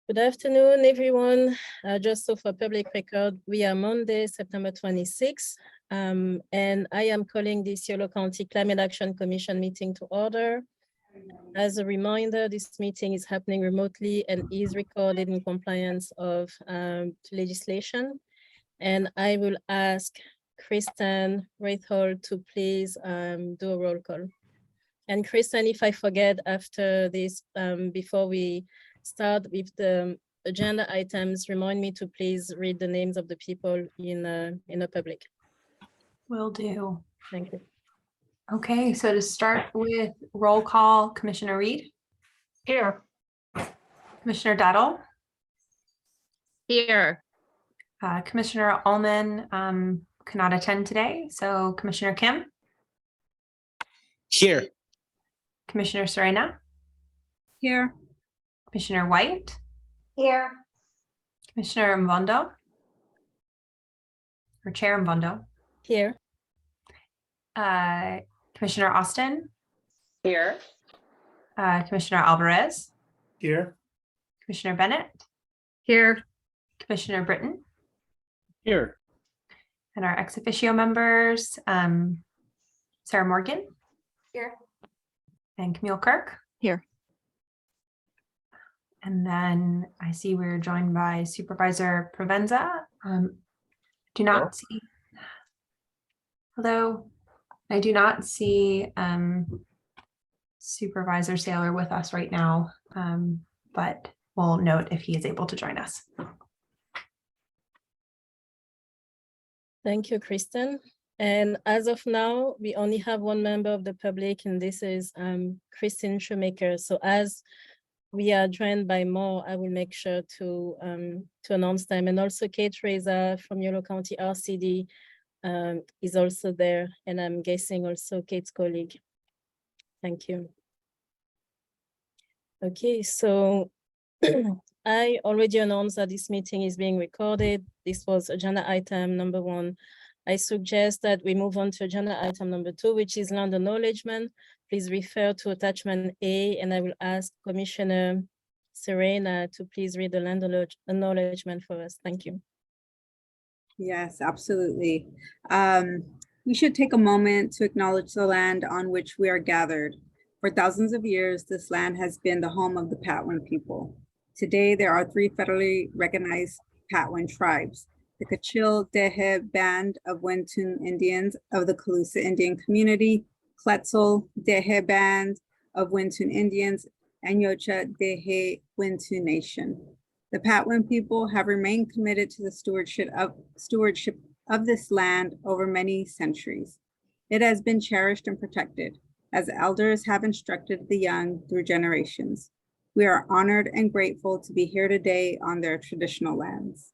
Good afternoon, everyone. Just so for public record, we are Monday, September 26th, and I am calling this Yolo County Climate Action Commission meeting to order. As a reminder, this meeting is happening remotely and is recorded in compliance of legislation. And I will ask Kristen Wraithall to please do a roll call. And Kristen, if I forget after this, before we start with the agenda items, remind me to please read the names of the people in the public. Will do. Thank you. Okay, so to start with roll call, Commissioner Reed. Here. Commissioner Daddle. Here. Commissioner Ullman cannot attend today, so Commissioner Kim. Here. Commissioner Serena. Here. Commissioner White. Here. Commissioner Mvondo. Or Chair Mvondo. Here. Commissioner Austin. Here. Commissioner Alvarez. Here. Commissioner Bennett. Here. Commissioner Britton. Here. And our ex officio members, Sarah Morgan. Here. And Camille Kirk. Here. And then I see we're joined by Supervisor Provenza. Do not see. Although I do not see Supervisor Saylor with us right now, but we'll note if he is able to join us. Thank you, Kristen. And as of now, we only have one member of the public, and this is Christine Shoemaker. So as we are joined by more, I will make sure to announce them. And also Kate Reza from Yolo County RCD is also there, and I'm guessing also Kate's colleague. Thank you. Okay, so I already announced that this meeting is being recorded. This was agenda item number 1. I suggest that we move on to agenda item number 2, which is land acknowledgement. Please refer to attachment A, and I will ask Commissioner Serena to please read the land acknowledgement for us. Thank you. Yes, absolutely. We should take a moment to acknowledge the land on which we are gathered. For thousands of years, this land has been the home of the Patwin people. Today, there are 3 federally recognized Patwin tribes: the Kachil Dehe Band of Wintun Indians of the Calusa Indian Community, Quetzal Dehe Band of Wintun Indians, and Yocha Dehe Wintun Nation. The Patwin people have remained committed to the stewardship of this land over many centuries. It has been cherished and protected, as elders have instructed the young through generations. We are honored and grateful to be here today on their traditional lands.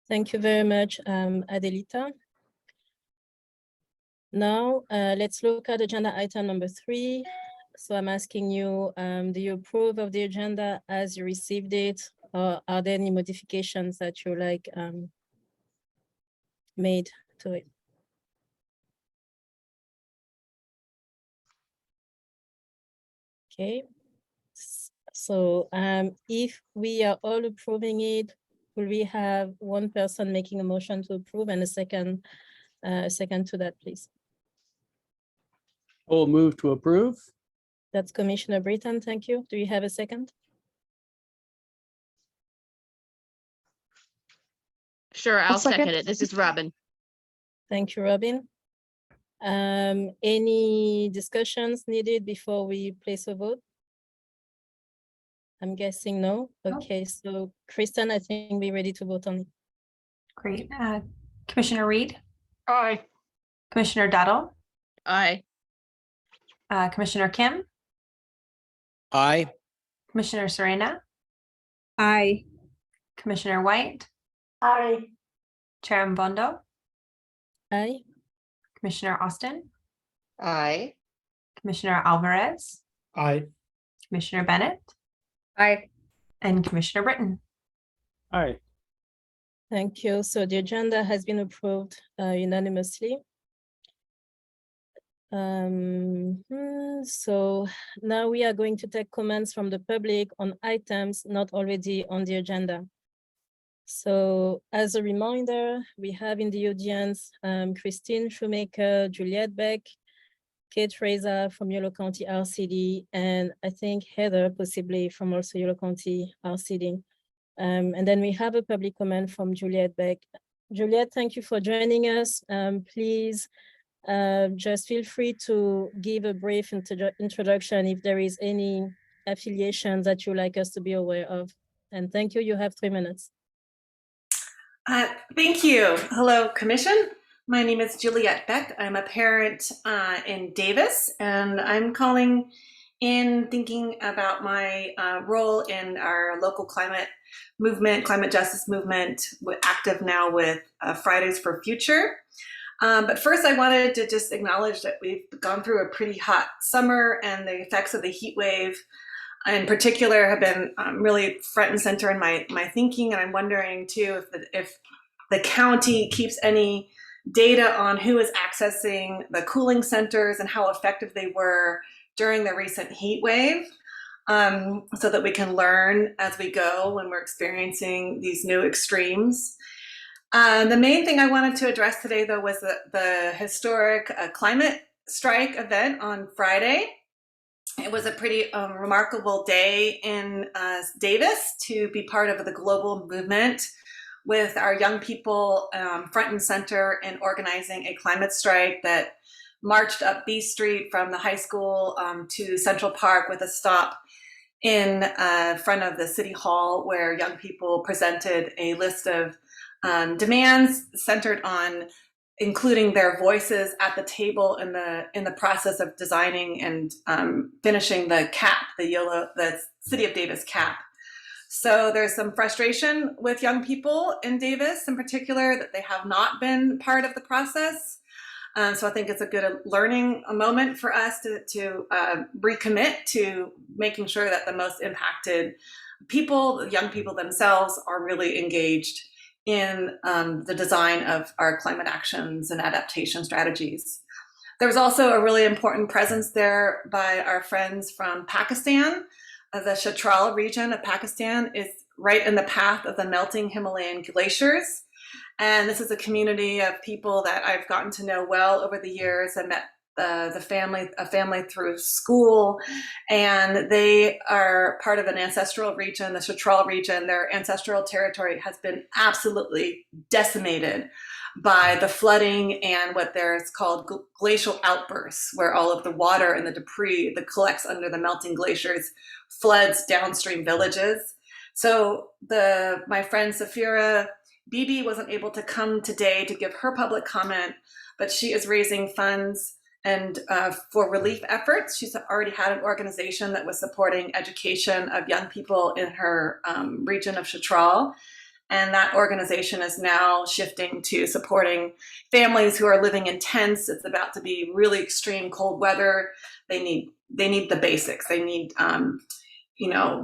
Thank you very much, Adelita. Now, let's look at agenda item number 3. So I'm asking you, do you approve of the agenda as you received it, or are there any modifications that you like made to it? Okay, so if we are all approving it, will we have one person making a motion to approve and a second to that, please? We'll move to approve. That's Commissioner Britton. Thank you. Do you have a second? Sure, I'll second it. This is Robin. Thank you, Robin. Any discussions needed before we place a vote? I'm guessing no. Okay, so Kristen, I think we're ready to vote on it. Great. Commissioner Reed. Aye. Commissioner Daddle. Aye. Commissioner Kim. Aye. Commissioner Serena. Aye. Commissioner White. Aye. Chair Mvondo. Aye. Commissioner Austin. Aye. Commissioner Alvarez. Aye. Commissioner Bennett. Aye. And Commissioner Britton. Aye. Thank you. So the agenda has been approved unanimously. everyone. So now we are going to take comments from the public on items not already on the agenda. So as a reminder, we have in the audience Christine Shoemaker, Juliette Beck, Kate Fraser from Yolo County RCD, and I think Heather possibly from also Yolo County RCD. And then we have a public comment from Juliette Beck. Juliette, thank you for joining us. Please just feel free to give a brief introduction if there is any affiliation that you'd like us to be aware of. And thank you, you have 3 minutes. Thank you. Hello, Commission. My name is Juliette Beck. I'm a parent in Davis, and I'm calling in thinking about my role in our local climate movement, climate justice movement, active now with Fridays for Future. But first, I wanted to just acknowledge that we've gone through a pretty hot summer, and the effects of the heat wave in particular have been really front and center in my thinking. And I'm wondering too if the county keeps any data on who is accessing the cooling centers and how effective they were during the recent heat wave, so that we can learn as we go when we're experiencing these new extremes. The main thing I wanted to address today, though, was the historic climate strike event on Friday. It was a pretty remarkable day in Davis to be part of the global movement with our young people front and center in organizing a climate strike that marched up B Street from the high school to Central Park with a stop in front of the City Hall, where young people presented a list of demands centered on including their voices at the table in the process of designing and finishing the CAP, the City of Davis CAP. So there's some frustration with young people in Davis in particular that they have not been part of the process. So I think it's a good learning moment for us to recommit to making sure that the most impacted people, the young people themselves, are really engaged in the design of our climate actions and adaptation strategies. There was also a really important presence there by our friends from Pakistan. The Chitral region of Pakistan is right in the path of the melting Himalayan glaciers. And this is a community of people that I've gotten to know well over the years. I met a family through school, and they are part of an ancestral region, the Chitral region. Their ancestral territory has been absolutely decimated by the flooding and what there's called glacial outbursts, where all of the water and the debris that collects under the melting glaciers floods downstream villages. So my friend Safira Bibi wasn't able to come today to give her public comment, but she is raising funds and for relief efforts. She's already had an organization that was supporting education of young people in her region of Chitral. And that organization is now shifting to supporting families who are living in tents. It's about to be really extreme cold weather. They need the basics. They need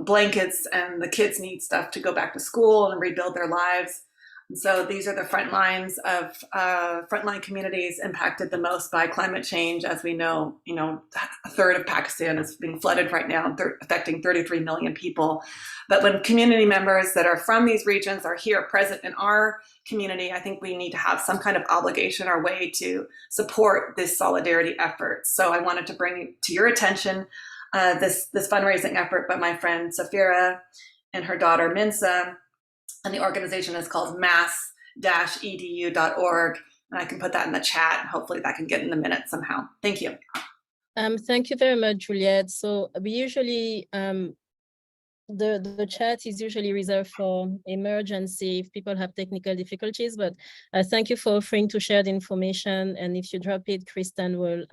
blankets, and the kids need stuff to go back to school and rebuild their lives. And so these are the front lines of frontline communities impacted the most by climate change. As we know, a third of Pakistan is being flooded right now, affecting 33 million people. But when community members that are from these regions are here present in our community, I think we need to have some kind of obligation or way to support this solidarity effort. So I wanted to bring to your attention this fundraising effort by my friend Safira and her daughter Minsa. And the organization is called mass-edu.org. And I can put that in the chat, and hopefully that can get in the minutes somehow. Thank you. Thank you very much, Juliette. So we usually, the chat is usually reserved for emergency if people have technical difficulties, but thank you for offering to share the information. And if you drop it, Kristen will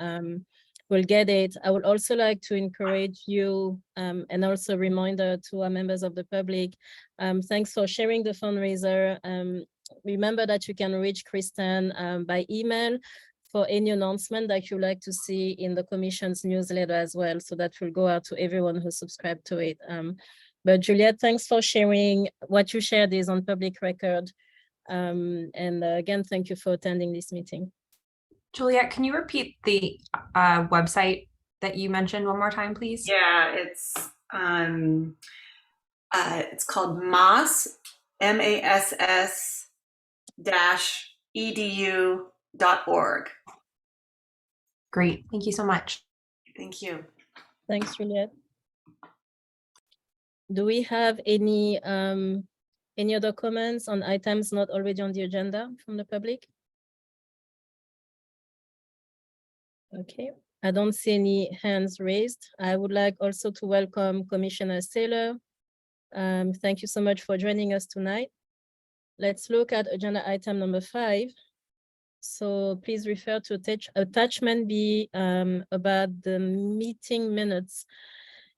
get it. I would also like to encourage you and also reminder to our members of the public, thanks for sharing the fundraiser. Remember that you can reach Kristen by email for any announcement that you'd like to see in the Commission's newsletter as well. So that will go out to everyone who subscribed to it. But Juliette, thanks for sharing. What you shared is on public record. And again, thank you for attending this meeting. Juliette, can you repeat the website that you mentioned one more time, please? Yeah, it's called MASS, MASS -edu.org. Great. Thank you so much. Thank you. Thanks, Juliet. Do we have any other comments on items not already on the agenda from the public? Okay, I don't see any hands raised. I would like also to welcome Commissioner Saylor. Thank you so much for joining us tonight. Let's look at agenda item number 5. So please refer to attachment B about the meeting minutes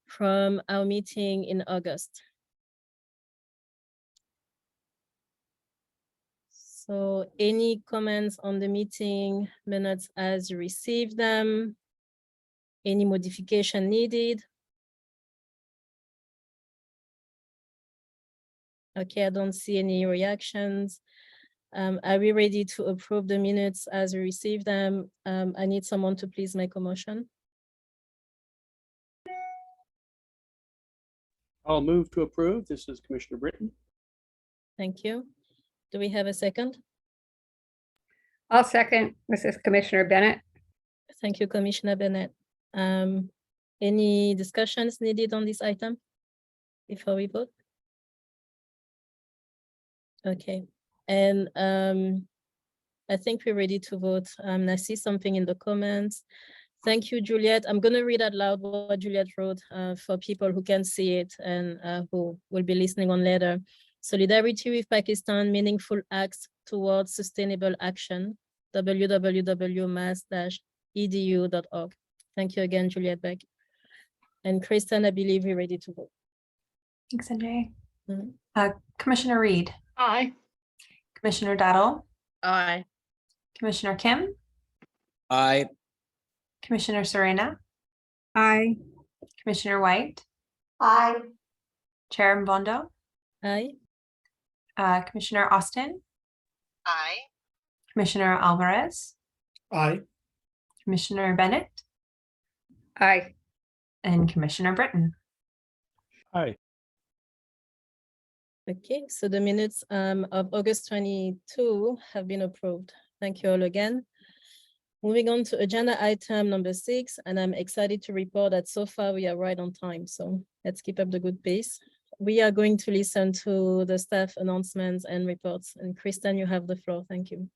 from our meeting in August. So any comments on the meeting minutes as you receive them? Any modification needed? Okay, I don't see any reactions. Are we ready to approve the minutes as we receive them? I need someone to please make a motion. I'll move to approve. This is Commissioner Britton. Thank you. Do we have a second? I'll second. This is Commissioner Bennett. Thank you, Commissioner Bennett. Any discussions needed on this item before we vote? Okay, and I think we're ready to vote. I see something in the comments. Thank you, Juliet. I'm going to read out loud what Juliet wrote for people who can see it and who will be listening on later. Solidarity with Pakistan, meaningful acts towards sustainable action, www.mass-edu.org. Thank you again, Juliet Beck. And Kristen, I believe we're ready to vote. Thanks, NJ. Mhm. Commissioner Reed, Aye. Commissioner Daddle, Aye. Commissioner Kim, Aye. Commissioner Serena, Aye. Commissioner White, Aye. Chair Mbondo, Aye. Commissioner Austin, Aye. Commissioner Alvarez, Aye. Commissioner Bennett, Aye. and Commissioner Britton. Aye. Okay, so the minutes of August 22 have been approved. Thank you all again. Moving on to agenda item number 6, and I'm excited to report that so far we are right on time. So let's keep up the good pace. We are going to listen to the staff announcements and reports. And Kristen, you have the floor. Thank you.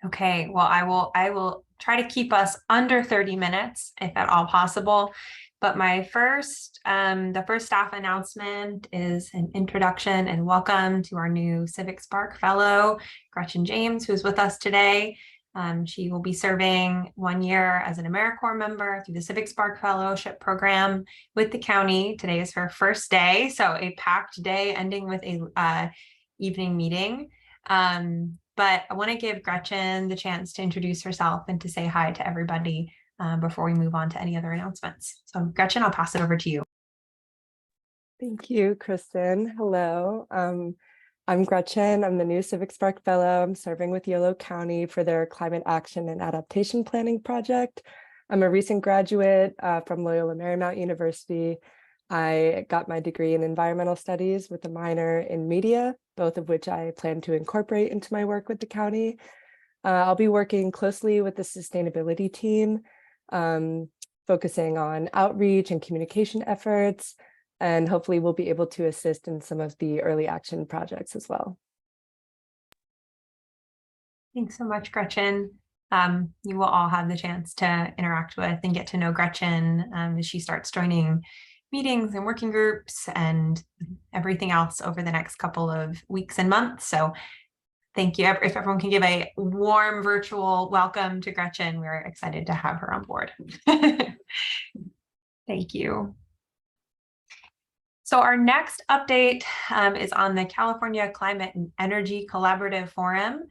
Okay, well, I will try to keep us under 30 minutes if at all possible. But my the first staff announcement is an introduction and welcome to our new Civic Spark Fellow, Gretchen James, who's with us today. She will be serving 1 year as an AmeriCorps member through the Civic Spark Fellowship Program with the county. Today is her first day, so a packed day ending with a evening meeting. But I want to give Gretchen the chance to introduce herself and to say hi to everybody before we move on to any other announcements. So Gretchen, I'll pass it over to you. Thank you, Kristen. Hello. I'm Gretchen. I'm the new Civic Spark Fellow. I'm serving with Yolo County for their Climate Action and Adaptation Planning Project. I'm a recent graduate from Loyola Marymount University. I got my degree in environmental studies with a minor in media, both of which I plan to incorporate into my work with the county. I'll be working closely with the sustainability team, focusing on outreach and communication efforts, and hopefully we'll be able to assist in some of the early action projects as well. Thanks so much, Gretchen. You will all have the chance to interact with and get to know Gretchen as she starts joining meetings and working groups and everything else over the next couple of weeks and months. So thank you. If everyone can give a warm virtual welcome to Gretchen, we're excited to have her on board. Thank you. So our next update is on the California Climate and Energy Collaborative Forum.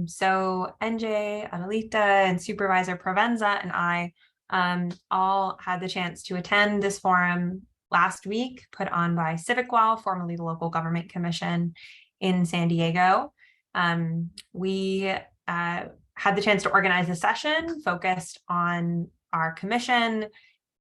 So NJ, Adelita, and Supervisor Provenza and I all had the chance to attend this forum last week, put on by CivicWell, formerly the Local Government Commission in San Diego. We had the chance to organize a session focused on our commission,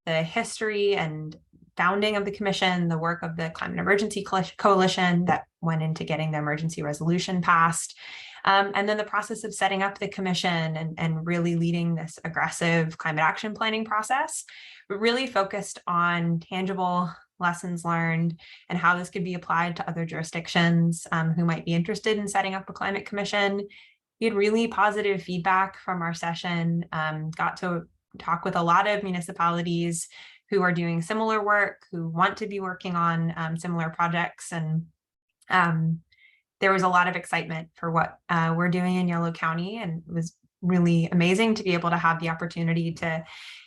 the history and founding of the commission, the work of the Climate Emergency Coalition that went into getting the emergency resolution passed, and then the process of setting up the commission and really leading this aggressive climate action planning process, but really focused on tangible lessons learned and how this could be applied to other jurisdictions who might be interested in setting up a climate commission. We had really positive feedback from our session, got to talk with a lot of municipalities who are doing similar work, who want to be working on similar projects. And there was a lot of excitement for what we're doing in Yolo County. And it was really amazing to be able to have the opportunity to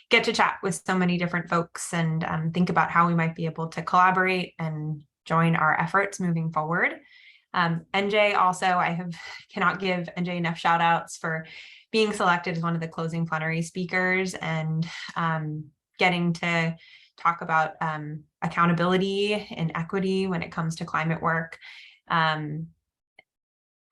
get to chat with so many different folks and think about how we might be able to collaborate and join our efforts moving forward. NJ also, cannot give NJ enough shout outs for being selected as one of the closing plenary speakers and getting to talk about accountability and equity when it comes to climate work,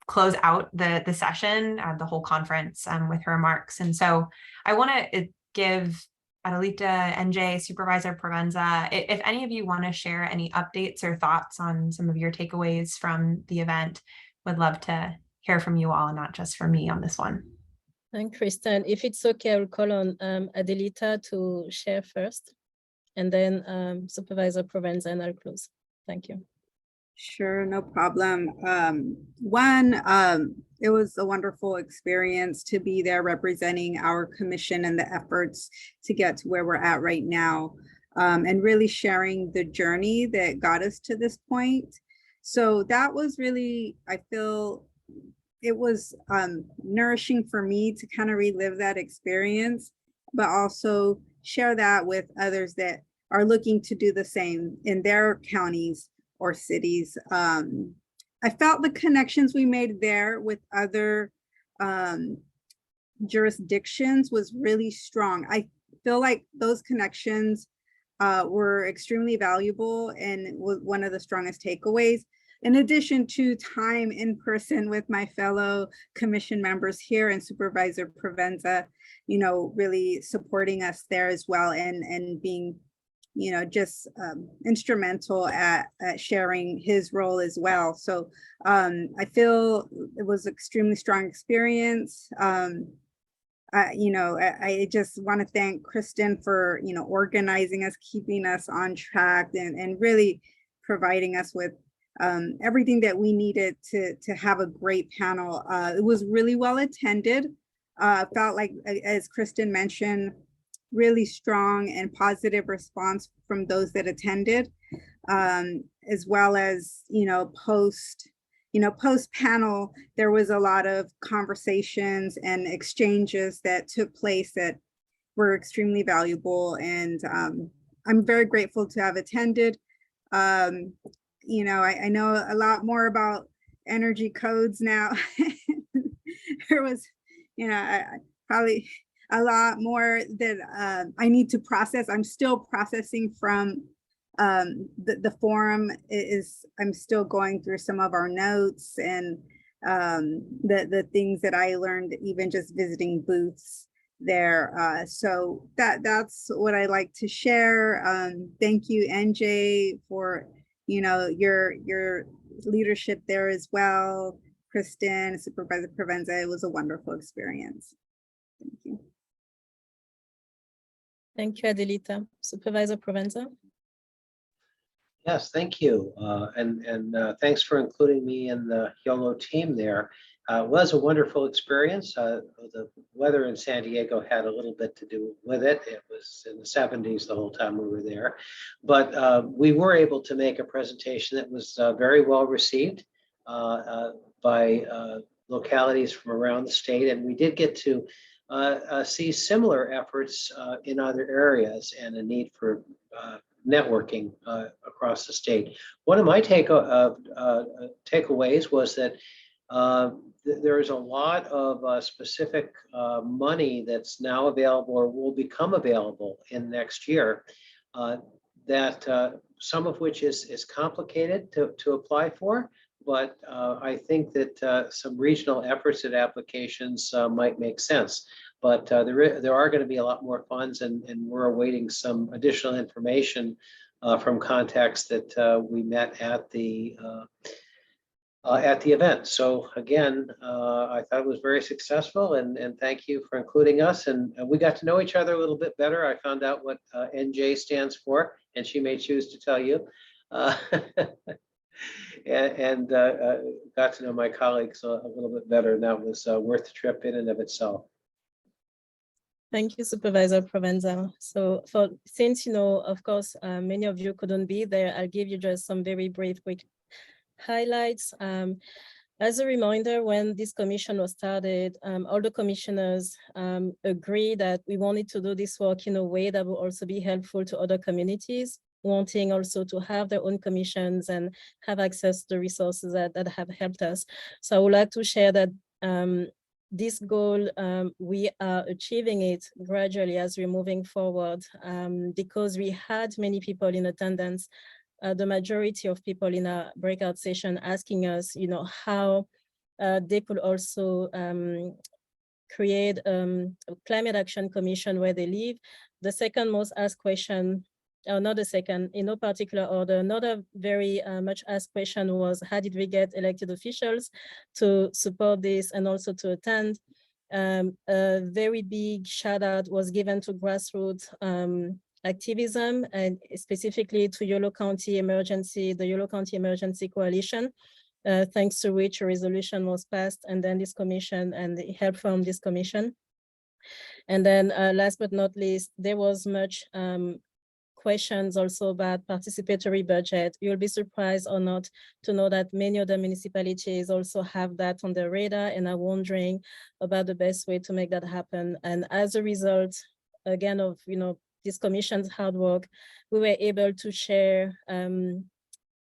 close out the session, the whole conference with her remarks. And so I want to give Adelita, NJ, Supervisor Provenza, if any of you want to share any updates or thoughts on some of your takeaways from the event, would love to hear from you all, not just from me on this one. And Kristen, if it's okay, I'll call on Adelita to share first, and then Supervisor Provenza, and I'll close. Thank you. Sure, no problem. It was a wonderful experience to be there representing our commission and the efforts to get to where we're at right now, and really sharing the journey that got us to this point. So that was really, I feel, it was nourishing for me to kind of relive that experience, but also share that with others that are looking to do the same in their counties or cities. I felt the connections we made there with other jurisdictions was really strong. I feel like those connections were extremely valuable and was one of the strongest takeaways. In addition to time in person with my fellow commission members here and Supervisor Provenza, really supporting us there as well, and being, just instrumental at sharing his role as well. So I feel it was an extremely strong experience. I just want to thank Kristen for, organizing us, keeping us on track, and really providing us with everything that we needed to have a great panel. It was really well attended. Felt like, as Kristen mentioned, really strong and positive response from those that attended, as well as, post panel, there was a lot of conversations and exchanges that took place that were extremely valuable. And I'm very grateful to have attended. I know a lot more about energy codes now. There was, probably a lot more that I need to process. I'm still processing from the forum. I'm still going through some of our notes and the things that I learned even just visiting booths there. So that's what I like to share. Thank you, NJ, for your leadership there as well. Kristen, Supervisor Provenza, it was a wonderful experience. Thank you. Thank you, Adelita. Supervisor Provenza. Yes, thank you. And thanks for including me in the YOLO team there. It was a wonderful experience. The weather in San Diego had a little bit to do with it. It was in the 70s the whole time we were there. But we were able to make a presentation that was very well received by localities from around the state. And we did get to see similar efforts in other areas and a need for networking across the state. One of my takeaways was that there's a lot of specific money that's now available or will become available in next year, that some of which is complicated to apply for, but I think that some regional efforts at applications might make sense. But there are going to be a lot more funds, and we're awaiting some additional information from contacts that we met at the event. So again, I thought it was very successful, and thank you for including us. And we got to know each other a little bit better. I found out what NJ stands for, and she may choose to tell you. And got to know my colleagues a little bit better, and that was worth the trip in and of itself. Thank you, Supervisor Provenza. So since, of course, many of you couldn't be there, I'll give you just some very brief, quick highlights. As a reminder, when this commission was started, all the commissioners agreed that we wanted to do this work in a way that will also be helpful to other communities, wanting also to have their own commissions and have access to the resources that have helped us. So I would like to share that this goal, we are achieving it gradually as we're moving forward, because we had many people in attendance, the majority of people in a breakout session asking us, how they could also create a climate action commission where they live. The second most asked question, not the second, in no particular order, another very much asked question was, how did we get elected officials to support this and also to attend? A very big shout out was given to grassroots activism, and specifically to Yolo County Emergency, the Yolo County Emergency Coalition, thanks to which a resolution was passed, and then this commission and the help from this commission. And then last but not least, there was much questions also about participatory budget. You'll be surprised or not to know that many other municipalities also have that on their radar and are wondering about the best way to make that happen. And as a result, again, of this commission's hard work, we were able to share the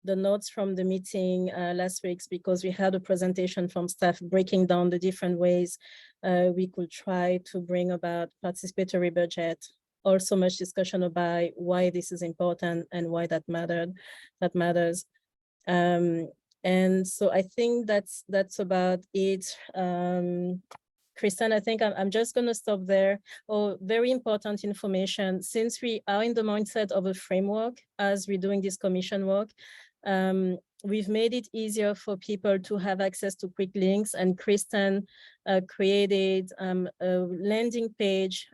notes from the meeting last week, because we had a presentation from staff breaking down the different ways we could try to bring about participatory budget. Also much discussion about why this is important and why that matters. And so I think that's about it. Kristen, I think I'm just going to stop there. Oh, very important information. Since we are in the mindset of a framework as we're doing this commission work, we've made it easier for people to have access to quick links, and Kristen created a landing page.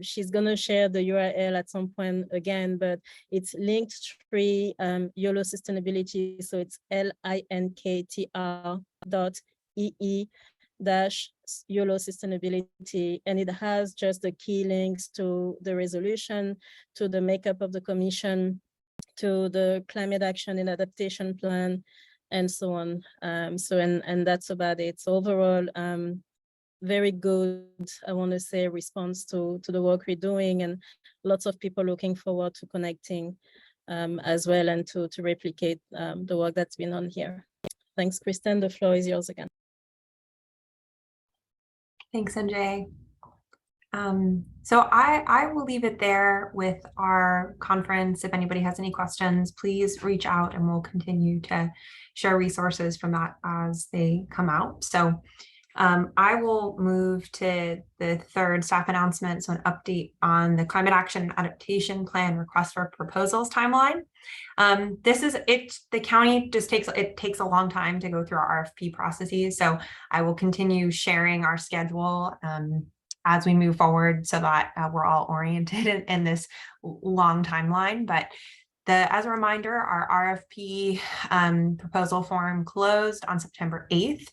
She's going to share the URL at some point again, but it's linktree YOLO Sustainability. So it's linktr.ee/YOLO Sustainability, and it has just the key links to the resolution, to the makeup of the commission, to the climate action and adaptation plan, and so on. And that's about it. So overall, very good, I want to say, response to the work we're doing, and lots of people looking forward to connecting as well, and to replicate the work that's been on here. Thanks, Kristen. The floor is yours again. Thanks, NJ. So I will leave it there with our conference. If anybody has any questions, please reach out and we'll continue to share resources from that as they come out. So I will move to the third staff announcement, so an update on the Climate Action Adaptation Plan request for proposals timeline. The county just takes a long time to go through our RFP processes. So I will continue sharing our schedule as we move forward, so that we're all oriented in this long timeline. But as a reminder, our RFP proposal form closed on September 8th.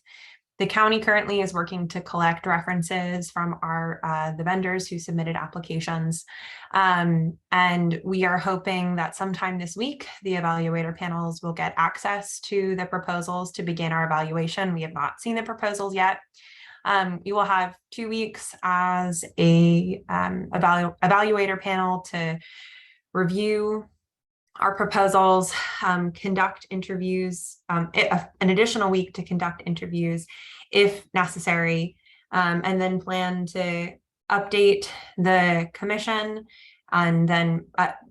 The county currently is working to collect references from the vendors who submitted applications. And we are hoping that sometime this week, the evaluator panels will get access to the proposals to begin our evaluation. We have not seen the proposals yet. You will have 2 weeks as a evaluator panel to review our proposals, conduct interviews, an additional week to conduct interviews if necessary, and then plan to update the commission. And then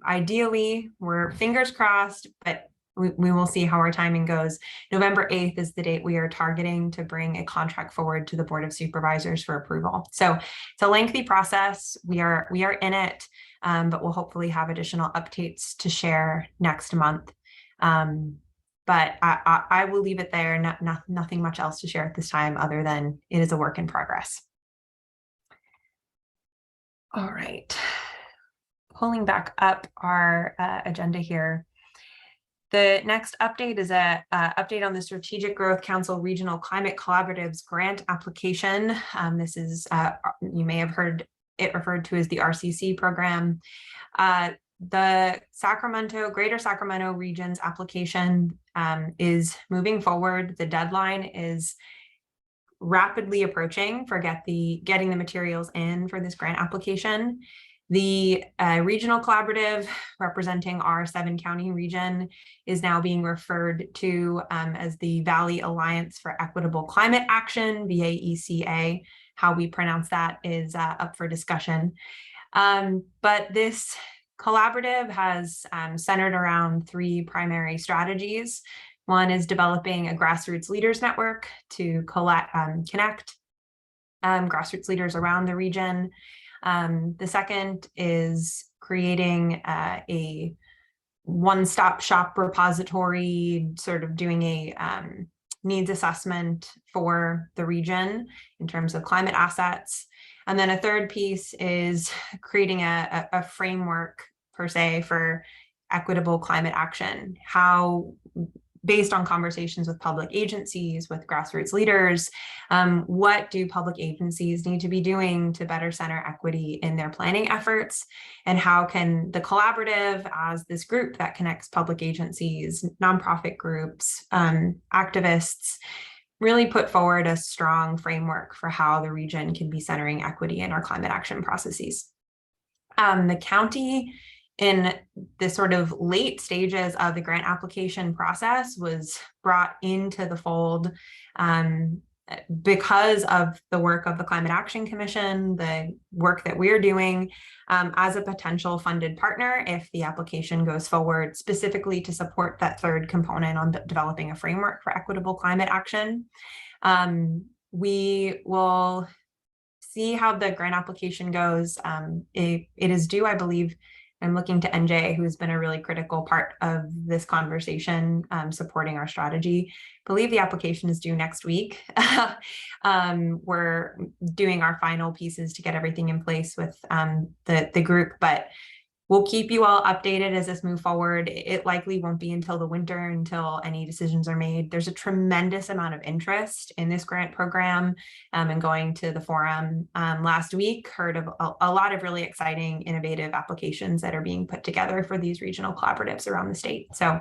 ideally, we're fingers crossed, but we will see how our timing goes. November 8th is the date we are targeting to bring a contract forward to the Board of Supervisors for approval. So it's a lengthy process. We are in it, but we'll hopefully have additional updates to share next month. But I will leave it there. Nothing much else to share at this time other than it is a work in progress. All right. Pulling back up our agenda here. The next update is a update on the Strategic Growth Council Regional Climate Collaboratives grant application. This is, you may have heard it referred to as the RCC program. The Greater Sacramento region's application is moving forward. The deadline is rapidly approaching for getting the materials in for this grant application. The regional collaborative representing our 7-county region is now being referred to as the Valley Alliance for Equitable Climate Action, VAECA. How we pronounce that is up for discussion. But this collaborative has centered around 3 primary strategies. One is developing a grassroots leaders network to connect grassroots leaders around the region. The second is creating a one-stop shop repository, sort of doing a needs assessment for the region in terms of climate assets. And then a third piece is creating a framework per se for equitable climate action, how based on conversations with public agencies, with grassroots leaders, what do public agencies need to be doing to better center equity in their planning efforts? And how can the collaborative, as this group that connects public agencies, nonprofit groups, activists, really put forward a strong framework for how the region can be centering equity in our climate action processes. The county, in the sort of late stages of the grant application process, was brought into the fold because of the work of the Climate Action Commission, the work that we're doing as a potential funded partner if the application goes forward, specifically to support that third component on developing a framework for equitable climate action. We will see how the grant application goes. It is due, I believe. I'm looking to NJ, who's been a really critical part of this conversation, supporting our strategy. I believe the application is due next week. We're doing our final pieces to get everything in place with the group, but we'll keep you all updated as this moves forward. It likely won't be until the winter until any decisions are made. There's a tremendous amount of interest in this grant program, and going to the forum last week, heard of a lot of really exciting, innovative applications that are being put together for these regional collaboratives around the state. So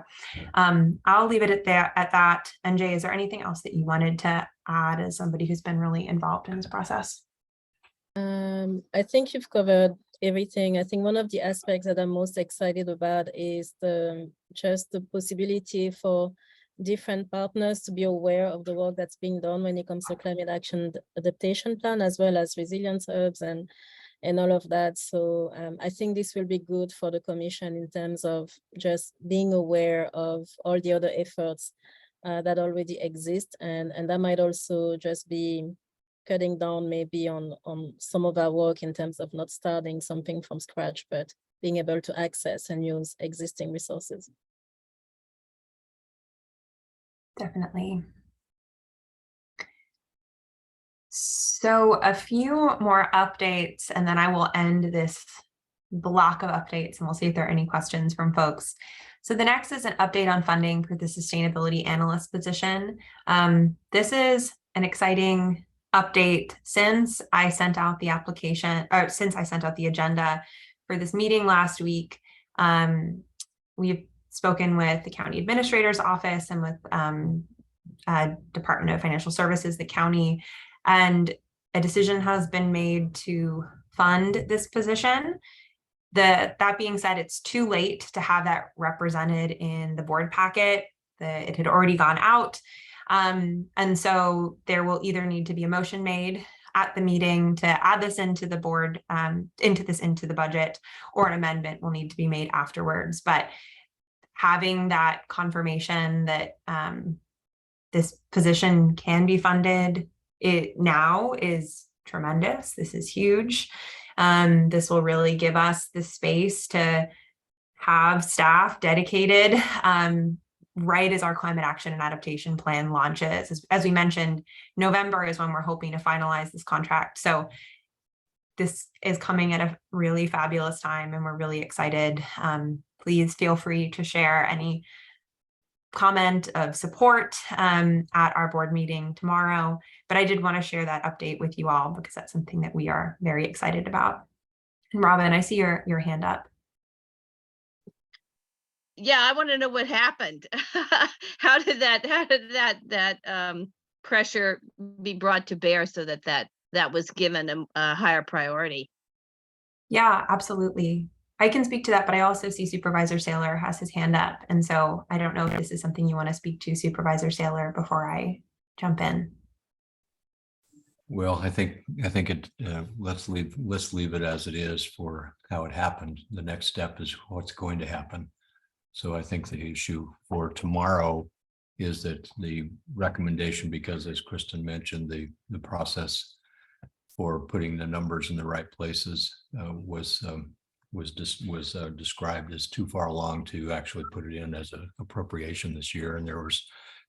I'll leave it at that. NJ, is there anything else that you wanted to add as somebody who's been really involved in this process? I think you've covered everything. I think one of the aspects that I'm most excited about is just the possibility for different partners to be aware of the work that's being done when it comes to climate action adaptation plan, as well as resilience hubs and all of that. So I think this will be good for the commission in terms of just being aware of all the other efforts that already exist, and that might also just be cutting down maybe on some of our work in terms of not starting something from scratch, but being able to access and use existing resources. Definitely. So a few more updates, and then I will end this block of updates, and we'll see if there are any questions from folks. So the next is an update on funding for the sustainability analyst position. This is an exciting update since I sent out the application, or since I sent out the agenda for this meeting last week. We've spoken with the county administrator's office and with Department of Financial Services, the county, and a decision has been made to fund this position. That being said, it's too late to have that represented in the board packet. It had already gone out. And so there will either need to be a motion made at the meeting to add this into the board, into the budget, or an amendment will need to be made afterwards. But having that confirmation that this position can be funded now is tremendous. This is huge. This will really give us the space to have staff dedicated right as our climate action and adaptation plan launches. As we mentioned, November is when we're hoping to finalize this contract. So this is coming at a really fabulous time and we're really excited. Please feel free to share any comment of support at our board meeting tomorrow. But I did want to share that update with you all because that's something that we are very excited about. And Robin, I see your hand up. Yeah, I want to know what happened. How did that pressure be brought to bear so that was given a higher priority? Yeah, absolutely. I can speak to that, but I also see Supervisor Saylor has his hand up. And so I don't know if this is something you want to speak to, Supervisor Saylor, before I jump in. Well, I think it, let's leave it as it is for how it happened. The next step is what's going to happen. So I think the issue for tomorrow is that the recommendation, because as Kristen mentioned, the process for putting the numbers in the right places was described as too far along to actually put it in as an appropriation this year. And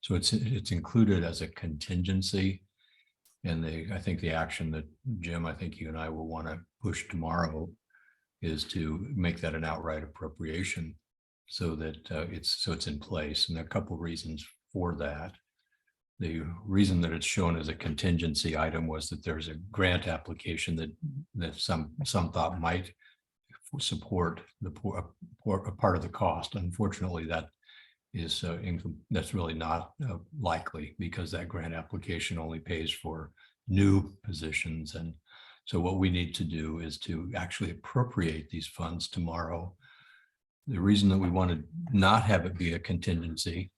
so it's included as a contingency. And I think the action that Jim, I think you and I will want to push tomorrow is to make that an outright appropriation so that it's in place. And there are a couple of reasons for that. The reason that it's shown as a contingency item was that there's a grant application that some thought might support a part of the cost. Unfortunately, that's really not likely because that grant application only pays for new positions. And so what we need to do is to actually appropriate these funds tomorrow. The reason that we want to not have it be a contingency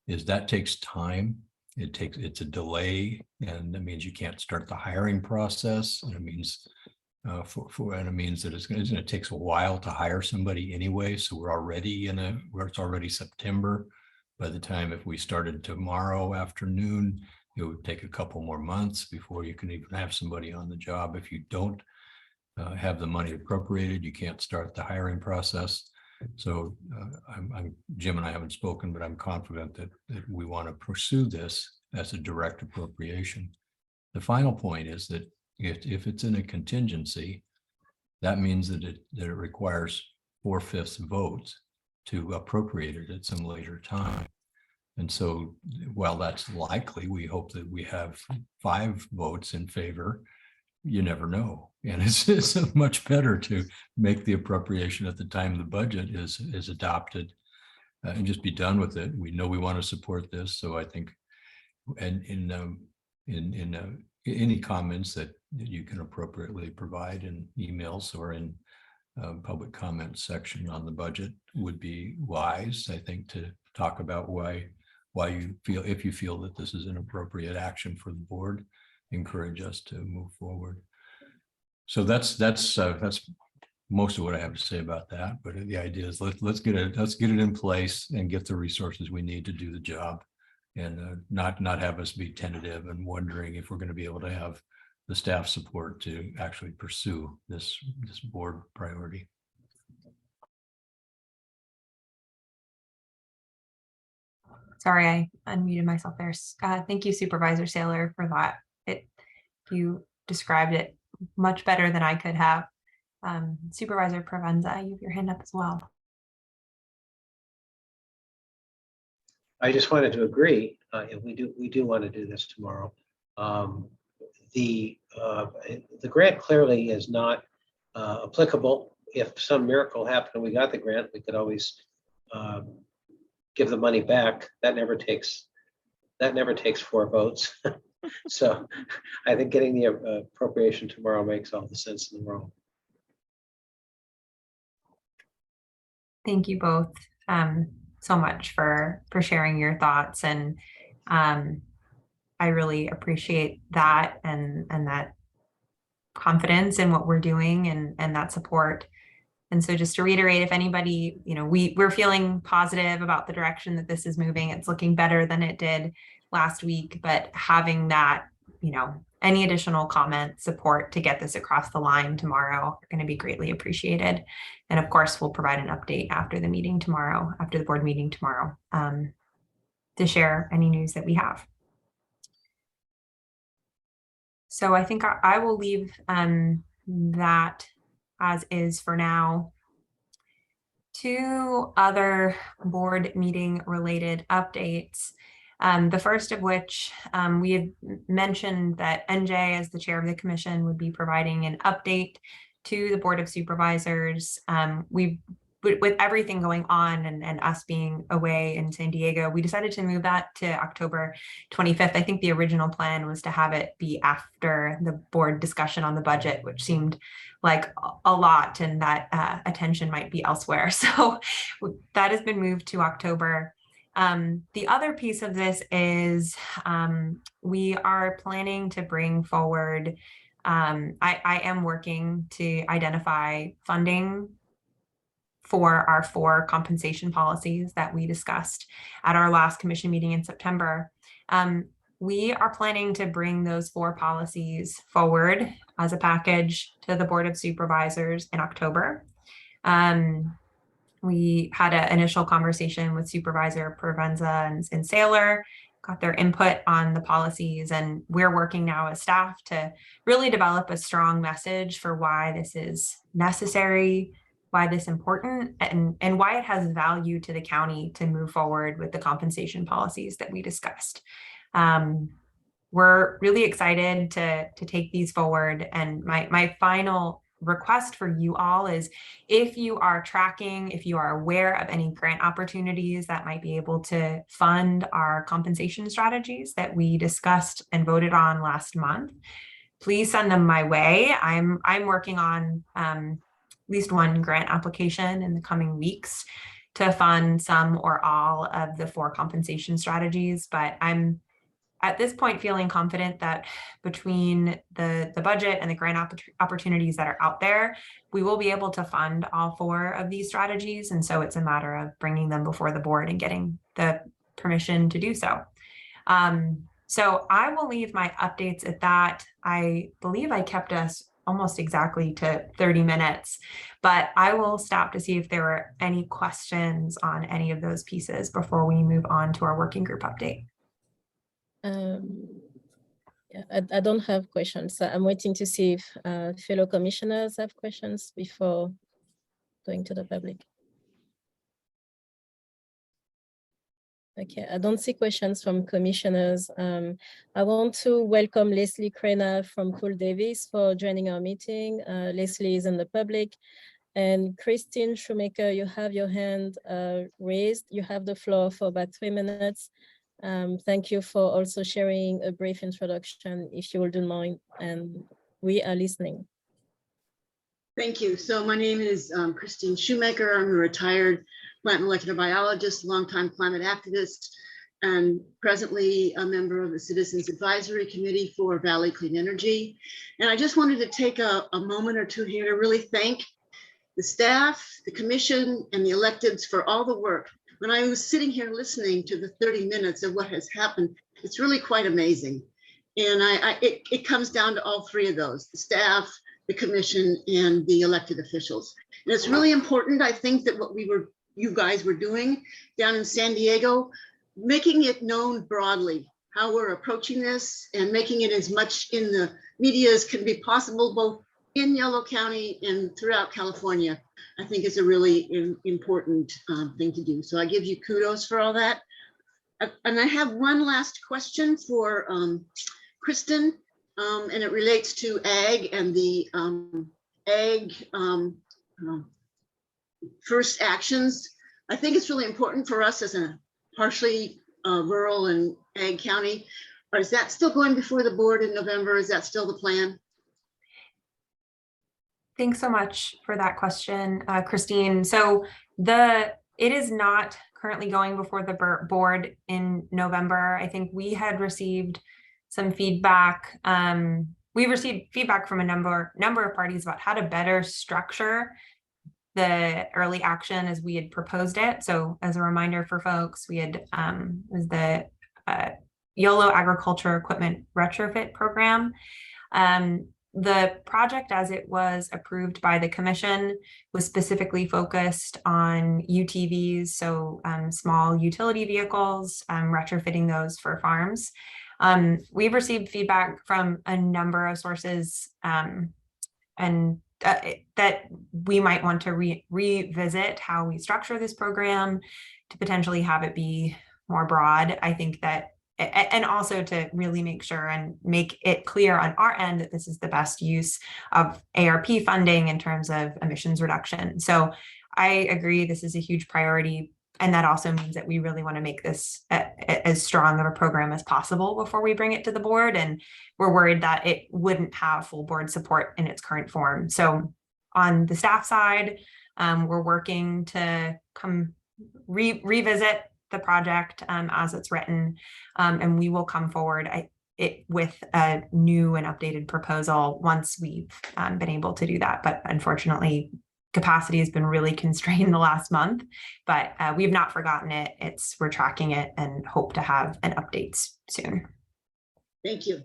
is that takes time. It's a delay, and that means you can't start the hiring process. And it means it means that it takes a while to hire somebody anyway. So we're already where it's already September. By the time if we started tomorrow afternoon, it would take a couple more months before you can even have somebody on the job. If you don't have the money appropriated, you can't start the hiring process. So Jim and I haven't spoken, but I'm confident that we want to pursue this as a direct appropriation. The final point is that if it's in a contingency, that means that it requires 4/5 votes to appropriate it at some later time. And so while that's likely, we hope that we have 5 votes in favor. You never know. And it's much better to make the appropriation at the time the budget is adopted and just be done with it. We know we want to support this. So I think, and in any comments that you can appropriately provide in emails or in public comment section on the budget would be wise, I think, to talk about why you feel, if you feel that this is an appropriate action for the board, encourage us to move forward. So that's most of what I have to say about that. But the idea is let's get it in place and get the resources we need to do the job, and not have us be tentative and wondering if we're going to be able to have the staff support to actually pursue this board priority. Sorry, I unmuted myself there. Thank you, Supervisor Saylor, for that. You described it much better than I could have. Supervisor Provenza, you have your hand up as well. I just wanted to agree. We do want to do this tomorrow. The grant clearly is not applicable. If some miracle happened and we got the grant, we could always give the money back. That never takes 4 votes. So I think getting the appropriation tomorrow makes all the sense in the world. Thank you both so much for sharing your thoughts, and I really appreciate that and that confidence in what we're doing and that support. And so just to reiterate, if anybody, we're feeling positive about the direction that this is moving. It's looking better than it did last week, but having that, any additional comment, support to get this across the line tomorrow are going to be greatly appreciated. And of course, we'll provide an update after the meeting tomorrow, after the board meeting tomorrow, to share any news that we have. So I think I will leave that as is for now. 2 other board meeting related updates. The first of which we had mentioned that NJ, as the chair of the commission, would be providing an update to the Board of Supervisors. With everything going on and us being away in San Diego, we decided to move that to October 25th. I think the original plan was to have it be after the board discussion on the budget, which seemed like a lot, and that attention might be elsewhere. So that has been moved to October. The other piece of this is we are planning to bring forward, I am working to identify funding for our 4 compensation policies that we discussed at our last commission meeting in September. We are planning to bring those 4 policies forward as a package to the Board of Supervisors in October. We had an initial conversation with Supervisor Provenza and Saylor, got their input on the policies, and we're working now as staff to really develop a strong message for why this is necessary, why this is important, and why it has value to the county to move forward with the compensation policies that we discussed. We're really excited to take these forward. And my final request for you all is, if you are tracking, if you are aware of any grant opportunities that might be able to fund our compensation strategies that we discussed and voted on last month, please send them my way. I'm working on at least 1 grant application in the coming weeks to fund some or all of the 4 compensation strategies. But I'm at this point feeling confident that between the budget and the grant opportunities that are out there, we will be able to fund all 4 of these strategies. And so it's a matter of bringing them before the board and getting the permission to do so. So I will leave my updates at that. I believe I kept us almost exactly to 30 minutes, but I will stop to see if there were any questions on any of those pieces before we move on to our working group update. Yeah, I don't have questions. So I'm waiting to see if fellow commissioners have questions before going to the public. Okay, I don't see questions from commissioners. I want to welcome Leslie Crena from Cool Davis for joining our meeting. Leslie is in the public. And Christine Shoemaker, you have your hand raised. You have the floor for about 3 minutes. Thank you for also sharing a brief introduction, if you wouldn't mind, and we are listening. Thank you. So my name is Christine Shoemaker. I'm a retired plant molecular biologist, longtime climate activist, and presently a member of the Citizens Advisory Committee for Valley Clean Energy. And I just wanted to take a moment or two here to really thank the staff, the commission, and the electeds for all the work. When I was sitting here listening to the 30 minutes of what has happened, it's really quite amazing. And it comes down to all 3 of those, the staff, the commission, and the elected officials. And it's really important, I think, that what you guys were doing down in San Diego, making it known broadly how we're approaching this and making it as much in the media as can be possible, both in Yolo County and throughout California, I think is a really important thing to do. So I give you kudos for all that. And I have one last question for Kristen, and it relates to ag and the ag first actions. I think it's really important for us as a partially rural and ag county. Or is that still going before the board in November? Is that still the plan? Thanks so much for that question, Christine. So it is not currently going before the board in November. I think we had received some feedback. We received feedback from a number of parties about how to better structure the early action as we had proposed it. So as a reminder for folks, we had was the YOLO agriculture equipment retrofit program. The project as it was approved by the commission was specifically focused on UTVs, so small utility vehicles, retrofitting those for farms. We've received feedback from a number of sources and that we might want to revisit how we structure this program to potentially have it be more broad. I think that, and also to really make sure and make it clear on our end that this is the best use of ARP funding in terms of emissions reduction. So I agree, this is a huge priority. And that also means that we really want to make this as strong of a program as possible before we bring it to the board. And we're worried that it wouldn't have full board support in its current form. So on the staff side, we're working to come revisit the project as it's written, and we will come forward with a new and updated proposal once we've been able to do that. But unfortunately, capacity has been really constrained the last month, but we've not forgotten it. We're tracking it and hope to have an update soon. Thank you.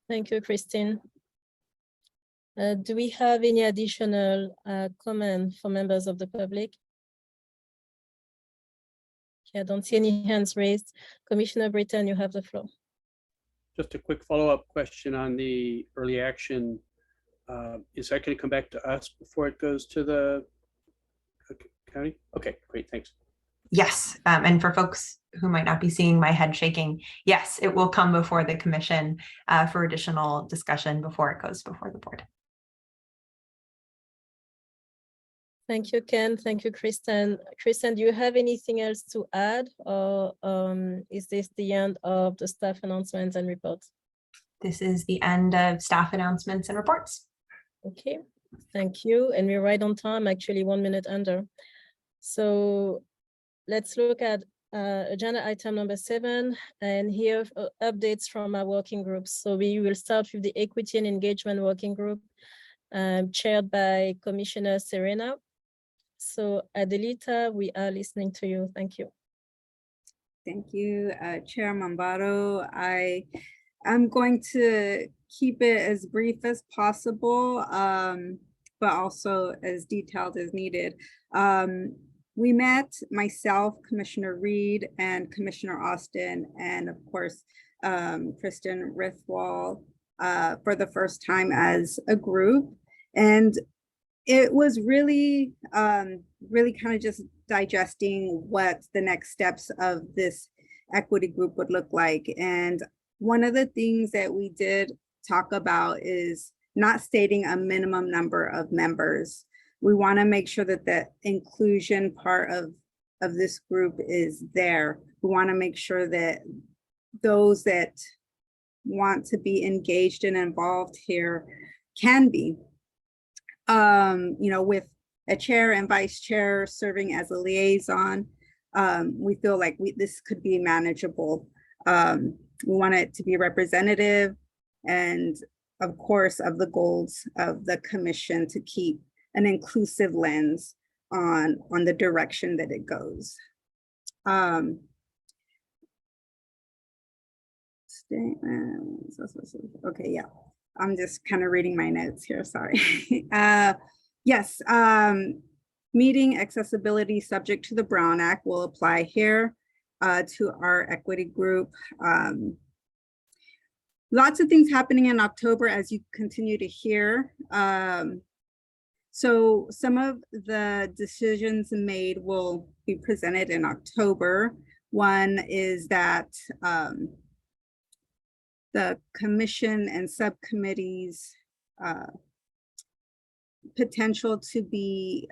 Thank you, Christine. Do we have any additional comment from members of the public? Okay, I don't see any hands raised. Commissioner Britton, you have the floor. Just a quick follow-up question on the early action. Is that going to come back to us before it goes to the county? Okay, great, thanks. Yes, and for folks who might not be seeing my head shaking, yes, it will come before the commission for additional discussion before it goes before the board. Thank you, Ken. Thank you, Kristen. Kristen, do you have anything else to add, or is this the end of the staff announcements and reports? This is the end of staff announcements and reports. Okay, thank you. And we're right on time, actually 1 minute under. So let's look at agenda item number 7, and here updates from our working groups. So we will start with the Equity and Engagement Working Group, chaired by Commissioner Serena. So Adelita, we are listening to you. Thank you. Thank you, Chair Mambaro. I'm going to keep it as brief as possible, but also as detailed as needed. We met, myself, Commissioner Reed, and Commissioner Austin, and of course, Kristen Rithwall, for the first time as a group. And it was really, really kind of just digesting what the next steps of this equity group would look like. And one of the things that we did talk about is not stating a minimum number of members. We want to make sure that the inclusion part of this group is there. We want to make sure that those that want to be engaged and involved here can be. You know, with a chair and vice chair serving as a liaison, we feel like this could be manageable. We want it to be representative and, of course, of the goals of the commission to keep an inclusive lens on the direction that it goes. Okay, yeah. I'm just kind of reading my notes here, sorry. Yes, meeting accessibility subject to the Brown Act will apply here to our equity group. Lots of things happening in October, as you continue to hear. So some of the decisions made will be presented in October. One is that the commission and subcommittees potential to be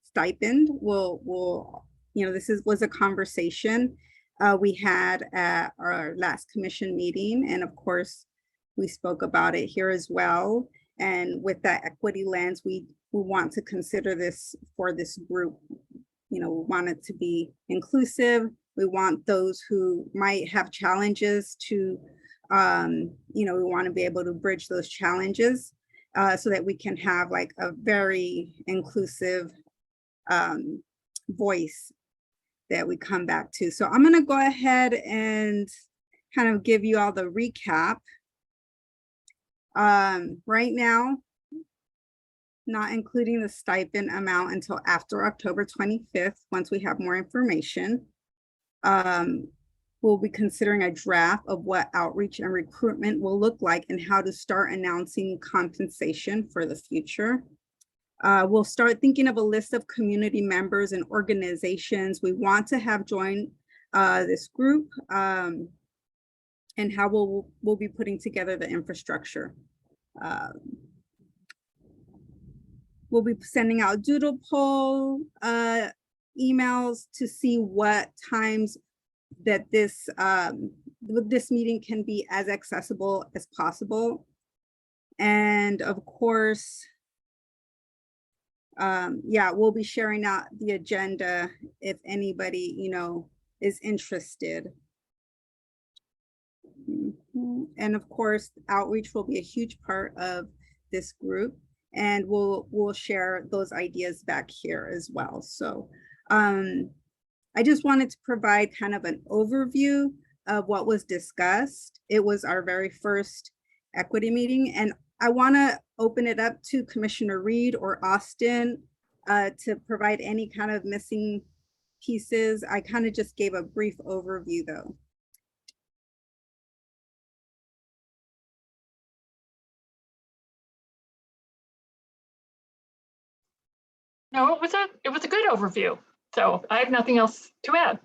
stipend will, you know, this was a conversation we had at our last commission meeting. And of course, we spoke about it here as well. And with that equity lens, we want to consider this for this group. You know, we want it to be inclusive. We want those who might have challenges to, you know, we want to be able to bridge those challenges. so that we can have like a very inclusive voice that we come back to. So I'm gonna go ahead and kind of give you all the recap. Right now, not including the stipend amount until after October 25th, once we have more information. We'll be considering a draft of what outreach and recruitment will look like and how to start announcing compensation for the future. We'll start thinking of a list of community members and organizations we want to have join this group, and how we'll be putting together the infrastructure. We'll be sending out doodle poll emails to see what times that this meeting can be as accessible as possible. And of course, yeah, we'll be sharing out the agenda if anybody, you know, is interested. And of course, outreach will be a huge part of this group, and we'll share those ideas back here as well. So I just wanted to provide kind of an overview of what was discussed. It was our very first equity meeting, and I want to open it up to Commissioner Reed or Austin to provide any kind of missing pieces. I kind of just gave a brief overview though. No, it was a good overview. So I have nothing else to add,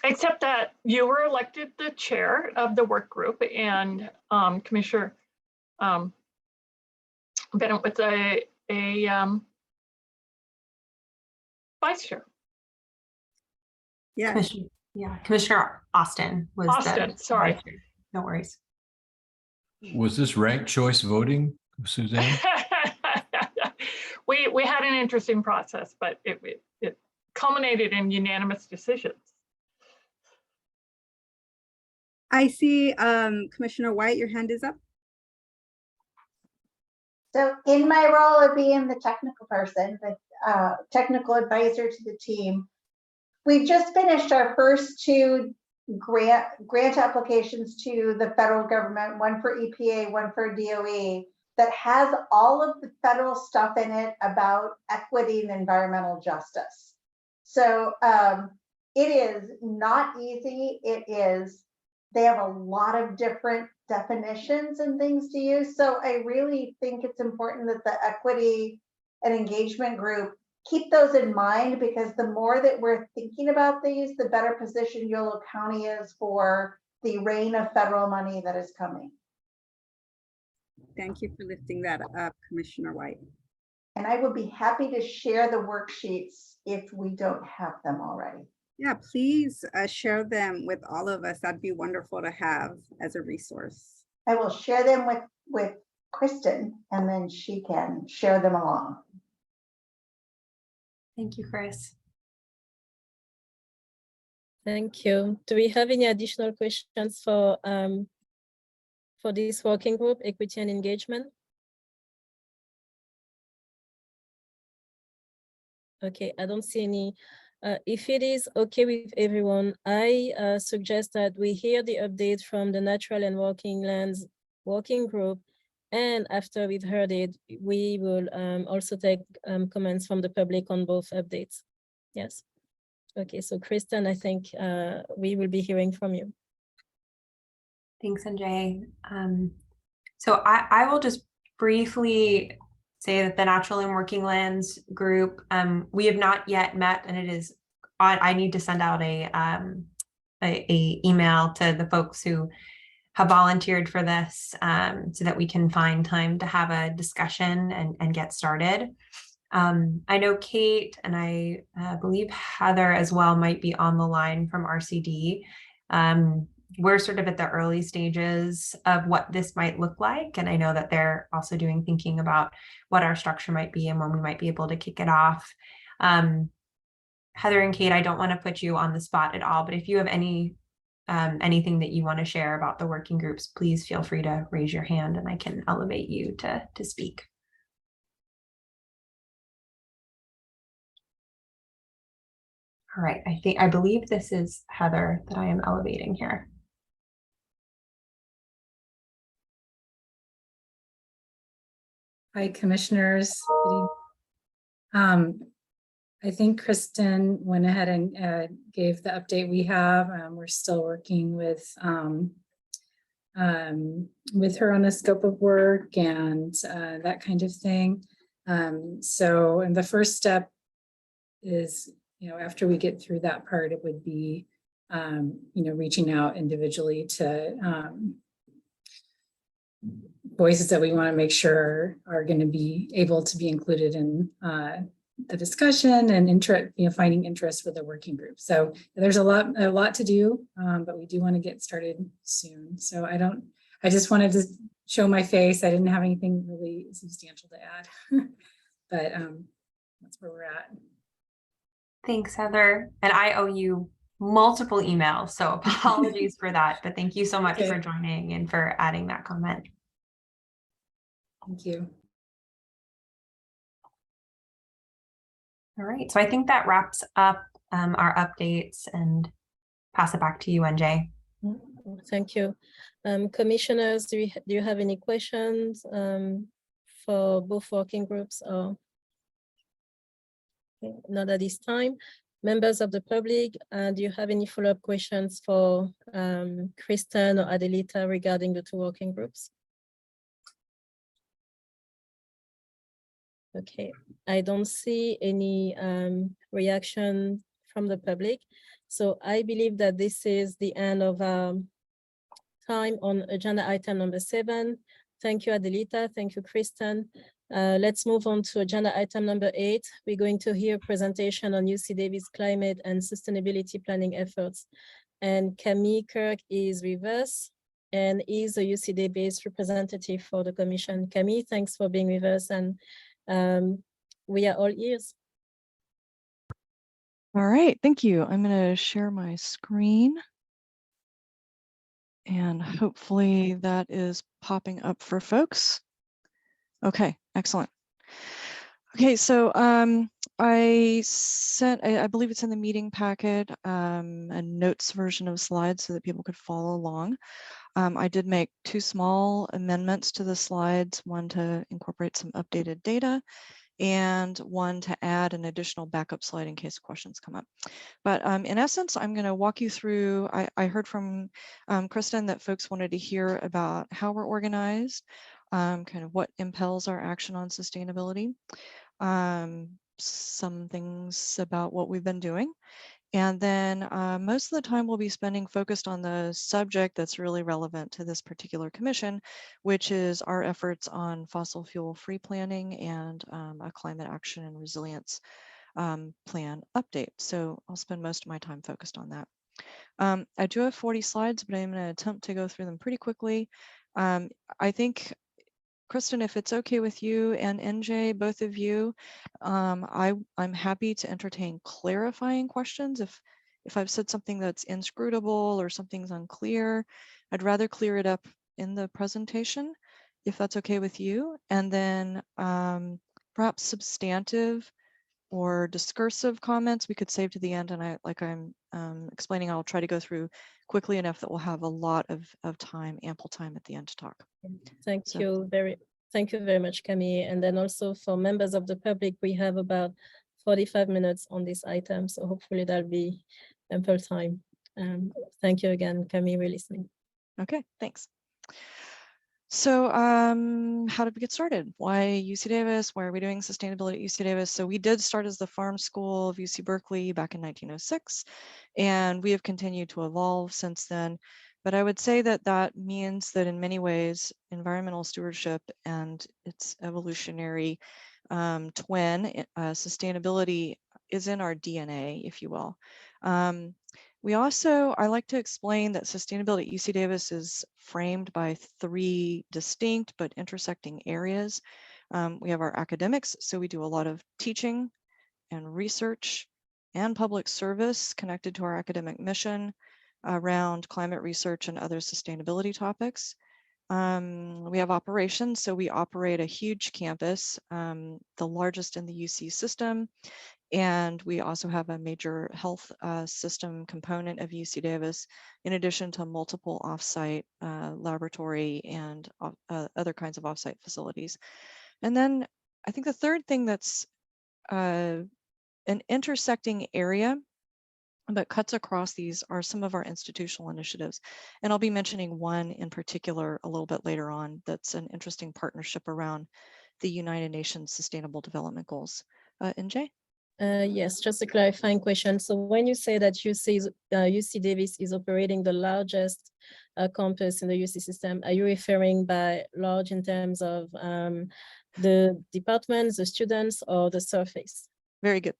except that you were elected the chair of the work group, and Commissioner Bennett was a vice chair. Yeah. Commissioner Austin was Austin, sorry. vice chair. No worries. Was this ranked choice voting, Suzanne? We had an interesting process, but it culminated in unanimous decisions. I see Commissioner White, your hand is up. So in my role of being the technical person, the technical advisor to the team, we just finished our first two grant applications to the federal government, one for EPA, one for DOE, that has all of the federal stuff in it about equity and environmental justice. So it is not easy. They have a lot of different definitions and things to use. So I really think it's important that the equity and engagement group keep those in mind, because the more that we're thinking about these, the better position Yolo County is for the rain of federal money that is coming. Thank you for lifting that up, Commissioner White. And I would be happy to share the worksheets if we don't have them already. Yeah, please share them with all of us. That'd be wonderful to have as a resource. I will share them with Kristen, and then she can share them along. Thank you, Chris. Thank you. Do we have any additional questions for this working group, equity and engagement? Okay, I don't see any. If it is okay with everyone, I suggest that we hear the update from the Natural and Working Lands Working Group, and after we've heard it, we will also take comments from the public on both updates. Yes. Okay, so Kristen, I think we will be hearing from you. Thanks, Sanjay. So I will just briefly say that the Natural and Working Lands group, we have not yet met, and it is on. I need to send out a email to the folks who have volunteered for this, so that we can find time to have a discussion and get started. I know Kate and I believe Heather as well might be on the line from RCD. We're sort of at the early stages of what this might look like. And I know that they're also thinking about what our structure might be and when we might be able to kick it off. Heather and Kate, I don't want to put you on the spot at all, but if you have any anything that you want to share about the working groups, please feel free to raise your hand and I can elevate you to speak. All right, I believe this is Heather that I am elevating here. Hi, commissioners. I think Kristen went ahead and gave the update we have. We're still working with her on the scope of work and that kind of thing. And the first step is, after we get through that part, it would be, reaching out individually to voices that we want to make sure are going to be able to be included in the discussion and finding interest with the working group. So there's a lot to do, but we do want to get started soon. So I just wanted to show my face. I didn't have anything really substantial to add, but that's where we're at. Thanks, Heather. And I owe you multiple emails, so apologies for that, but thank you so much for joining and for adding that comment. Thank you. All right, so I think that wraps up our updates and pass it back to you, NJ. Thank you. Commissioners, do you have any questions for both working groups? Or okay, not at this time. Members of the public, do you have any follow-up questions for Kristen or Adelita regarding the two working groups? Okay, I don't see any reaction from the public. So I believe that this is the end of time on agenda item number 7. Thank you, Adelita. Thank you, Kristen. Let's move on to agenda item number 8. We're going to hear a presentation on UC Davis climate and sustainability planning efforts. And Camille Kirk is with us and is a UC Davis representative for the commission. Camille, thanks for being with us, and we are all ears. All right, thank you. I'm going to share my screen. And hopefully that is popping up for folks. Okay, excellent. Okay, so I sent, I believe it's in the meeting packet, a notes version of slides so that people could follow along. I did make 2 small amendments to the slides, one to incorporate some updated data and one to add an additional backup slide in case questions come up. But in essence, I'm going to walk you through, I heard from Kristen that folks wanted to hear about how we're organized, kind of what impels our action on sustainability, some things about what we've been doing. And then most of the time we'll be spending focused on the subject that's really relevant to this particular commission, which is our efforts on fossil fuel free planning and a climate action and resilience plan update. So I'll spend most of my time focused on that. I do have 40 slides, but I'm going to attempt to go through them pretty quickly. I think, Kristen, if it's okay with you and NJ, both of you, I'm happy to entertain clarifying questions. If I've said something that's inscrutable or something's unclear, I'd rather clear it up in the presentation, if that's okay with you. And then perhaps substantive or discursive comments we could save to the end. And like I'm explaining, I'll try to go through quickly enough that we'll have a lot of time, ample time at the end to talk. Thank you very much, Camille. And then also for members of the public, we have about 45 minutes on this item. So hopefully that'll be ample time. Thank you again, Camille, for listening. Okay, thanks. So how did we get started? Why UC Davis? Why are we doing sustainability at UC Davis? So we did start as the farm school of UC Berkeley back in 1906, and we have continued to evolve since then. But I would say that that means that in many ways, environmental stewardship and its evolutionary twin, sustainability, is in our DNA, if you will. I like to explain that sustainability at UC Davis is framed by 3 distinct but intersecting areas. We have our academics, so we do a lot of teaching and research and public service connected to our academic mission. around climate research and other sustainability topics. We have operations, so we operate a huge campus, the largest in the UC system, and we also have a major health system component of UC Davis, in addition to multiple offsite laboratory and other kinds of offsite facilities. And then I think the third thing that's an intersecting area but cuts across these are some of our institutional initiatives. And I'll be mentioning one in particular a little bit later on that's an interesting partnership around the United Nations Sustainable Development Goals. NJ? Yes, just a clarifying question. So when you say that UC Davis is operating the largest campus in the UC system, are you referring by large in terms of the departments, the students, or the surface? Very good.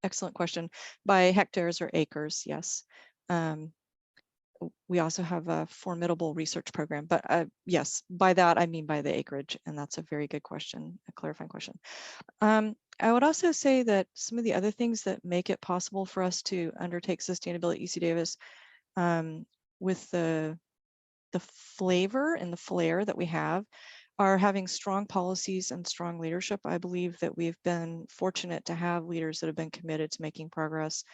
Excellent question. By hectares or acres, yes. We also have a formidable research program, but yes, by that I mean by the acreage, and that's a very good question, a clarifying question. I would also say that some of the other things that make it possible for us to undertake sustainability at UC Davis with the flavor and the flair that we have are having strong policies and strong leadership. I believe that we've been fortunate to have leaders that have been committed to making progress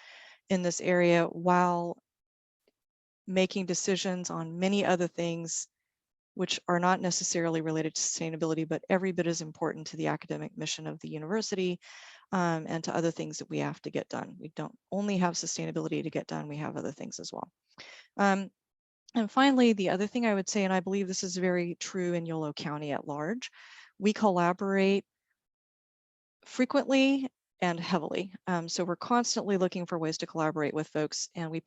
in this area while making decisions on many other things which are not necessarily related to sustainability, but every bit as important to the academic mission of the university and to other things that we have to get done. We don't only have sustainability to get done, we have other things as well. And finally, the other thing I would say, and I believe this is very true in Yolo County at large, we collaborate frequently and heavily. So we're constantly looking for ways to collaborate with folks, and we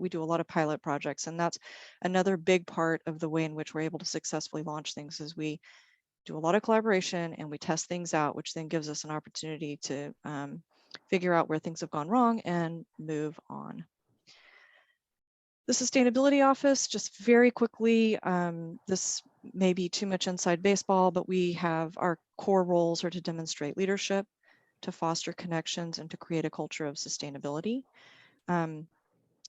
do a lot of pilot projects, and that's another big part of the way in which we're able to successfully launch things is we do a lot of collaboration and we test things out, which then gives us an opportunity to figure out where things have gone wrong and move on. The Sustainability Office, just very quickly, this may be too much inside baseball, but we have our core roles are to demonstrate leadership, to foster connections, and to create a culture of sustainability.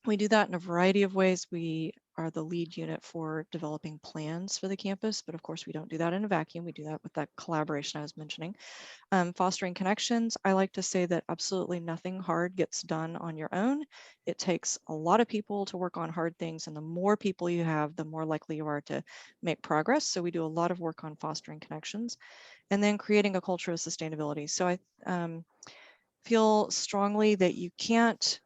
We do that in a variety of ways. We are the lead unit for developing plans for the campus, but of course we don't do that in a vacuum. We do that with that collaboration I was mentioning. Fostering connections, I like to say that absolutely nothing hard gets done on your own. It takes a lot of people to work on hard things, and the more people you have, the more likely you are to make progress. So we do a lot of work on fostering connections and then creating a culture of sustainability. So I feel strongly that you can't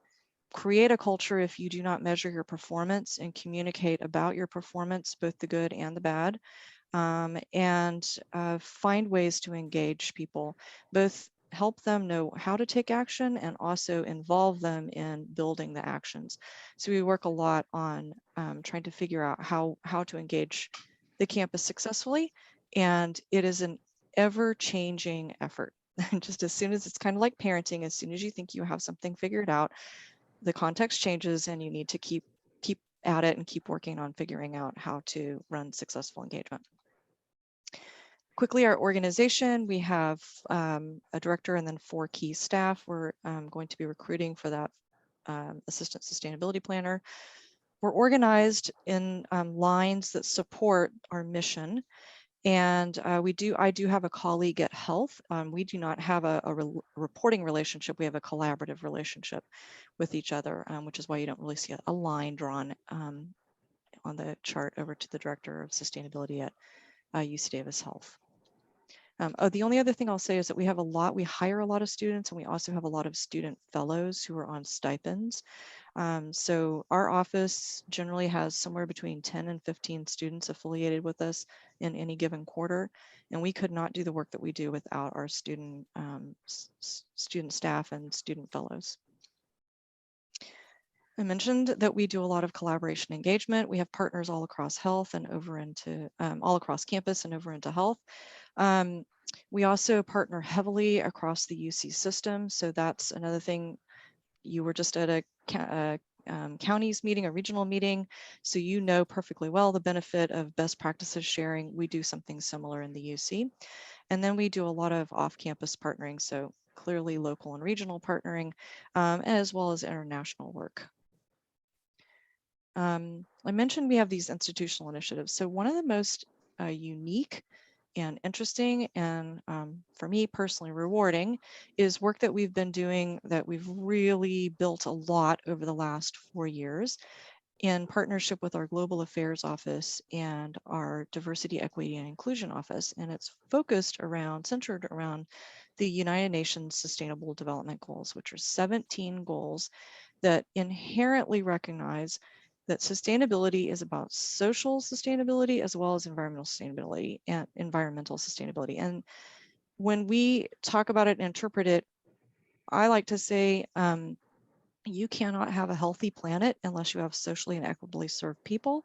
create a culture if you do not measure your performance and communicate about your performance, both the good and the bad, and find ways to engage people, both help them know how to take action and also involve them in building the actions. So we work a lot on trying to figure out how to engage the campus successfully, and it is an ever-changing effort. Just as soon as it's kind of like parenting, as soon as you think you have something figured out, the context changes and you need to keep at it and keep working on figuring out how to run successful engagement. Quickly, our organization, we have a director and then 4 key staff. We're going to be recruiting for that assistant sustainability planner. We're organized in lines that support our mission. And I do have a colleague at health. We do not have a reporting relationship. We have a collaborative relationship with each other, which is why you don't really see a line drawn on the chart over to the director of sustainability at UC Davis Health. The only other thing I'll say is that we hire a lot of students, and we also have a lot of student fellows who are on stipends. So our office generally has somewhere between 10 and 15 students affiliated with us in any given quarter, and we could not do the work that we do without our student staff and student fellows. I mentioned that we do a lot of collaboration engagement. We have partners all across health and over into all across campus and over into health. We also partner heavily across the UC system. So that's another thing. You were just at a county's meeting, a regional meeting, so you know perfectly well the benefit of best practices sharing. We do something similar in the UC. And then we do a lot of off-campus partnering, so clearly local and regional partnering, as well as international work. I mentioned we have these institutional initiatives. So one of the most unique and interesting and for me personally rewarding is work that we've been doing that we've really built a lot over the last 4 years in partnership with our Global Affairs Office and our Diversity, Equity, and Inclusion Office. And it's centered around the United Nations Sustainable Development Goals, which are 17 goals that inherently recognize that sustainability is about social sustainability as well as environmental sustainability. And when we talk about it and interpret it, I like to say, you cannot have a healthy planet unless you have socially and equitably served people,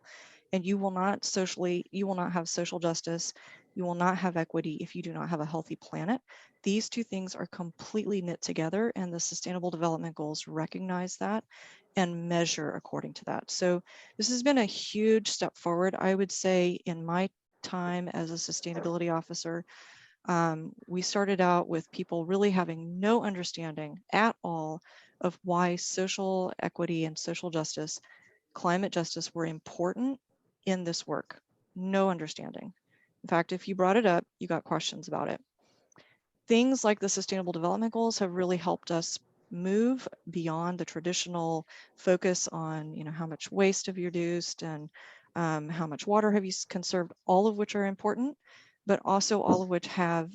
and you will not have social justice, you will not have equity if you do not have a healthy planet. These two things are completely knit together, and the Sustainable Development Goals recognize that and measure according to that. So this has been a huge step forward, I would say, in my time as a sustainability officer. We started out with people really having no understanding at all of why social equity and social justice, climate justice were important in this work. No understanding. In fact, if you brought it up, you got questions about it. Things like the Sustainable Development Goals have really helped us move beyond the traditional focus on, how much waste have you reduced and how much water have you conserved, all of which are important, but also all of which have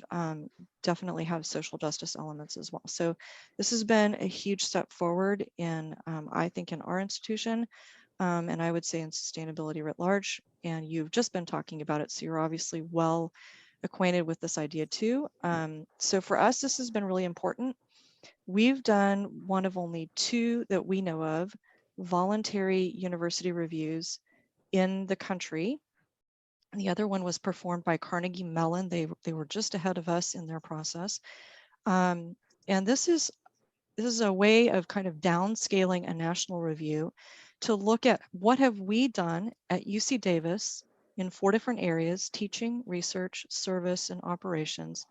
definitely have social justice elements as well. So this has been a huge step forward in, I think, in our institution, and I would say in sustainability writ large. And you've just been talking about it, so you're obviously well acquainted with this idea too. So for us, this has been really important. We've done one of only 2 that we know of voluntary university reviews in the country. The other one was performed by Carnegie Mellon. They were just ahead of us in their process. And this is a way of kind of downscaling a national review to look at what have we done at UC Davis in 4 different areas: teaching, research, service, and operations,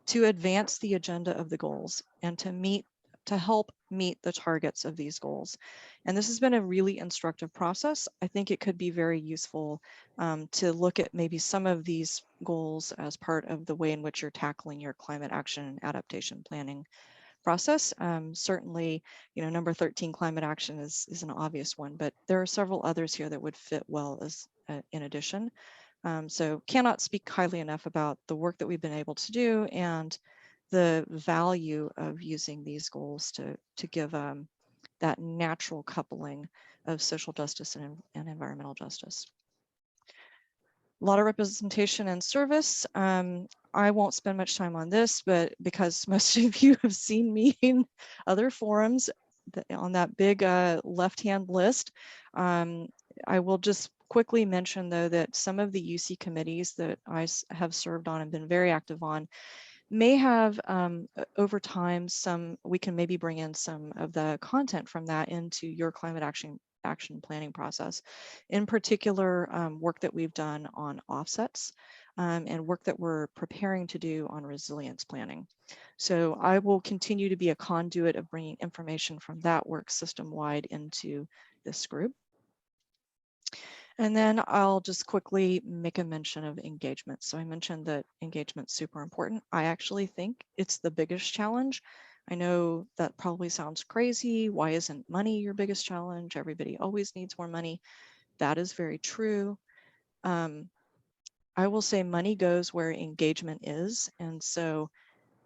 to advance the agenda of the goals and to help meet the targets of these goals. And this has been a really instructive process. I think it could be very useful to look at maybe some of these goals as part of the way in which you're tackling your climate action and adaptation planning process. Certainly, number 13, climate action is an obvious one, but there are several others here that would fit well as in addition. So cannot speak highly enough about the work that we've been able to do and the value of using these goals to give that natural coupling of social justice and environmental justice. A lot of representation and service. I won't spend much time on this, but because most of you have seen me in other forums on that big left-hand list, I will just quickly mention, though, that some of the UC committees that I have served on and been very active on may have over time we can maybe bring in some of the content from that into your climate action planning process. In particular, work that we've done on offsets and work that we're preparing to do on resilience planning. So I will continue to be a conduit of bringing information from that work system-wide into this group. And then I'll just quickly make a mention of engagement. So I mentioned that engagement's super important. I actually think it's the biggest challenge. I know that probably sounds crazy. Why isn't money your biggest challenge? Everybody always needs more money. That is very true. I will say money goes where engagement is. And so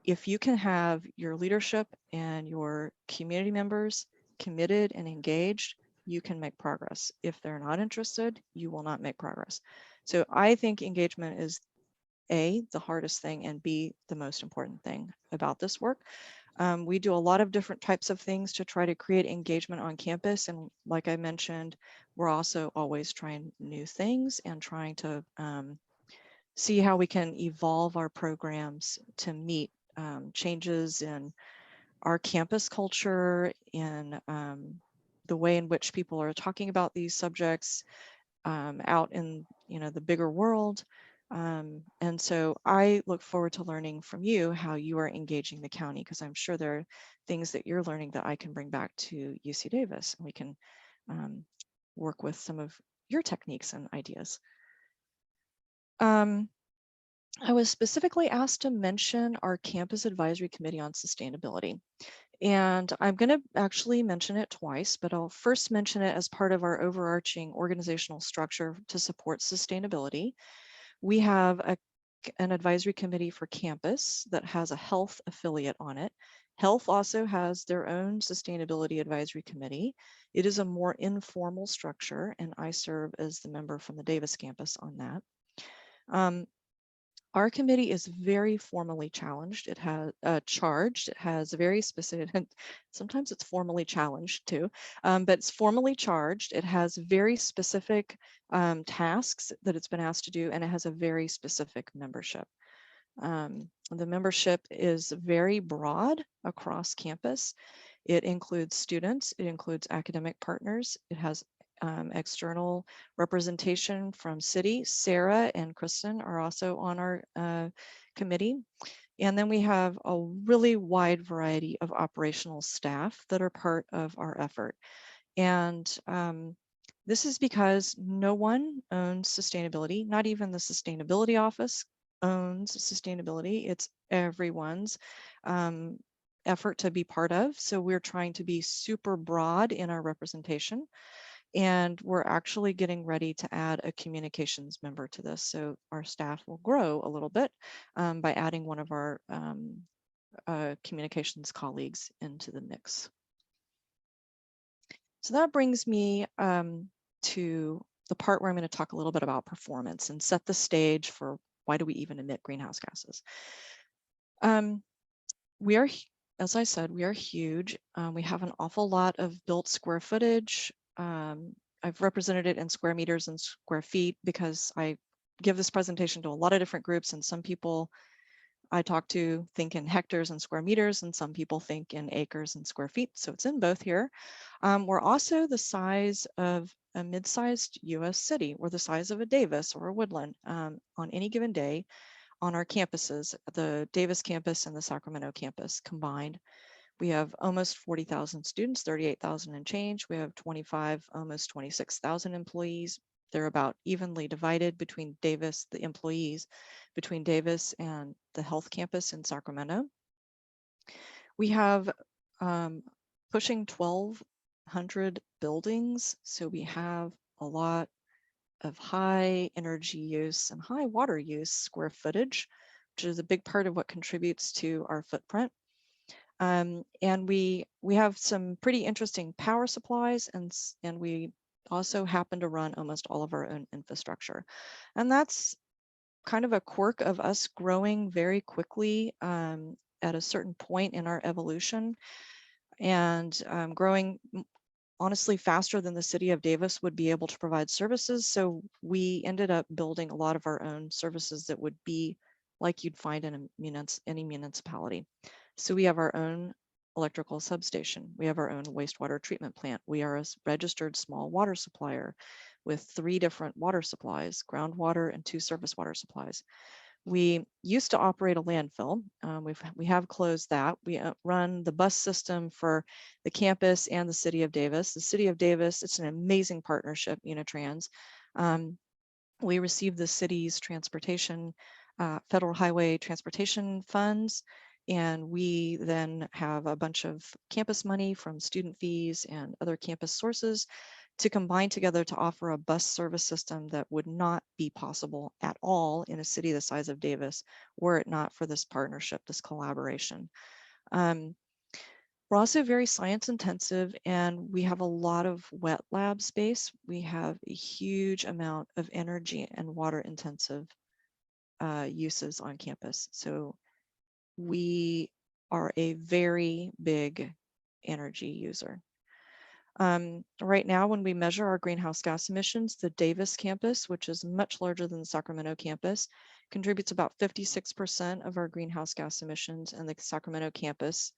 if you can have your leadership and your community members committed and engaged, you can make progress. If they're not interested, you will not make progress. So I think engagement is A, the hardest thing, and B, the most important thing about this work. We do a lot of different types of things to try to create engagement on campus. And like I mentioned, we're also always trying new things and trying to see how we can evolve our programs to meet changes in our campus culture, in the way in which people are talking about these subjects out in the bigger world. And so I look forward to learning from you how you are engaging the county, because I'm sure there are things that you're learning that I can bring back to UC Davis, and we can work with some of your techniques and ideas. I was specifically asked to mention our campus advisory committee on sustainability. And I'm going to actually mention it twice, but I'll first mention it as part of our overarching organizational structure to support sustainability. We have an advisory committee for campus that has a health affiliate on it. Health also has their own sustainability advisory committee. It is a more informal structure, and I serve as the member from the Davis campus on that. Our committee is very formally challenged. It has charged. It has very specific, sometimes it's formally challenged too, but it's formally charged. It has very specific tasks that it's been asked to do, and it has a very specific membership. The membership is very broad across campus. It includes students, it includes academic partners, it has external representation from city. Sarah and Kristen are also on our committee. And then we have a really wide variety of operational staff that are part of our effort. And this is because no one owns sustainability, not even the sustainability office owns sustainability. It's everyone's effort to be part of. So we're trying to be super broad in our representation. And we're actually getting ready to add a communications member to this. So our staff will grow a little bit by adding one of our communications colleagues into the mix. So that brings me to the part where I'm going to talk a little bit about performance and set the stage for why do we even emit greenhouse gases. We are, as I said, we are huge. We have an awful lot of built square footage. I've represented it in square meters and square feet because I give this presentation to a lot of different groups, and some people I talk to think in hectares and square meters, and some people think in acres and square feet. So it's in both here. We're also the size of a mid-sized US city, or the size of a Davis or a Woodland on any given day on our campuses, the Davis campus and the Sacramento campus combined. We have almost 40,000 students, 38,000 and change. We have 25, almost 26,000 employees. They're about evenly divided between Davis, the employees, between Davis and the health campus in Sacramento. We have pushing 1,200 buildings. So we have a lot of high energy use and high water use square footage, which is a big part of what contributes to our footprint. And we have some pretty interesting power supplies, and we also happen to run almost all of our own infrastructure. And that's kind of a quirk of us growing very quickly at a certain point in our evolution, and growing honestly faster than the city of Davis would be able to provide services. So we ended up building a lot of our own services that would be like you'd find in any municipality. So we have our own electrical substation. We have our own wastewater treatment plant. We are a registered small water supplier with 3 different water supplies, groundwater and 2 surface water supplies. We used to operate a landfill. We have closed that. We run the bus system for the campus and the city of Davis. The city of Davis, it's an amazing partnership, Unitrans. We receive the city's transportation, federal highway transportation funds, and we then have a bunch of campus money from student fees and other campus sources to combine together to offer a bus service system that would not be possible at all in a city the size of Davis were it not for this partnership, this collaboration. We're also very science intensive, and we have a lot of wet lab space. We have a huge amount of energy and water intensive uses on campus. So we are a very big energy user. Right now, when we measure our greenhouse gas emissions, the Davis campus, which is much larger than the Sacramento campus, contributes about 56% of our greenhouse gas emissions, and the Sacramento campus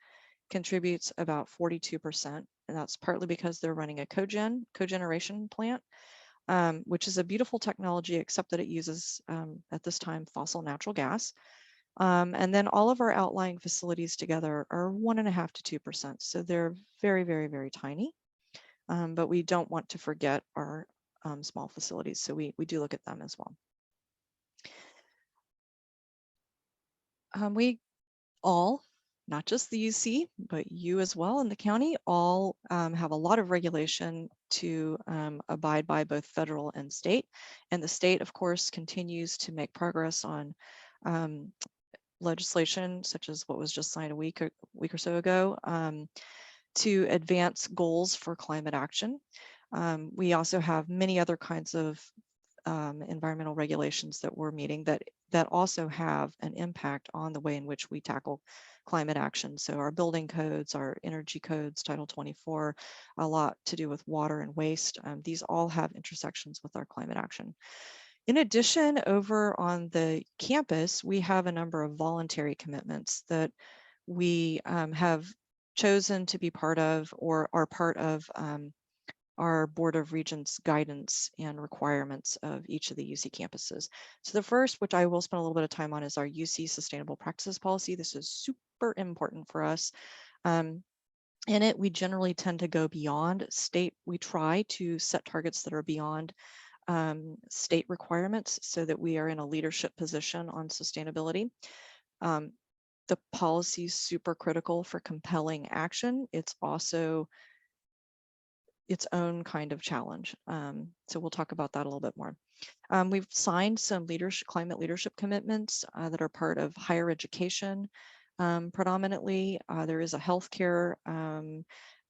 contributes about 42%. And that's partly because they're running a cogeneration plant, which is a beautiful technology, except that it uses, at this time, fossil natural gas. And then all of our outlying facilities together are 1.5% to 2%. So they're very, very, very tiny. but we don't want to forget our small facilities. So we do look at them as well. We all, not just the UC, but you as well in the county, all have a lot of regulation to abide by, both federal and state. And the state, of course, continues to make progress on legislation, such as what was just signed a week or so ago, to advance goals for climate action. We also have many other kinds of environmental regulations that we're meeting that also have an impact on the way in which we tackle climate action. So our building codes, our energy codes, Title 24, a lot to do with water and waste. These all have intersections with our climate action. In addition, over on the campus, we have a number of voluntary commitments that we have chosen to be part of, or are part of our Board of Regents guidance and requirements of each of the UC campuses. So the first, which I will spend a little bit of time on, is our UC Sustainable Practices Policy. This is super important for us. In it, we generally tend to go beyond state. We try to set targets that are beyond state requirements so that we are in a leadership position on sustainability. The policy is super critical for compelling action. It's also its own kind of challenge. So we'll talk about that a little bit more. We've signed some climate leadership commitments that are part of higher education. Predominantly, there is a healthcare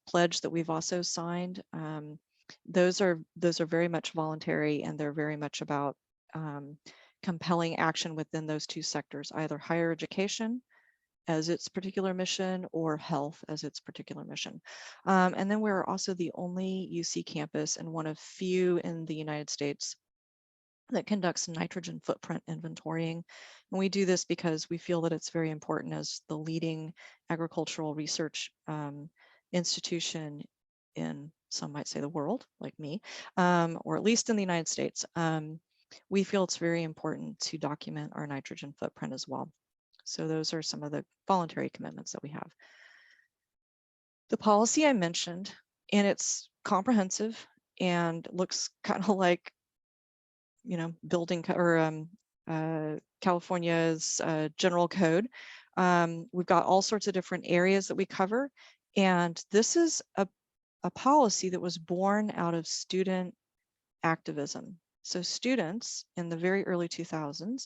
pledge that we've also signed. Those are very much voluntary, and they're very much about compelling action within those two sectors, either higher education as its particular mission or health as its particular mission. And then we're also the only UC campus and one of few in the United States that conducts nitrogen footprint inventorying. And we do this because we feel that it's very important as the leading agricultural research institution in, some might say, the world, like me, or at least in the United States. We feel it's very important to document our nitrogen footprint as well. So those are some of the voluntary commitments that we have. The policy I mentioned, and it's comprehensive and looks kind of like, you know, building or California's general code. We've got all sorts of different areas that we cover. And this is a policy that was born out of student activism. So students in the very early 2000s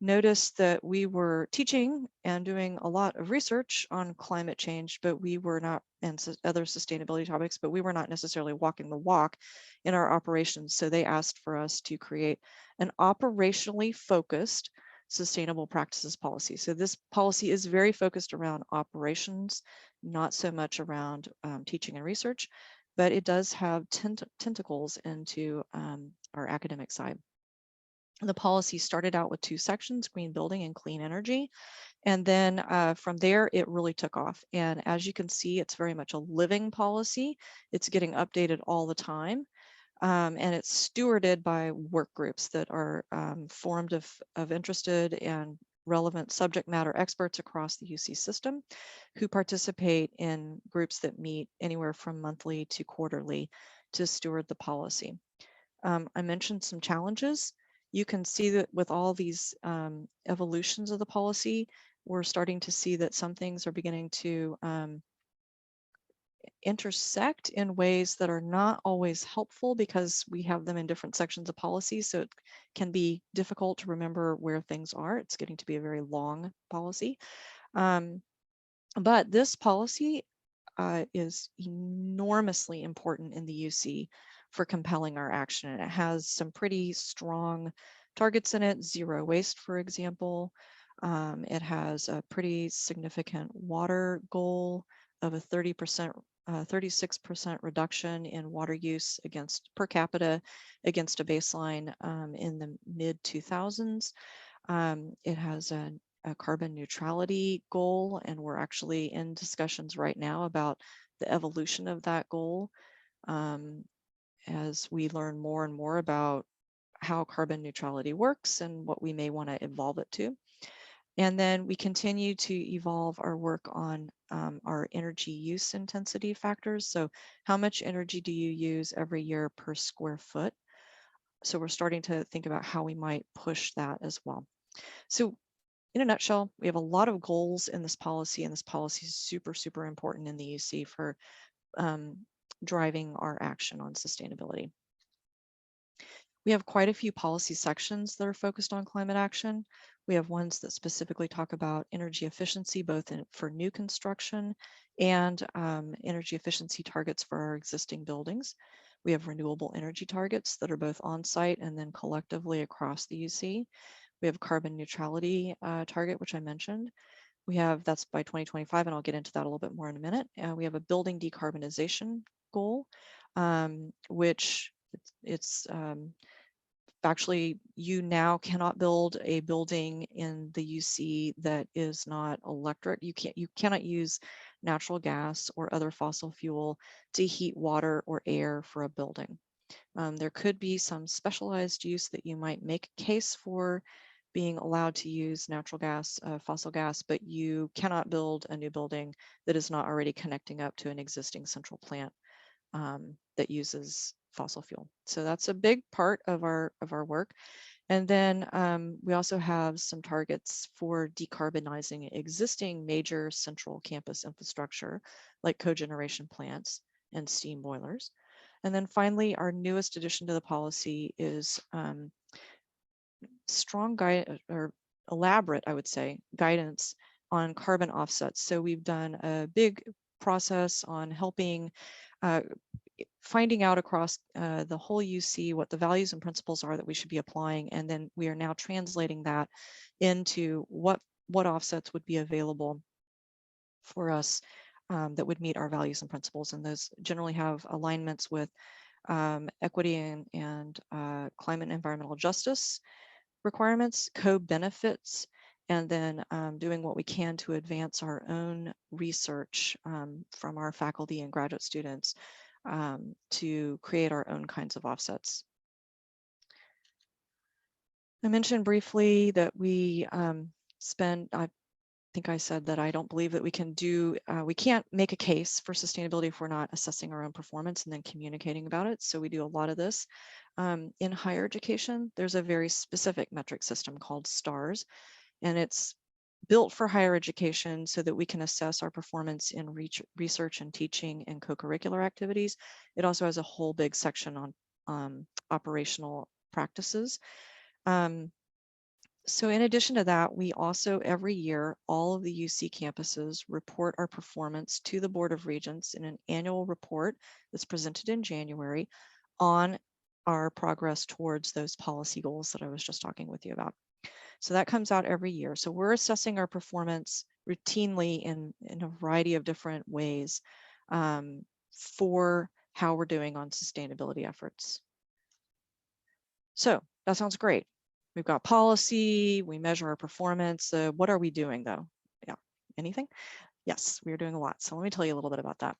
noticed that we were teaching and doing a lot of research on climate change, but we were not, and other sustainability topics, but we were not necessarily walking the walk in our operations. So they asked for us to create an operationally focused sustainable practices policy. So this policy is very focused around operations, not so much around teaching and research, but it does have tentacles into our academic side. The policy started out with two sections, green building and clean energy. And then from there, it really took off. And as you can see, it's very much a living policy. It's getting updated all the time. And it's stewarded by work groups that are formed of interested and relevant subject matter experts across the UC system who participate in groups that meet anywhere from monthly to quarterly to steward the policy. I mentioned some challenges. You can see that with all these evolutions of the policy, we're starting to see that some things are beginning to intersect in ways that are not always helpful because we have them in different sections of policy. So it can be difficult to remember where things are. It's getting to be a very long policy. But this policy is enormously important in the UC for compelling our action. And it has some pretty strong targets in it, zero waste, for example. It has a pretty significant water goal of a 36% reduction in water use against per capita against a baseline in the mid 2000s. It has a carbon neutrality goal, and we're actually in discussions right now about the evolution of that goal as we learn more and more about how carbon neutrality works and what we may want to evolve it to. And then we continue to evolve our work on our energy use intensity factors. So how much energy do you use every year per square foot? So we're starting to think about how we might push that as well. So in a nutshell, we have a lot of goals in this policy, and this policy is super, super important in the UC for driving our action on sustainability. We have quite a few policy sections that are focused on climate action. We have ones that specifically talk about energy efficiency, both for new construction and energy efficiency targets for our existing buildings. We have renewable energy targets that are both on-site and then collectively across the UC. We have carbon neutrality target, which I mentioned. We have, that's by 2025, and I'll get into that a little bit more in a minute. We have a building decarbonization goal, which it's actually, you now cannot build a building in the UC that is not electric. You cannot use natural gas or other fossil fuel to heat water or air for a building. There could be some specialized use that you might make a case for being allowed to use natural gas, fossil gas, but you cannot build a new building that is not already connecting up to an existing central plant that uses fossil fuel. So that's a big part of our work. And then we also have some targets for decarbonizing existing major central campus infrastructure, like cogeneration plants and steam boilers. And then finally, our newest addition to the policy is strong guide, or elaborate, I would say, guidance on carbon offsets. So we've done a big process on helping finding out across the whole UC what the values and principles are that we should be applying, and then we are now translating that into what offsets would be available for us that would meet our values and principles, and those generally have alignments with equity and climate and environmental justice requirements, co-benefits, and then doing what we can to advance our own research from our faculty and graduate students to create our own kinds of offsets. I mentioned briefly that we spend, I think I said that I don't believe that we can do, we can't make a case for sustainability if we're not assessing our own performance and then communicating about it. So we do a lot of this. In higher education, there's a very specific metric system called STARS, and it's built for higher education so that we can assess our performance in research and teaching and co-curricular activities. It also has a whole big section on operational practices. So in addition to that, we also every year, all of the UC campuses report our performance to the Board of Regents in an annual report that's presented in January on our progress towards those policy goals that I was just talking with you about. So that comes out every year. So we're assessing our performance routinely in a variety of different ways for how we're doing on sustainability efforts. So that sounds great. We've got policy, we measure our performance. What are we doing though? Yeah, anything? Yes, we are doing a lot. So let me tell you a little bit about that.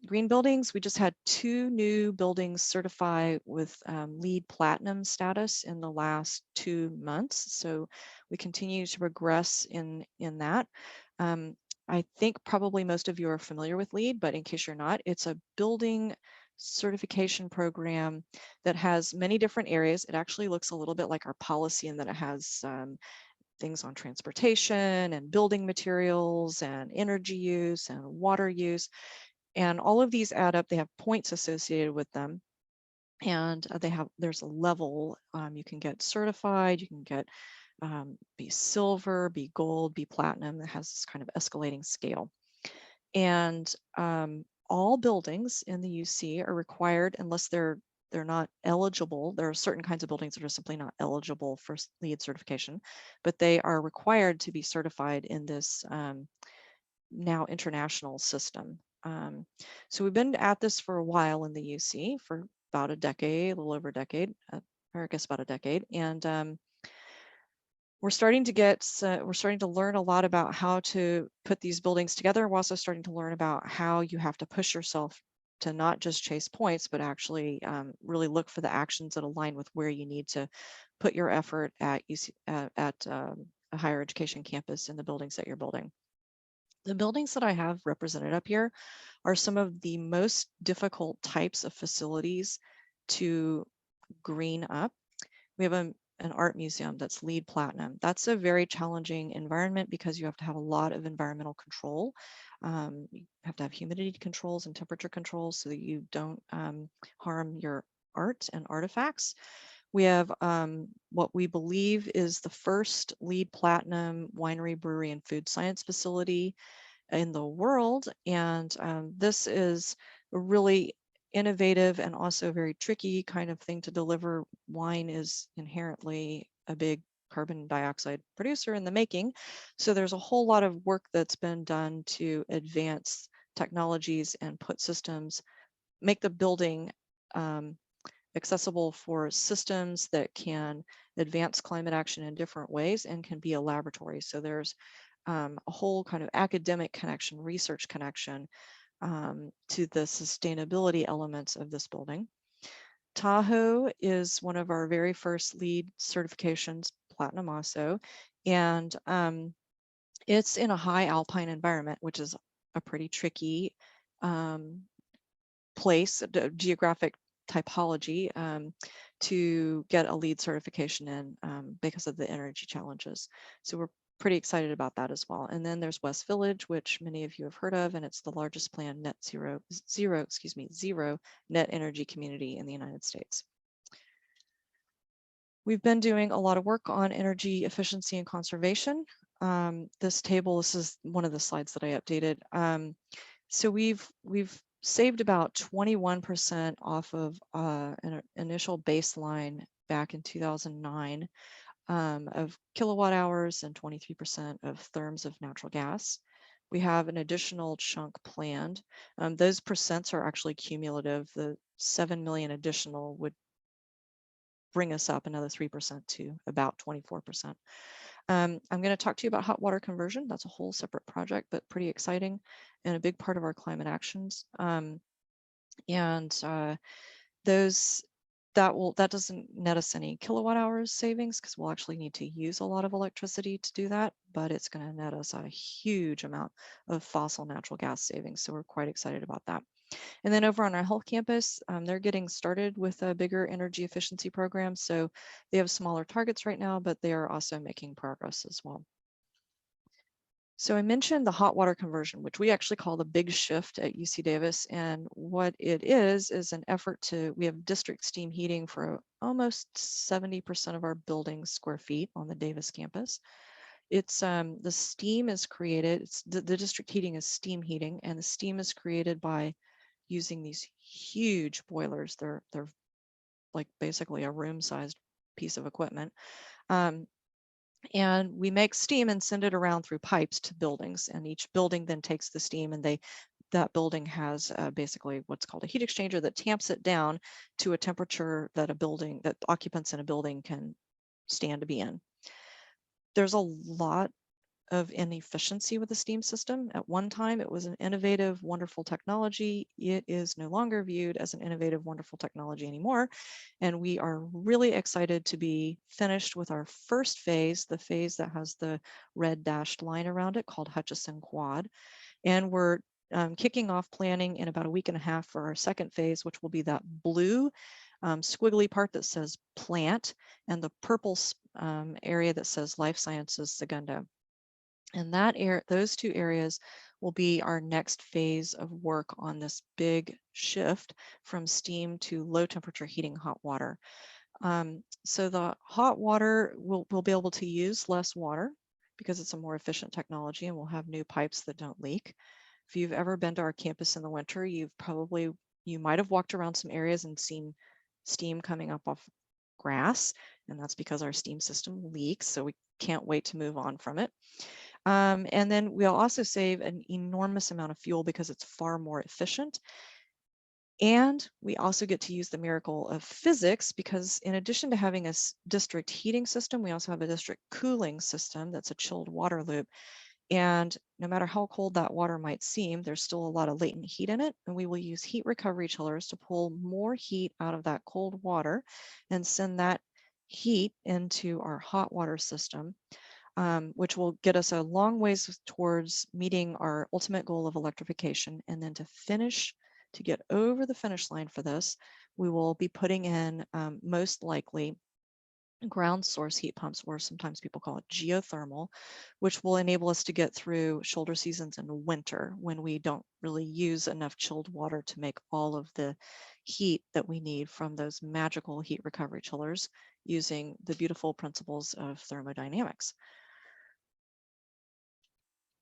Green buildings, we just had 2 new buildings certify with LEED Platinum status in the last 2 months. So we continue to progress in that. I think probably most of you are familiar with LEED, but in case you're not, it's a building certification program that has many different areas. It actually looks a little bit like our policy in that it has things on transportation and building materials and energy use and water use. And all of these add up, they have points associated with them. And there's a level, you can get certified, you can get be silver, be gold, be platinum. It has this kind of escalating scale. And all buildings in the UC are required, unless they're not eligible. There are certain kinds of buildings that are simply not eligible for LEED certification, but they are required to be certified in this now international system. So we've been at this for a while in the UC, for about a decade, a little over a decade, or I guess about a decade. And we're starting to learn a lot about how to put these buildings together. We're also starting to learn about how you have to push yourself to not just chase points, but actually really look for the actions that align with where you need to put your effort at a higher education campus in the buildings that you're building. The buildings that I have represented up here are some of the most difficult types of facilities to green up. We have an art museum that's LEED Platinum. That's a very challenging environment because you have to have a lot of environmental control. You have to have humidity controls and temperature controls so that you don't harm your art and artifacts. We have what we believe is the first LEED Platinum winery, brewery, and food science facility in the world. And this is a really innovative and also very tricky kind of thing to deliver. Wine is inherently a big carbon dioxide producer in the making. So there's a whole lot of work that's been done to advance technologies and put systems, make the building accessible for systems that can advance climate action in different ways and can be a laboratory. So there's a whole kind of academic connection, research connection to the sustainability elements of this building. Tahoe is one of our very first LEED certifications, Platinum also, and it's in a high alpine environment, which is a pretty tricky place, geographic typology to get a LEED certification in because of the energy challenges. So we're pretty excited about that as well. And then there's West Village, which many of you have heard of, and it's the largest planned zero net energy community in the United States. We've been doing a lot of work on energy efficiency and conservation. This table, this is one of the slides that I updated. So we've saved about 21% off of an initial baseline back in 2009 of kilowatt hours and 23% of therms of natural gas. We have an additional chunk planned. Those percents are actually cumulative. The 7 million additional would bring us up another 3% to about 24%. I'm going to talk to you about hot water conversion. That's a whole separate project, but pretty exciting and a big part of our climate actions. That doesn't net us any kilowatt hours savings because we'll actually need to use a lot of electricity to do that, but it's going to net us a huge amount of fossil natural gas savings. So we're quite excited about that. And then over on our health campus, they're getting started with a bigger energy efficiency program. So they have smaller targets right now, but they are also making progress as well. So I mentioned the hot water conversion, which we actually call the big shift at UC Davis. And what it is an effort we have district steam heating for almost 70% of our building square feet on the Davis campus. It's the steam is created, the district heating is steam heating, and the steam is created by using these huge boilers. They're like basically a room-sized piece of equipment. And we make steam and send it around through pipes to buildings, and each building then takes the steam, and that building has basically what's called a heat exchanger that tamps it down to a temperature that occupants in a building can stand to be in. There's a lot of inefficiency with the steam system. At one time, it was an innovative, wonderful technology. It is no longer viewed as an innovative, wonderful technology anymore. And we are really excited to be finished with our first phase, the phase that has the red dashed line around it called Hutchison Quad. And we're kicking off planning in about a week and a half for our second phase, which will be that blue squiggly part that says plant and the purple area that says life sciences Segundo. And those two areas will be our next phase of work on this big shift from steam to low temperature heating hot water. So the hot water, we'll be able to use less water because it's a more efficient technology, and we'll have new pipes that don't leak. If you've ever been to our campus in the winter, you might have walked around some areas and seen steam coming up off grass, and that's because our steam system leaks, so we can't wait to move on from it. And then we'll also save an enormous amount of fuel because it's far more efficient. And we also get to use the miracle of physics because in addition to having a district heating system, we also have a district cooling system that's a chilled water loop. And no matter how cold that water might seem, there's still a lot of latent heat in it. And we will use heat recovery chillers to pull more heat out of that cold water and send that heat into our hot water system. which will get us a long ways towards meeting our ultimate goal of electrification. And then to get over the finish line for this, we will be putting in most likely ground source heat pumps, or sometimes people call it geothermal, which will enable us to get through shoulder seasons in winter when we don't really use enough chilled water to make all of the heat that we need from those magical heat recovery chillers using the beautiful principles of thermodynamics.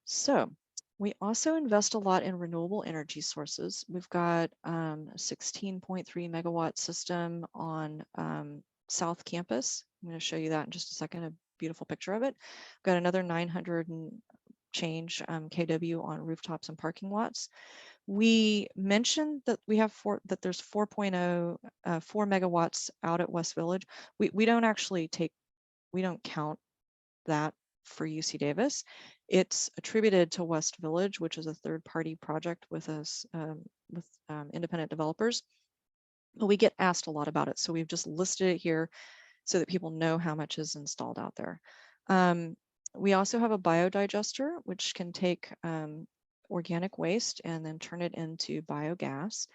So we also invest a lot in renewable energy sources. We've got a 16.3 megawatt system on South Campus. I'm going to show you that in just a second, a beautiful picture of it. We've got another 900 and change kW on rooftops and parking lots. We mentioned that we have there's 4 megawatts out at West Village. We don't actually we don't count that for UC Davis. It's attributed to West Village, which is a third-party project with us, independent developers. But we get asked a lot about it, so we've just listed it here so that people know how much is installed out there. We also have a biodigester, which can take organic waste and then turn it into biogas.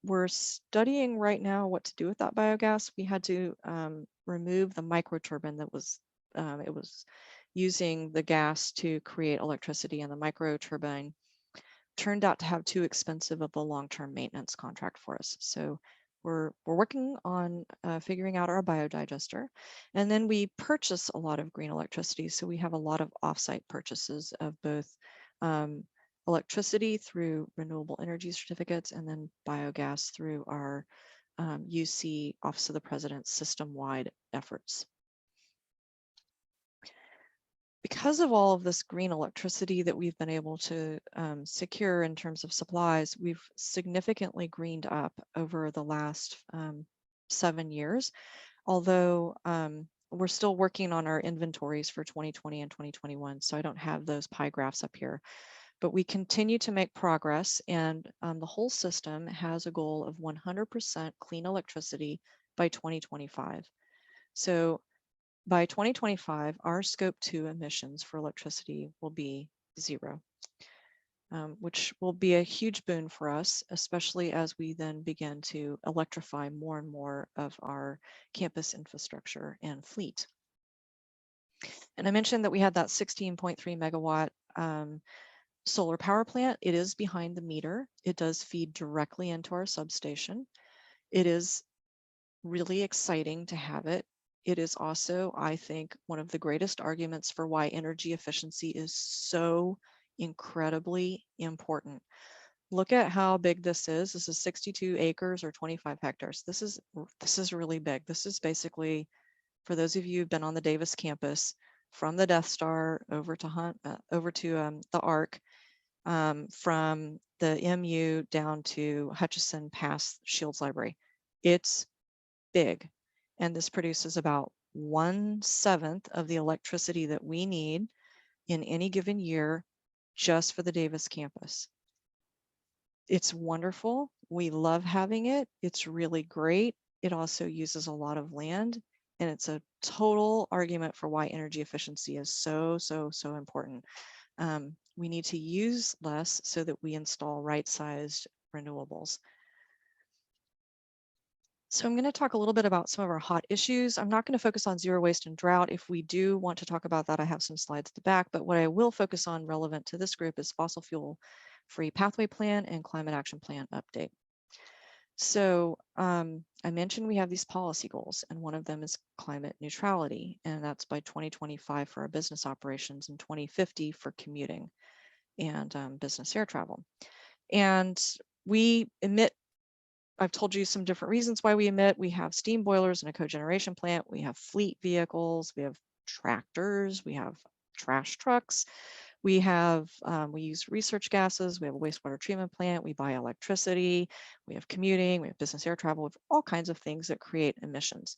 We're studying right now what to do with that biogas. We had to remove the microturbine that was it was using the gas to create electricity, and the microturbine turned out to have too expensive of a long-term maintenance contract for us. So we're working on figuring out our biodigester. And then we purchase a lot of green electricity. So we have a lot of offsite purchases of both electricity through renewable energy certificates and then biogas through our UC Office of the President system-wide efforts. Because of all of this green electricity that we've been able to secure in terms of supplies, we've significantly greened up over the last 7 years, although we're still working on our inventories for 2020 and 2021, so I don't have those pie graphs up here. But we continue to make progress, and the whole system has a goal of 100% clean electricity by 2025. So by 2025, our Scope 2 emissions for electricity will be 0, which will be a huge boon for us, especially as we then begin to electrify more and more of our campus infrastructure and fleet. And I mentioned that we had that 16.3 megawatt solar power plant. It is behind the meter. It does feed directly into our substation. It is really exciting to have it. It is also, I think, one of the greatest arguments for why energy efficiency is so incredibly important. Look at how big this is. This is 62 acres or 25 hectares. This is really big. This is basically, for those of you who've been on the Davis campus, from the Death Star over to the Arc, from the MU down to Hutchison past Shields Library. It's big. And this produces about 1/7 of the electricity that we need in any given year just for the Davis campus. It's wonderful. We love having it. It's really great. It also uses a lot of land, and it's a total argument for why energy efficiency is so important. We need to use less so that we install right-sized renewables. So I'm going to talk a little bit about some of our hot issues. I'm not going to focus on zero waste and drought. If we do want to talk about that, I have some slides at the back, but what I will focus on relevant to this group is fossil fuel free pathway plan and climate action plan update. So I mentioned we have these policy goals, and one of them is climate neutrality, and that's by 2025 for our business operations and 2050 for commuting and business air travel. And we emit, I've told you some different reasons why we emit. We have steam boilers and a cogeneration plant. We have fleet vehicles. We have tractors. We have trash trucks. We have, we use research gases. We have a wastewater treatment plant. We buy electricity. We have commuting. We have business air travel. We have all kinds of things that create emissions.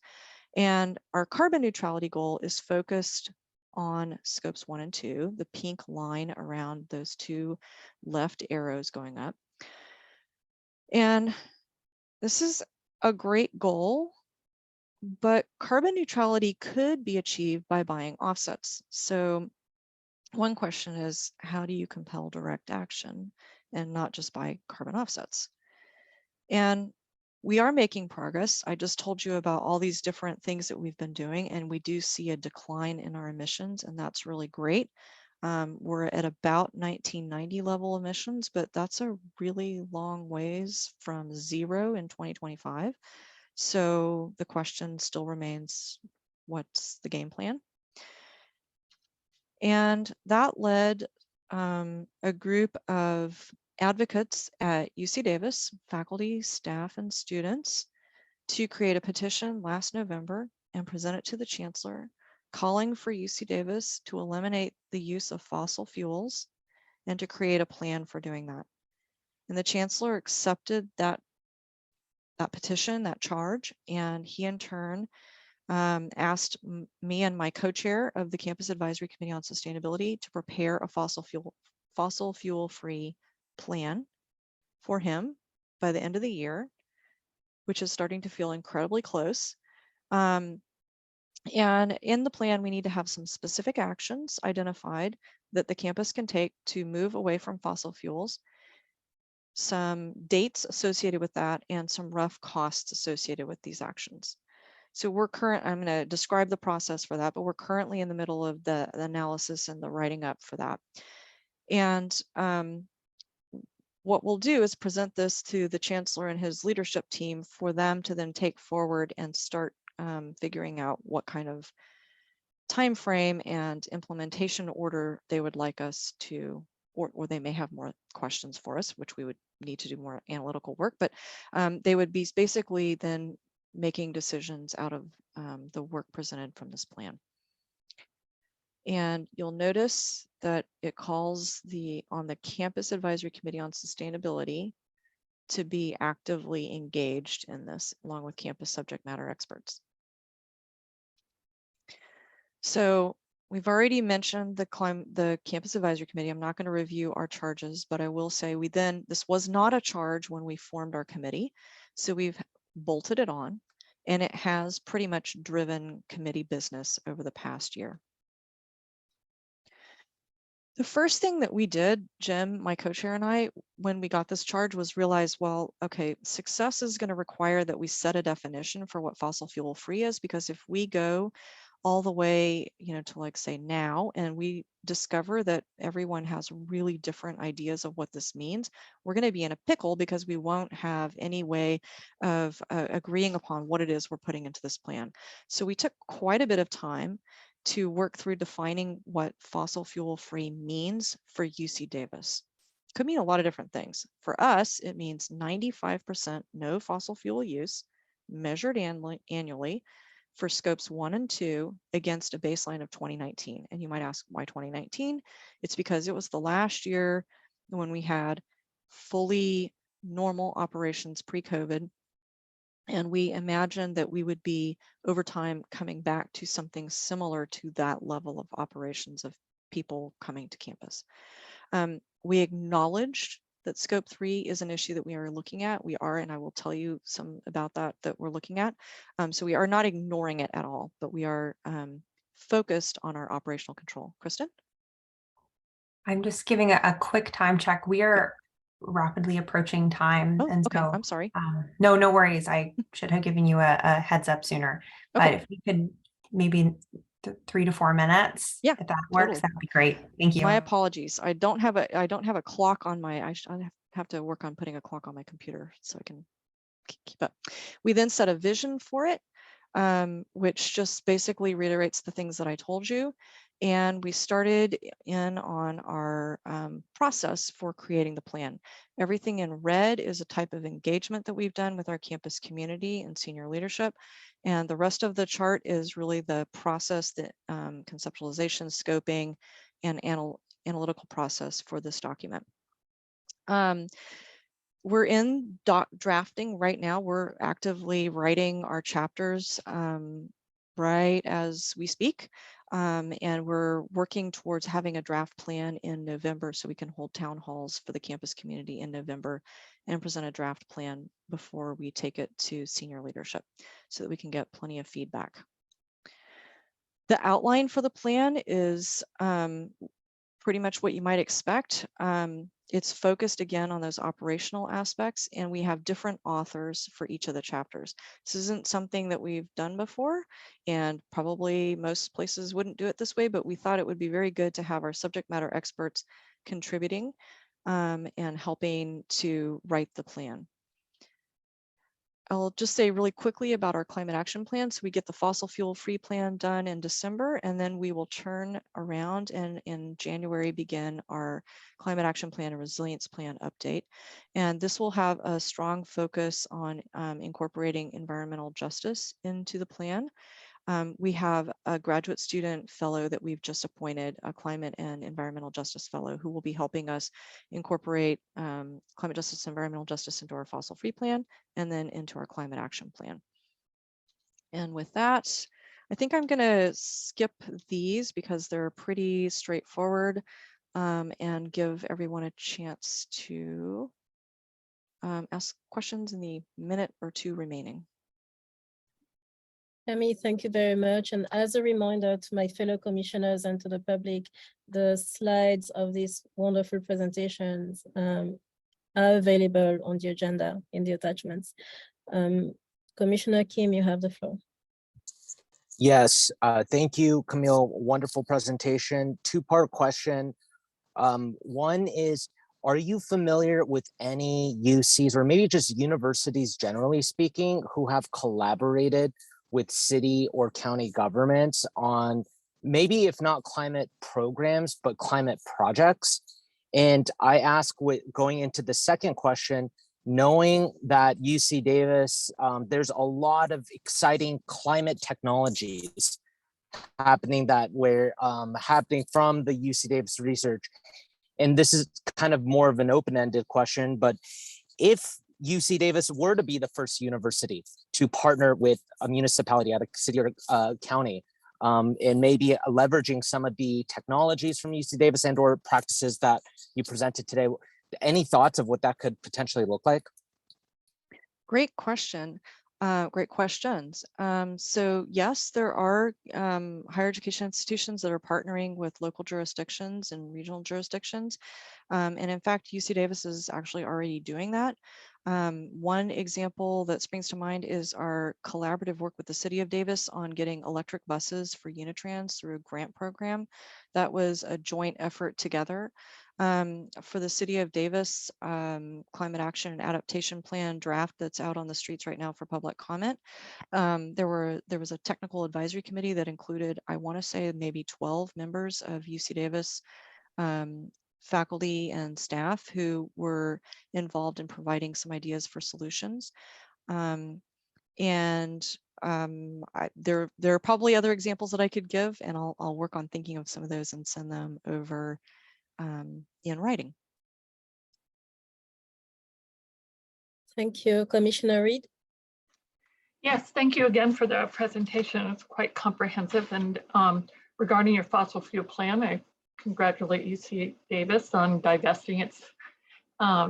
And our carbon neutrality goal is focused on scopes 1 and 2, the pink line around those two left arrows going up. And this is a great goal, But carbon neutrality could be achieved by buying offsets. So one question is, how do you compel direct action and not just buy carbon offsets? And we are making progress. I just told you about all these different things that we've been doing, and we do see a decline in our emissions, and that's really great. We're at about 1990 level emissions, but that's a really long ways from zero in 2025. So the question still remains, what's the game plan? And that led a group of advocates at UC Davis, faculty, staff, and students, to create a petition last November and present it to the chancellor, calling for UC Davis to eliminate the use of fossil fuels and to create a plan for doing that. And the chancellor accepted that petition, that charge, and he in turn asked me and my co-chair of the Campus Advisory Committee on Sustainability to prepare a fossil fuel free plan for him by the end of the year, which is starting to feel incredibly close. And in the plan, we need to have some specific actions identified that the campus can take to move away from fossil fuels, some dates associated with that, and some rough costs associated with these actions. So I'm going to describe the process for that, but we're currently in the middle of the analysis and the writing up for that. And what we'll do is present this to the chancellor and his leadership team for them to then take forward and start figuring out what kind of time frame and implementation order they would like us to, or they may have more questions for us, which we would need to do more analytical work, but they would be basically then making decisions out of the work presented from this plan. And you'll notice that it calls on the Campus Advisory Committee on Sustainability to be actively engaged in this, along with campus subject matter experts. So we've already mentioned the Campus Advisory Committee. I'm not going to review our charges, but I will say this was not a charge when we formed our committee. So we've bolted it on, and it has pretty much driven committee business over the past year. The first thing that we did, Jim, my co-chair, and I, when we got this charge, was realize, well, okay, success is going to require that we set a definition for what fossil fuel free is, because if we go all the way, to like say now, and we discover that everyone has really different ideas of what this means, we're going to be in a pickle because we won't have any way of agreeing upon what it is we're putting into this plan. So we took quite a bit of time to work through defining what fossil fuel free means for UC Davis. It could mean a lot of different things. For us, it means 95% no fossil fuel use measured annually for scopes 1 and 2 against a baseline of 2019. And you might ask, why 2019? It's because it was the last year when we had fully normal operations pre-COVID. And we imagined that we would be over time coming back to something similar to that level of operations of people coming to campus. We acknowledged that scope 3 is an issue that we are looking at. We are, and I will tell you some about that we're looking at. So we are not ignoring it at all, but we are focused on our operational control. Kristen? I'm just giving a quick time check. We are rapidly approaching time. Oh, and okay, so I'm sorry. No worries. I should have given you a heads up sooner. Okay. But if we could maybe 3 to 4 minutes, yeah, if that works, totally. that'd be great. Thank you. My apologies. I don't have a clock on my, I have to work on putting a clock on my computer so I can keep up. We then set a vision for it, which just basically reiterates the things that I told you. And we started in on our process for creating the plan. Everything in red is a type of engagement that we've done with our campus community and senior leadership. And the rest of the chart is really the process, that conceptualization, scoping, and analytical process for this document. We're in drafting right now. We're actively writing our chapters right as we speak. And we're working towards having a draft plan in November so we can hold town halls for the campus community in November and present a draft plan before we take it to senior leadership so that we can get plenty of feedback. The outline for the plan is pretty much what you might expect. It's focused again on those operational aspects, and we have different authors for each of the chapters. This isn't something that we've done before, and probably most places wouldn't do it this way, but we thought it would be very good to have our subject matter experts contributing and helping to write the plan. I'll just say really quickly about our climate action plan. So we get the fossil fuel free plan done in December, and then we will turn around and in January begin our climate action plan and resilience plan update. And this will have a strong focus on incorporating environmental justice into the plan. We have a graduate student fellow that we've just appointed, a climate and environmental justice fellow, who will be helping us incorporate climate justice and environmental justice into our fossil free plan and then into our climate action plan. And with that, I think I'm going to skip these because they're pretty straightforward and give everyone a chance to ask questions in the minute or two remaining. Tammy, thank you very much. And as a reminder to my fellow commissioners and to the public, the slides of these wonderful presentations are available on the agenda in the attachments. Commissioner Kim, you have the floor. Yes, thank you, Camille. Wonderful presentation. Two-part question. One is, are you familiar with any UCs or maybe just universities generally speaking who have collaborated with city or county governments on maybe if not climate programs, but climate projects? And I ask, going into the second question, knowing that UC Davis, there's a lot of exciting climate technologies happening happening from the UC Davis research. And this is kind of more of an open-ended question, but if UC Davis were to be the first university to partner with a municipality at a city or county, and maybe leveraging some of the technologies from UC Davis and or practices that you presented today, any thoughts of what that could potentially look like? Great question. Great questions. So yes, there are higher education institutions that are partnering with local jurisdictions and regional jurisdictions. And in fact, UC Davis is actually already doing that. One example that springs to mind is our collaborative work with the City of Davis on getting electric buses for Unitrans through a grant program. That was a joint effort together. For the City of Davis Climate Action and Adaptation Plan draft that's out on the streets right now for public comment, there was a technical advisory committee that included, I want to say, maybe 12 members of UC Davis faculty and staff who were involved in providing some ideas for solutions. There are probably other examples that I could give, and I'll work on thinking of some of those and send them over in writing. Thank you, Commissioner Reed. Yes, thank you again for the presentation. It's quite comprehensive. And regarding your fossil fuel plan, I congratulate UC Davis on divesting its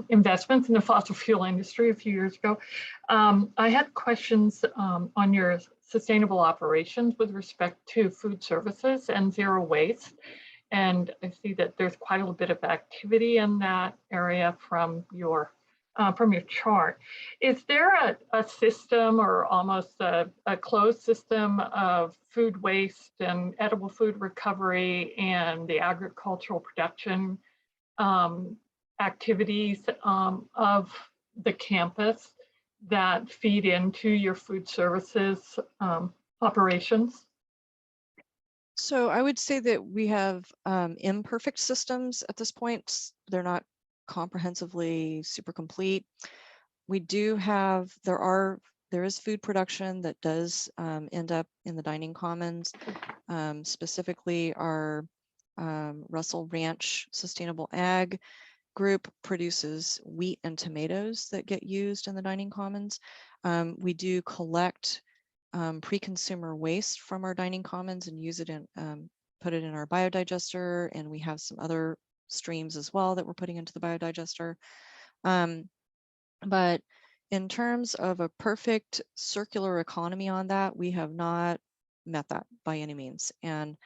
investments in the fossil fuel industry a few years ago. I had questions on your sustainable operations with respect to food services and zero waste. And I see that there's quite a little bit of activity in that area from your chart. Is there a system or almost a closed system of food waste and edible food recovery and the agricultural production activities of the campus that feed into your food services operations? So I would say that we have imperfect systems at this point. They're not comprehensively super complete. We do have, there is food production that does end up in the dining commons. Specifically our Russell Ranch Sustainable Ag group produces wheat and tomatoes that get used in the dining commons. We do collect pre-consumer waste from our dining commons and use it in, put it in our biodigester, and we have some other streams as well that we're putting into the biodigester. But in terms of a perfect circular economy on that, we have not met that by any means. And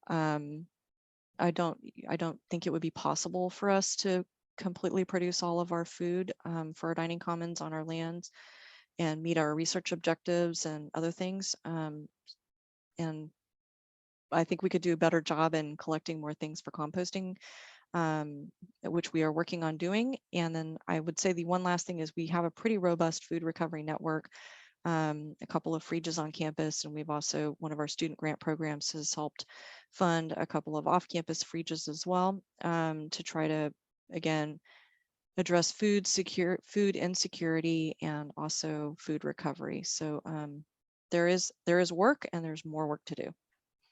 I don't think it would be possible for us to completely produce all of our food for our dining commons on our lands and meet our research objectives and other things. And I think we could do a better job in collecting more things for composting, which we are working on doing. And then I would say the one last thing is we have a pretty robust food recovery network, a couple of fridges on campus, and we've also, one of our student grant programs has helped fund a couple of off-campus fridges as well, to try to, again, address food insecurity and also food recovery. So there is work, and there's more work to do.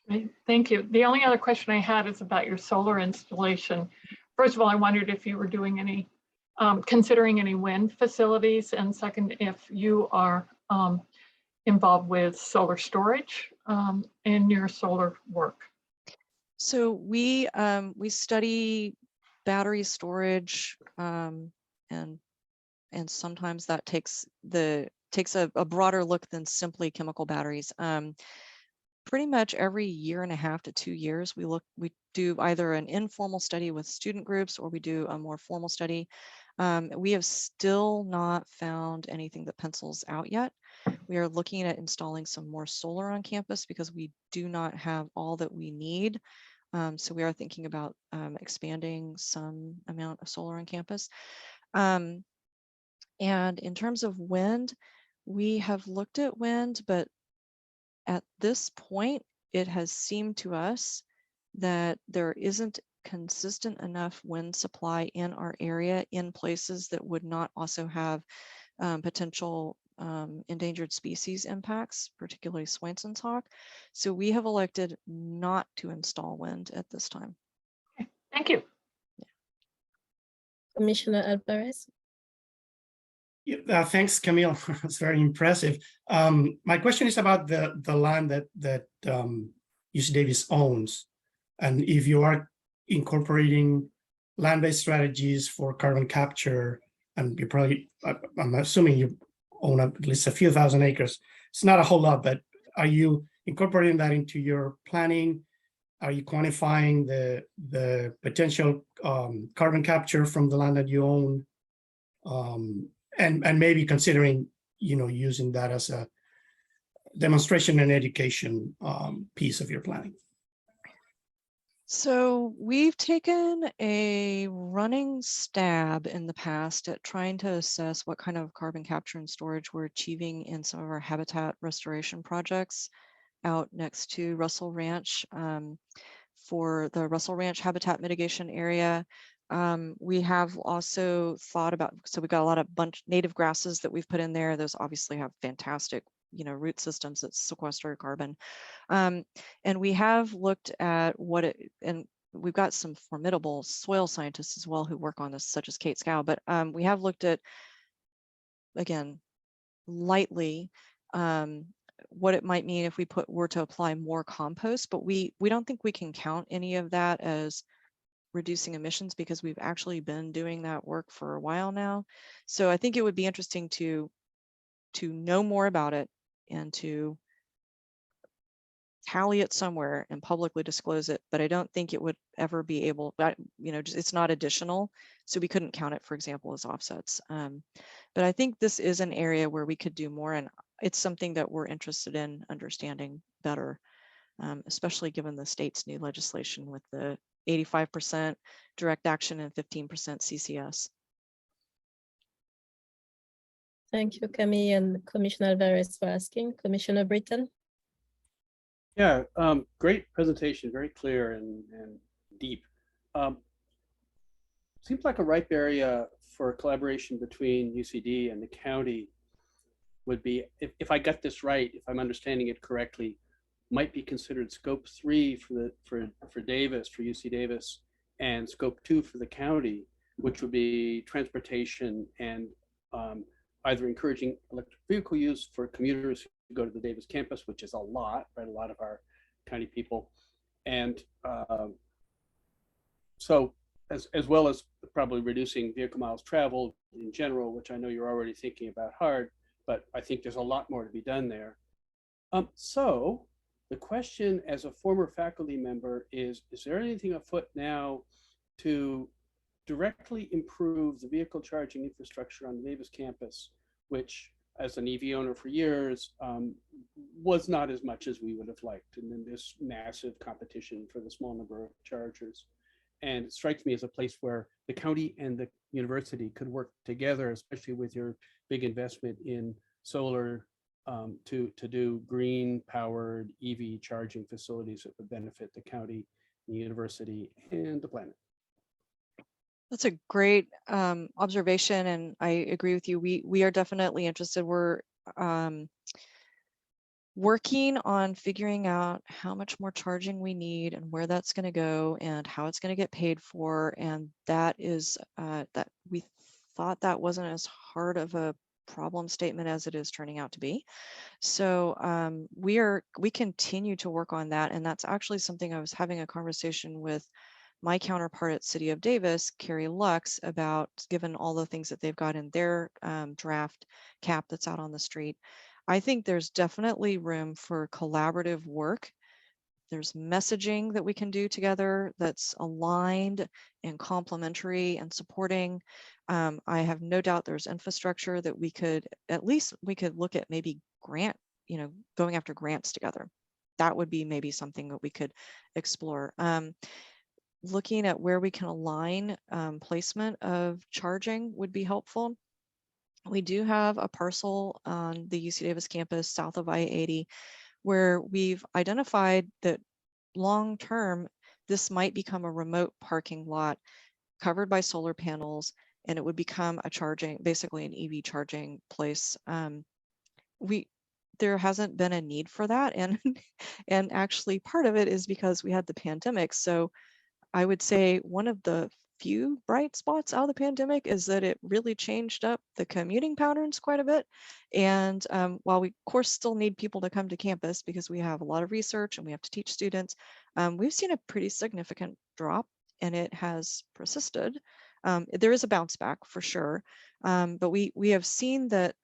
Great, thank you. The only other question I had is about your solar installation. First of all, I wondered if you were doing any, considering any wind facilities, and second, if you are involved with solar storage in your solar work. So we study battery storage, and sometimes that takes a broader look than simply chemical batteries. Pretty much every 1.5 to 2 years, we do either an informal study with student groups, or we do a more formal study. We have still not found anything that pencils out yet. We are looking at installing some more solar on campus because we do not have all that we need. So we are thinking about expanding some amount of solar on campus. And in terms of wind, we have looked at wind, but at this point, it has seemed to us that there isn't consistent enough wind supply in our area in places that would not also have potential endangered species impacts, particularly Swainson's hawk. So we have elected not to install wind at this time. Okay, thank you. Commissioner Alvarez. Yeah, thanks, Camille. It's very impressive. My question is about the land that UC Davis owns, and if you are incorporating land-based strategies for carbon capture, and you probably, I'm assuming you own at least a few thousand acres. It's not a whole lot, but are you incorporating that into your planning? Are you quantifying the potential carbon capture from the land that you own? And maybe considering, using that as a demonstration and education piece of your planning. So we've taken a running stab in the past at trying to assess what kind of carbon capture and storage we're achieving in some of our habitat restoration projects out next to Russell Ranch. For the Russell Ranch habitat mitigation area, we have also thought about, so we've got a lot of native grasses that we've put in there. Those obviously have fantastic, root systems that sequester carbon. And we have looked at and we've got some formidable soil scientists as well who work on this, such as Kate Scow, but we have looked at, again, lightly, what it might mean if we were to apply more compost, but we don't think we can count any of that as reducing emissions because we've actually been doing that work for a while now. So I think it would be interesting to know more about it and to tally it somewhere and publicly disclose it, but I don't think it would ever be able, it's not additional, so we couldn't count it, for example, as offsets. But I think this is an area where we could do more, and it's something that we're interested in understanding better, especially given the state's new legislation with the 85% direct action and 15% CCS. Thank you, Camille and Commissioner Alvarez for asking. Commissioner Britton. Yeah, great presentation, very clear and deep. Seems like a ripe area for collaboration between UCD and the county would be, if I got this right, if I'm understanding it correctly, might be considered scope 3 for Davis, for UC Davis, and scope 2 for the county, which would be transportation and either encouraging electric vehicle use for commuters who go to the Davis campus, which is a lot, right? A lot of our county people. And so as well as probably reducing vehicle miles traveled in general, which I know you're already thinking about hard, but I think there's a lot more to be done there. So the question as a former faculty member is there anything afoot now to directly improve the vehicle charging infrastructure on the Davis campus, which as an EV owner for years was not as much as we would have liked. And then this massive competition for the small number of chargers. And it strikes me as a place where the county and the university could work together, especially with your big investment in solar to do green powered EV charging facilities that would benefit the county, the university, and the planet. That's a great observation, and I agree with you. We are definitely interested. We're working on figuring out how much more charging we need and where that's going to go and how it's going to get paid for. And that is that we thought that wasn't as hard of a problem statement as it is turning out to be. So we continue to work on that, and that's actually something I was having a conversation with my counterpart at City of Davis, Carrie Lux, about, given all the things that they've got in their draft cap that's out on the street. I think there's definitely room for collaborative work. There's messaging that we can do together that's aligned and complementary and supporting. I have no doubt there's infrastructure that we could look at, maybe going after grants together. That would be maybe something that we could explore. Looking at where we can align placement of charging would be helpful. We do have a parcel on the UC Davis campus south of I-80 where we've identified that long-term, this might become a remote parking lot covered by solar panels, and it would become basically an EV charging place. There hasn't been a need for that, and actually part of it is because we had the pandemic. So I would say one of the few bright spots out of the pandemic is that it really changed up the commuting patterns quite a bit. And while we, of course, still need people to come to campus because we have a lot of research and we have to teach students, we've seen a pretty significant drop, and it has persisted. There is a bounce back for sure, but we have seen that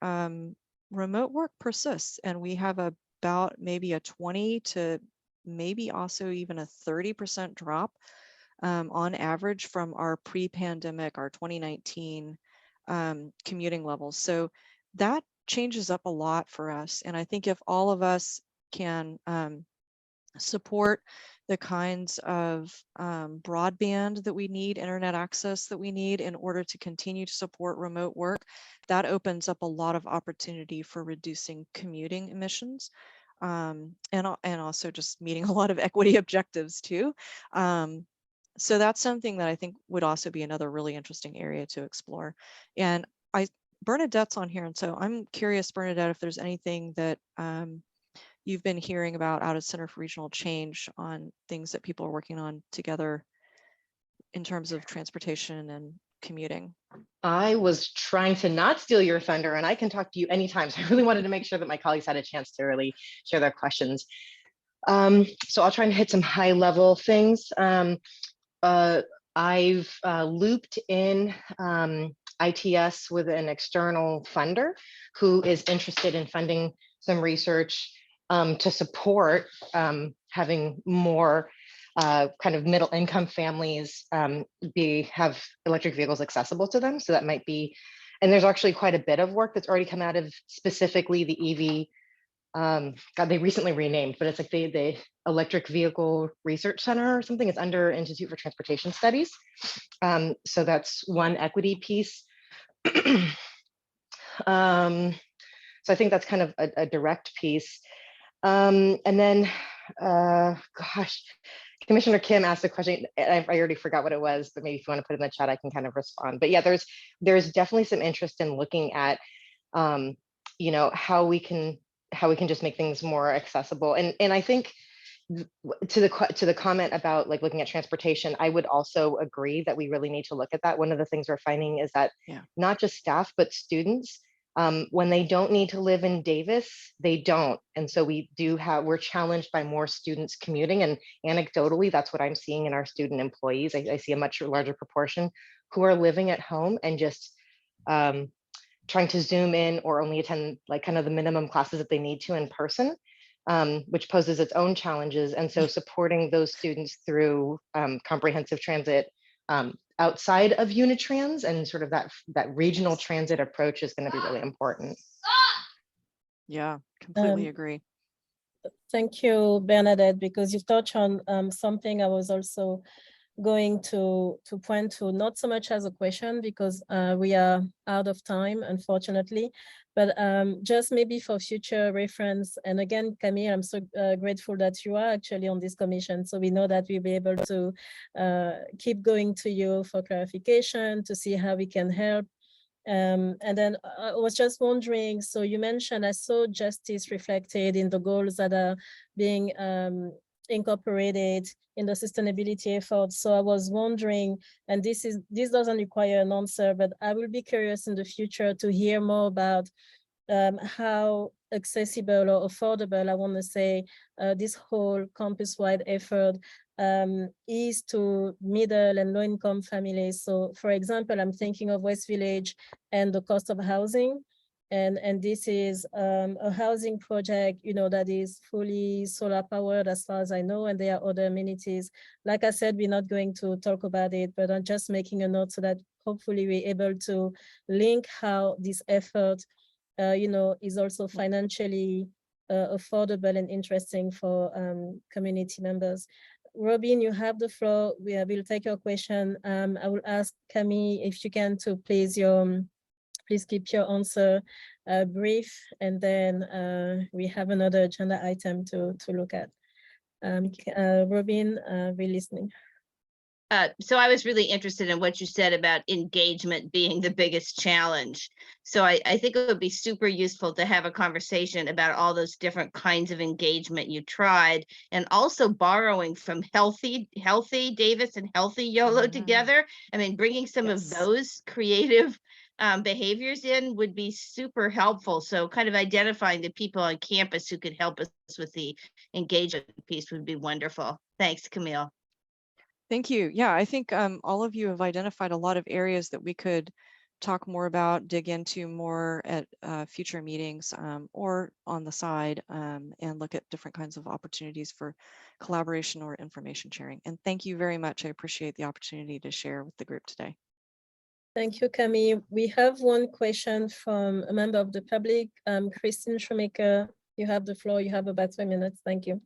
remote work persists, and we have about maybe a 20 to maybe also even a 30% drop on average from our pre-pandemic, our 2019 commuting levels. So that changes up a lot for us. And I think if all of us can support the kinds of broadband that we need, internet access that we need in order to continue to support remote work, that opens up a lot of opportunity for reducing commuting emissions. And also just meeting a lot of equity objectives too. So that's something that I think would also be another really interesting area to explore. And Bernadette's on here, and so I'm curious, Bernadette, if there's anything that you've been hearing about out of Center for Regional Change on things that people are working on together in terms of transportation and commuting. I was trying to not steal your thunder, and I can talk to you anytime. So I really wanted to make sure that my colleagues had a chance to really share their questions. So I'll try and hit some high level things. I've looped in ITS with an external funder who is interested in funding some research to support having more kind of middle income families have electric vehicles accessible to them. So that might be, and there's actually quite a bit of work that's already come out of specifically the EV. God, they recently renamed, but it's like the Electric Vehicle Research Center or something. It's under Institute for Transportation Studies. So that's one equity piece. So I think that's kind of a direct piece. And then, gosh, Commissioner Kim asked a question. I already forgot what it was, but maybe if you want to put it in the chat, I can kind of respond. But yeah, there's definitely some interest in looking at, you know, how we can just make things more accessible. And I think to the comment about like looking at transportation, I would also agree that we really need to look at that. One of the things we're finding is that not just staff, but students When they don't need to live in Davis, they don't. And so we're challenged by more students commuting, and anecdotally, that's what I'm seeing in our student employees. I see a much larger proportion who are living at home and just trying to Zoom in or only attend like kind of the minimum classes that they need to in person, which poses its own challenges. And so supporting those students through comprehensive transit outside of Unitrans and sort of that regional transit approach is going to be really important. Yeah, completely agree. Thank you, Bernadette, because you touched on something I was also going to point to, not so much as a question because we are out of time, unfortunately, but just maybe for future reference. And again, Camille, I'm so grateful that you are actually on this commission. So we know that we'll be able to keep going to you for clarification, to see how we can help. And then I was just wondering, so you mentioned I saw justice reflected in the goals that are being incorporated in the sustainability efforts. So I was wondering, and this doesn't require an answer, but I will be curious in the future to hear more about how accessible or affordable, I want to say, this whole campus-wide effort is to middle and low-income families. So for example, I'm thinking of West Village and the cost of housing. And this is a housing project, you know, that is fully solar powered as far as I know, and there are other amenities. Like I said, we're not going to talk about it, but I'm just making a note so that hopefully we're able to link how this effort, you know, is also financially affordable and interesting for community members. Robin, you have the floor. We will take your question. I will ask Camille if you can to please keep your answer brief, and then we have another agenda item to look at. Robin, we're listening. So I was really interested in what you said about engagement being the biggest challenge. So I think it would be super useful to have a conversation about all those different kinds of engagement you tried, and also borrowing from healthy Davis and healthy YOLO together. I mean, bringing some of those creative behaviors in would be super helpful. So kind of identifying the people on campus who could help us with the engagement piece would be wonderful. Thanks, Camille. Thank you. Yeah, I think all of you have identified a lot of areas that we could talk more about, dig into more at future meetings or on the side, and look at different kinds of opportunities for collaboration or information sharing. And thank you very much. I appreciate the opportunity to share with the group today. Thank you, Camille. We have one question from a member of the public, Christine Shoemaker. You have the floor. You have about 3 minutes. Thank you.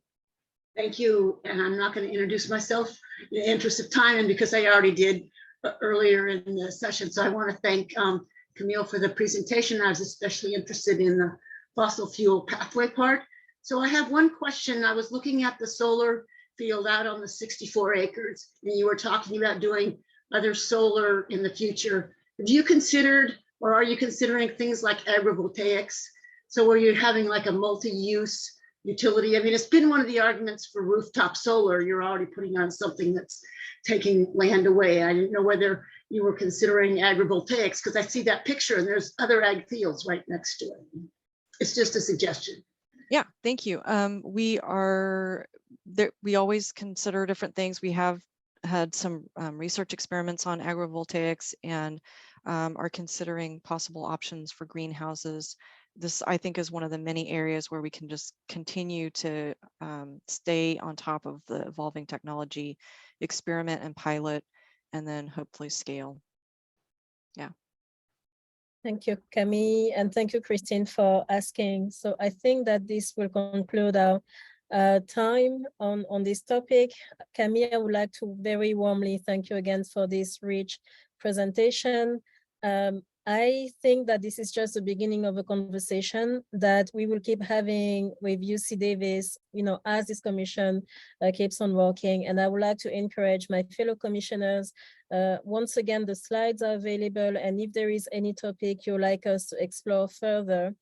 Thank you. And I'm not going to introduce myself in the interest of time, and because I already did earlier in the session. So I want to thank Camille for the presentation. I was especially interested in the fossil fuel pathway part. So I have one question. I was looking at the solar field out on the 64 acres, and you were talking about doing other solar in the future. Have you considered, or are you considering things like agrivoltaics? So where you're having like a multi-use utility. I mean, it's been one of the arguments for rooftop solar. You're already putting on something that's taking land away. I didn't know whether you were considering agrivoltaics, because I see that picture and there's other ag fields right next to it. It's just a suggestion. Yeah, thank you. We always consider different things. We have had some research experiments on agrivoltaics and are considering possible options for greenhouses. This, I think, is one of the many areas where we can just continue to stay on top of the evolving technology, experiment and pilot, and then hopefully scale. Yeah. Thank you, Camille, and thank you, Christine, for asking. So I think that this will conclude our time on this topic. Camille, I would like to very warmly thank you again for this rich presentation. I think that this is just the beginning of a conversation that we will keep having with UC Davis, you know, as this commission keeps on working. And I would like to encourage my fellow commissioners. Once again, the slides are available. And if there is any topic you'd like us to explore further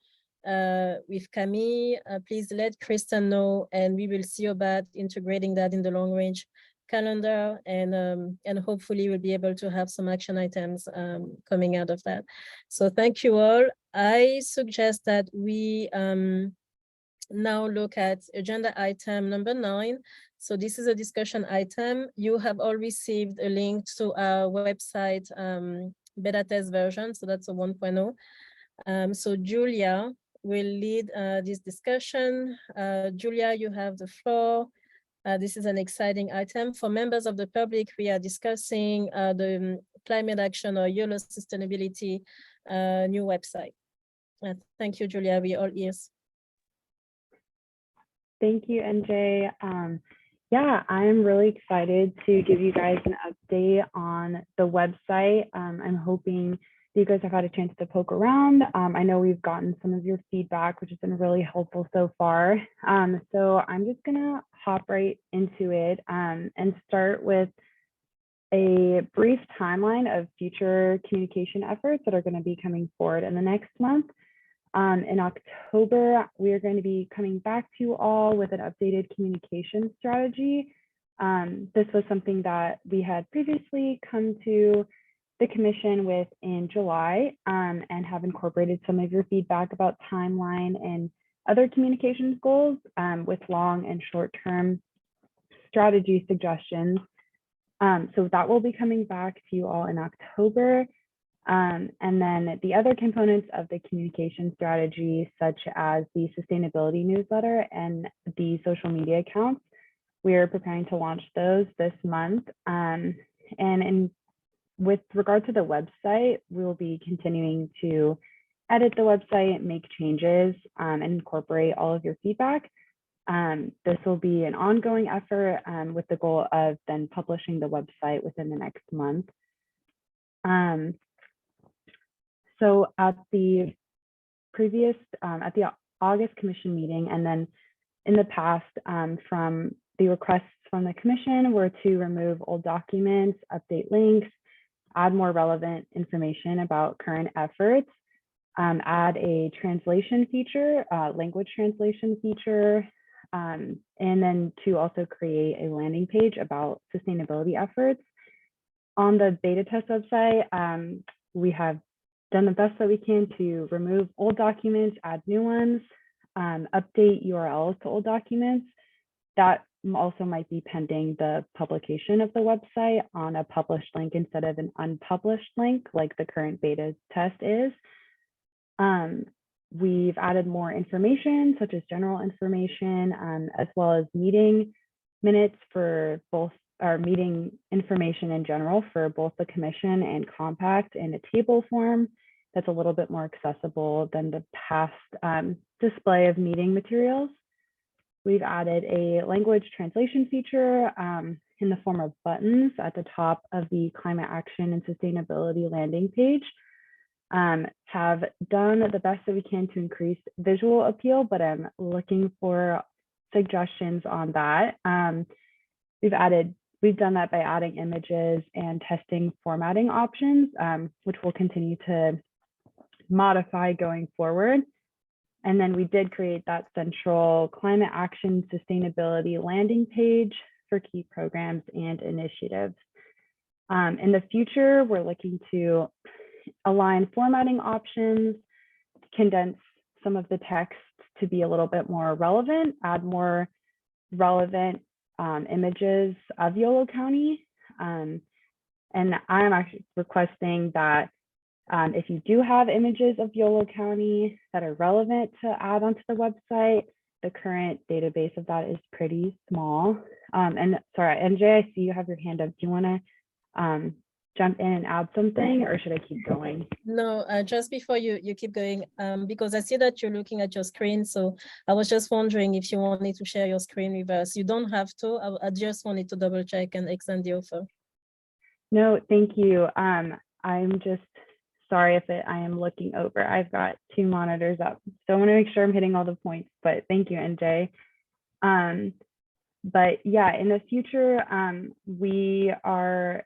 with Camille, please let Kristen know, and we will see about integrating that in the long range calendar, and hopefully we'll be able to have some action items coming out of that. So thank you all. I suggest that we now look at agenda item number 9. So this is a discussion item. You have all received a link to our website beta test version. So that's a 1.0. So Julia will lead this discussion. Julia, you have the floor. This is an exciting item. For members of the public, we are discussing the climate action or YOLO sustainability new website. Thank you, Julia. We are all ears. Thank you, NJ. Yeah, I'm really excited to give you guys an update on the website. I'm hoping you guys have had a chance to poke around. I know we've gotten some of your feedback, which has been really helpful so far. So I'm just gonna hop right into it and start with a brief timeline of future communication efforts that are going to be coming forward in the next month. In October, we are going to be coming back to you all with an updated communication strategy. This was something that we had previously come to the commission with in July and have incorporated some of your feedback about timeline and other communications goals with long and short-term strategy suggestions. So that will be coming back to you all in October. And then the other components of the communication strategy, such as the sustainability newsletter and the social media accounts, we are preparing to launch those this month. With regard to the website, we will be continuing to edit the website, make changes, and incorporate all of your feedback. This will be an ongoing effort with the goal of then publishing the website within the next month. So at the previous, at the August commission meeting, and then in the past, from the requests from the commission were to remove old documents, update links, add more relevant information about current efforts, add a translation feature, language translation feature, and then to also create a landing page about sustainability efforts. On the beta test website, we have done the best that we can to remove old documents, add new ones, update URLs to old documents. That also might be pending the publication of the website on a published link instead of an unpublished link like the current beta test is. We've added more information, such as general information, as well as meeting minutes for both, or meeting information in general for both the commission and compact in a table form that's a little bit more accessible than the past display of meeting materials. We've added a language translation feature in the form of buttons at the top of the climate action and sustainability landing page. Have done the best that we can to increase visual appeal, but I'm looking for suggestions on that. We've done that by adding images and testing formatting options, which we'll continue to modify going forward. And then we did create that central climate action sustainability landing page for key programs and initiatives. In the future, we're looking to align formatting options, condense some of the text to be a little bit more relevant, add more relevant images of Yolo County. And I'm actually requesting that if you do have images of Yolo County that are relevant to add onto the website, the current database of that is pretty small. And sorry, NJ, I see you have your hand up. Do you want to jump in and add something, or should I keep going? No, just before you keep going, because I see that you're looking at your screen. So I was just wondering if you wanted to share your screen with us. You don't have to. I just wanted to double check and extend the offer. No, thank you. I'm just sorry if I am looking over. I've got 2 monitors up, so I want to make sure I'm hitting all the points, but thank you, NJ. But yeah, in the future, we are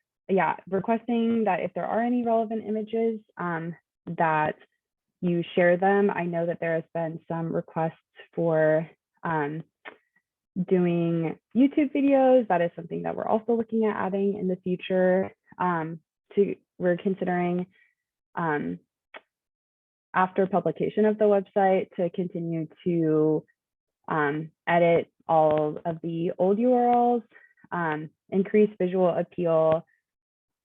requesting that if there are any relevant images, that you share them. I know that there has been some requests for doing YouTube videos. That is something that we're also looking at adding in the future. We're considering after publication of the website to continue to edit all of the old URLs, increase visual appeal,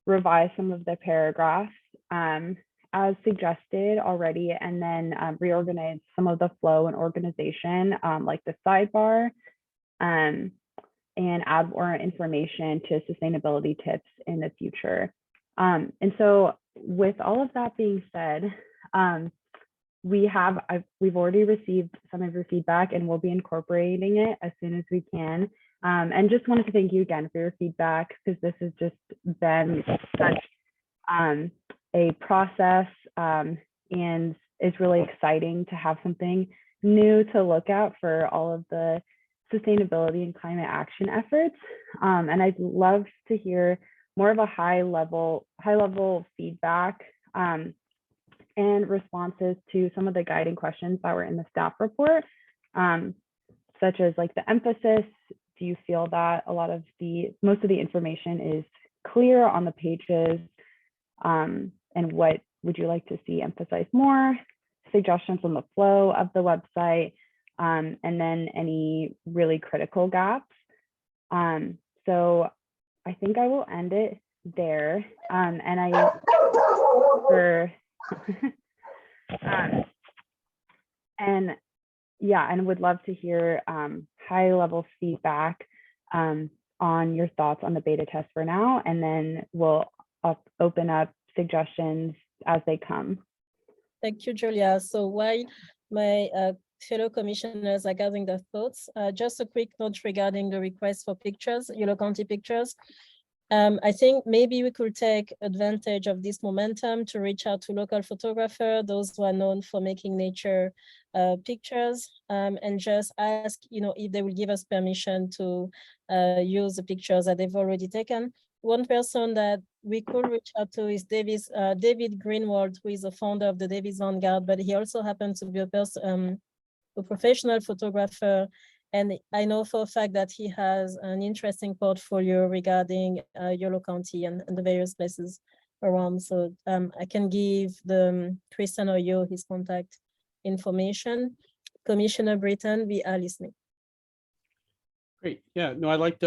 revise some of the paragraphs as suggested already, and then reorganize some of the flow and organization, like the sidebar, and add more information to sustainability tips in the future. And so with all of that being said, we've already received some of your feedback and we'll be incorporating it as soon as we can. And just wanted to thank you again for your feedback, because this has just been such a process, and it's really exciting to have something new to look at for all of the sustainability and climate action efforts. And I'd love to hear more of a high level feedback and responses to some of the guiding questions that were in the staff report, such as like the emphasis. Do you feel that most of the information is clear on the pages? And what would you like to see emphasized more? Suggestions on the flow of the website, and then any really critical gaps. So I think I will end it there. And would love to hear high level feedback on your thoughts on the beta test for now, and then we'll open up suggestions as they come. Thank you, Julia. So while my fellow commissioners are gathering their thoughts, just a quick note regarding the request for pictures, Yolo County pictures. I think maybe we could take advantage of this momentum to reach out to local photographers, those who are known for making nature pictures, and just ask, if they will give us permission to use the pictures that they've already taken. One person that we could reach out to is David Greenwald, who is the founder of the Davis Vanguard, but he also happens to be a professional photographer. And I know for a fact that he has an interesting portfolio regarding Yolo County and the various places around. So I can give Kristen or you his contact information. Commissioner Britton, we are listening. Great. Yeah, no, I like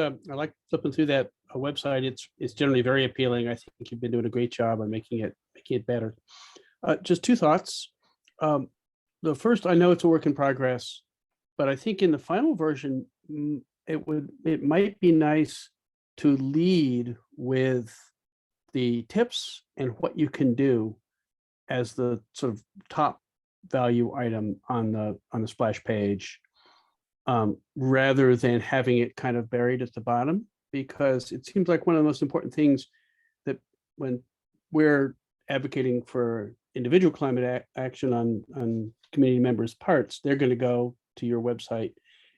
flipping through that website. It's generally very appealing. I think you've been doing a great job on making it better. Just two thoughts. The first, I know it's a work in progress, but I think in the final version, it might be nice to lead with the tips and what you can do as the sort of top value item on the splash page, rather than having it kind of buried at the bottom, because it seems like one of the most important things that when we're advocating for individual climate action on community members' parts, they're going to go to your website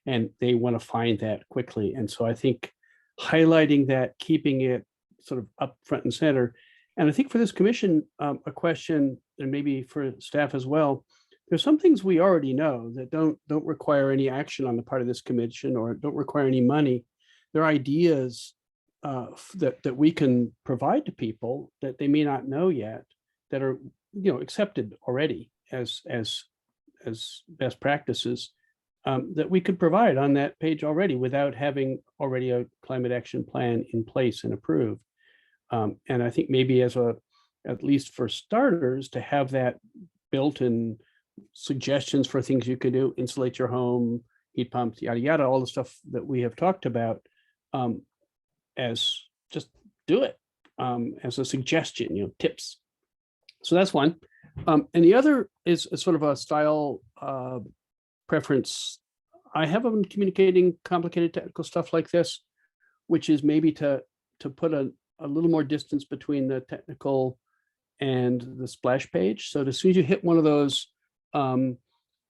and they want to find that quickly. And so I think highlighting that, keeping it sort of up front and center. And I think for this commission, a question, and maybe for staff as well, there's some things we already know that don't require any action on the part of this commission or don't require any money. They're ideas that we can provide to people that they may not know yet, that are accepted already as best practices, that we could provide on that page already without having already a climate action plan in place and approved. And I think maybe at least for starters, to have that built-in suggestions for things you could do, insulate your home, heat pumps, yada, yada, all the stuff that we have talked about, as just do it as a suggestion, tips. So that's one. And the other is sort of a style preference. I haven't been communicating complicated technical stuff like this, which is maybe to put a little more distance between the technical and the splash page. So as soon as you hit one of those,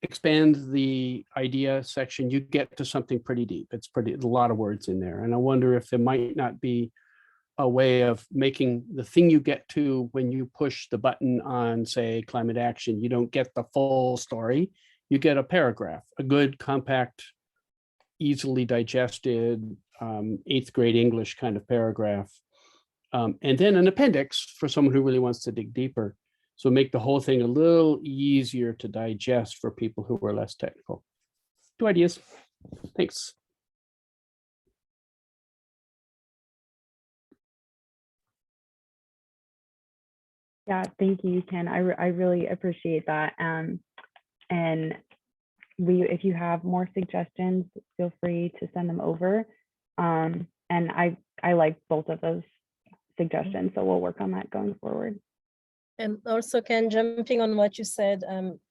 expand the idea section, you get to something pretty deep. It's a lot of words in there. And I wonder if there might not be a way of making the thing you get to when you push the button on, say, climate action, you don't get the full story. You get a paragraph, a good, compact, easily digested, 8th grade English kind of paragraph. And then an appendix for someone who really wants to dig deeper. So make the whole thing a little easier to digest for people who are less technical. 2 ideas. Thanks. Yeah, thank you, Ken. I really appreciate that. And if you have more suggestions, feel free to send them over. And I like both of those suggestions, so we'll work on that going forward. And also, Ken, jumping on what you said,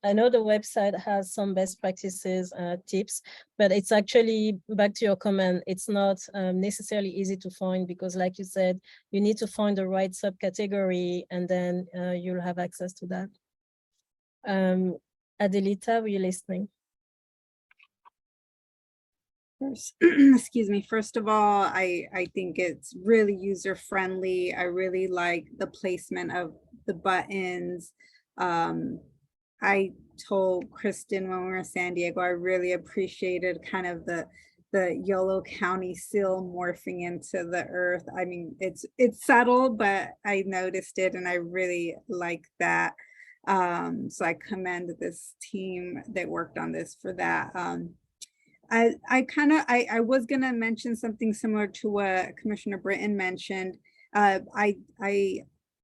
I know the website has some best practices tips, but it's actually, back to your comment, it's not necessarily easy to find because, like you said, you need to find the right subcategory and then you'll have access to that. Adelita, were you listening? First, excuse me. First of all, I think it's really user friendly. I really like the placement of the buttons. I told Kristen when we were in San Diego, I really appreciated kind of the Yolo County seal morphing into the earth. I mean, it's subtle, but I noticed it and I really like that. So I commend this team that worked on this for that. I was gonna mention something similar to what Commissioner Britton mentioned.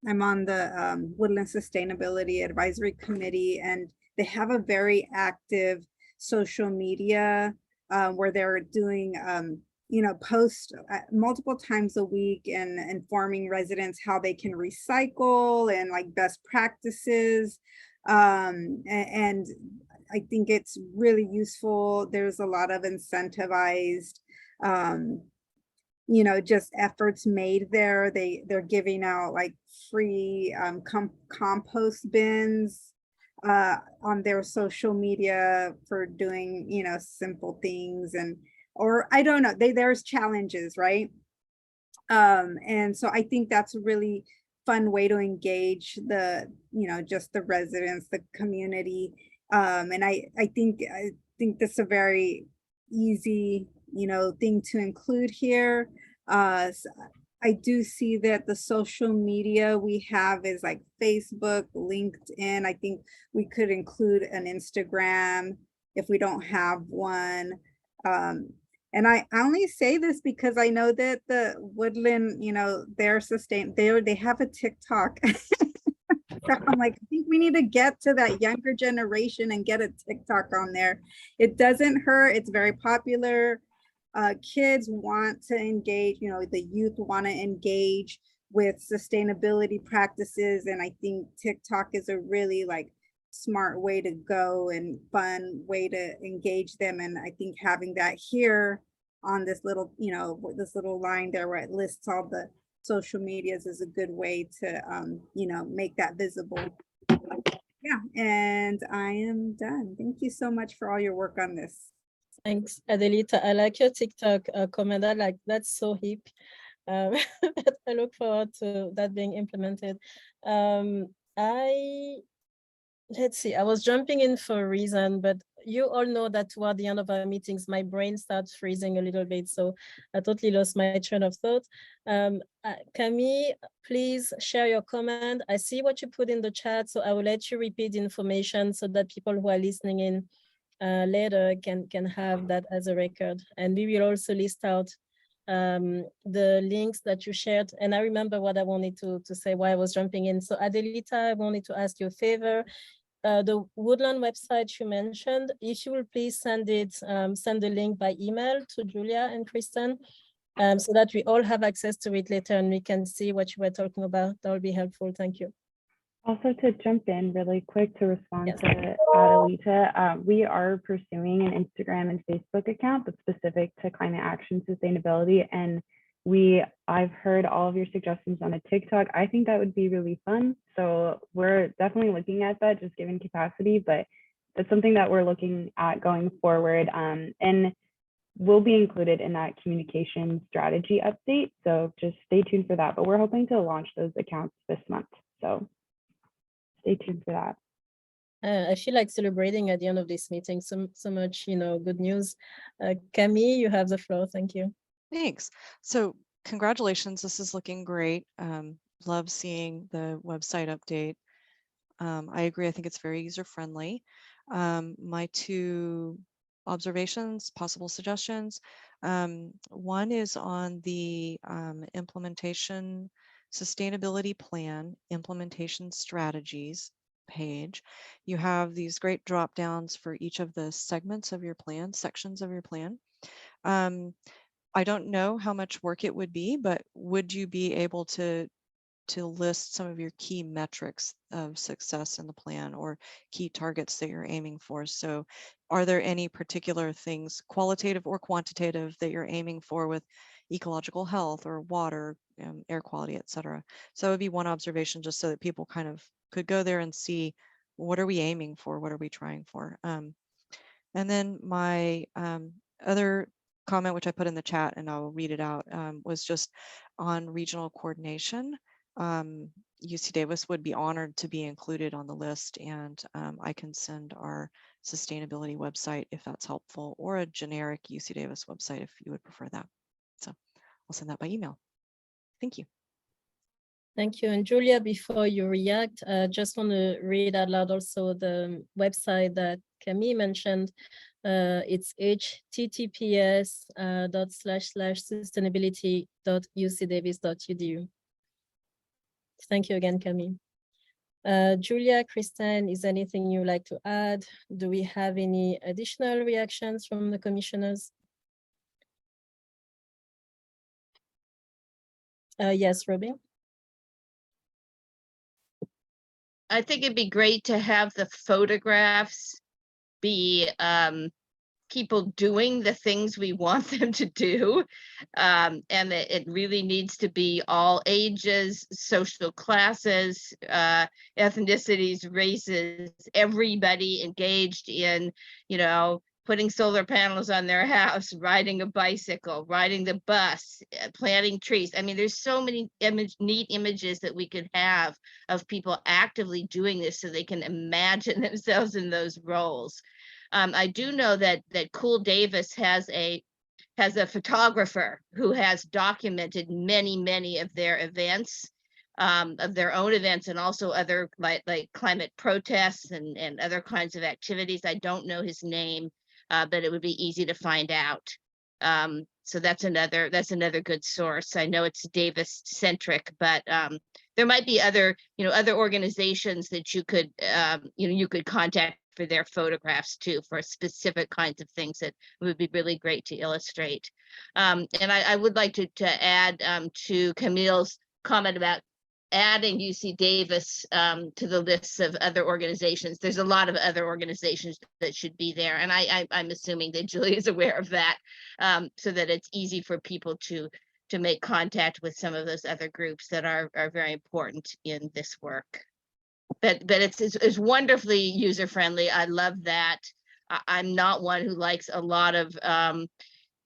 I'm on the Woodland Sustainability Advisory Committee, and they have a very active social media where they're doing posts multiple times a week and informing residents how they can recycle and like best practices. And I think it's really useful. There's a lot of incentivized, just efforts made there. They're giving out like free compost bins on their social media for doing, simple things or I don't know, there's challenges, right? And so I think that's a really fun way to engage just the residents, the community. And I think this is a very easy, thing to include here. So I do see that the social media we have is like Facebook, LinkedIn. I think we could include an Instagram if we don't have one. And I only say this because I know that the Woodland, they have a TikTok. So I'm like, I think we need to get to that younger generation and get a TikTok on there. It doesn't hurt. It's very popular. Kids want to engage, the youth want to engage with sustainability practices. And I think TikTok is a really like smart way to go and fun way to engage them. And I think having that here on this little, this little line there where it lists all the social medias is a good way to, make that visible. Yeah, and I am done. Thank you so much for all your work on this. Thanks, Adelita. I like your TikTok comment. That's so hip. I look forward to that being implemented. Let's see, I was jumping in for a reason, but you all know that toward the end of our meetings, my brain starts freezing a little bit. So I totally lost my train of thought. Camille, please share your comment. I see what you put in the chat, so I will let you repeat the information so that people who are listening in later can have that as a record. And we will also list out the links that you shared. And I remember what I wanted to say while I was jumping in. So Adelita, I wanted to ask you a favor. The Woodland website you mentioned, if you will please send the link by email to Julia and Kristen, so that we all have access to it later and we can see what you were talking about. That will be helpful. Thank you. Also, to jump in really quick to respond to Adelita, we are pursuing an Instagram and Facebook account that's specific to climate action sustainability. And I've heard all of your suggestions on a TikTok. I think that would be really fun. So we're definitely looking at that, just given capacity, but that's something that we're looking at going forward. And will be included in that communication strategy update. So just stay tuned for that. But we're hoping to launch those accounts this month. So stay tuned for that. I feel like celebrating at the end of this meeting. So much, good news. Camille, you have the floor. Thank you. Thanks. So congratulations. This is looking great. Love seeing the website update. I agree. I think it's very user-friendly. My two observations, possible suggestions. One is on the implementation sustainability plan, implementation strategies page. You have these great drop downs for each of the segments of your plan, sections of your plan. I don't know how much work it would be, but would you be able to list some of your key metrics of success in the plan or key targets that you're aiming for? So are there any particular things, qualitative or quantitative, that you're aiming for with ecological health or water, air quality, et cetera? So it would be one observation, just so that people kind of could go there and see, what are we aiming for? What are we trying for? And then my other comment, which I put in the chat and I'll read it out, was just on regional coordination. UC Davis would be honored to be included on the list, and I can send our sustainability website if that's helpful, or a generic UC Davis website if you would prefer that. So I'll send that by email. Thank you. Thank you. And Julia, before you react, just want to read out loud also the website that Camille mentioned. It's https://sustainability.ucdavis.edu. Thank you again, Camille. Julia, Kristen, is there anything you'd like to add? Do we have any additional reactions from the commissioners? Yes, Robin. I think it'd be great to have the photographs be people doing the things we want them to do. And it really needs to be all ages, social classes, ethnicities, races, everybody engaged in, you know, putting solar panels on their house, riding a bicycle, riding the bus, planting trees. I mean, there's so many neat images that we could have of people actively doing this so they can imagine themselves in those roles. I do know that Cool Davis has a photographer who has documented many of their events, of their own events, and also other like climate protests and other kinds of activities. I don't know his name, but it would be easy to find out. So that's another good source. I know it's Davis centric, but there might be other organizations that you could you could contact for their photographs too, for specific kinds of things that would be really great to illustrate. And I would like to add to Camille's comment about adding UC Davis to the lists of other organizations. There's a lot of other organizations that should be there, and I'm assuming that Julie is aware of that, so that it's easy for people to make contact with some of those other groups that are very important in this work. But it's wonderfully user friendly. I love that. I'm not one who likes a lot of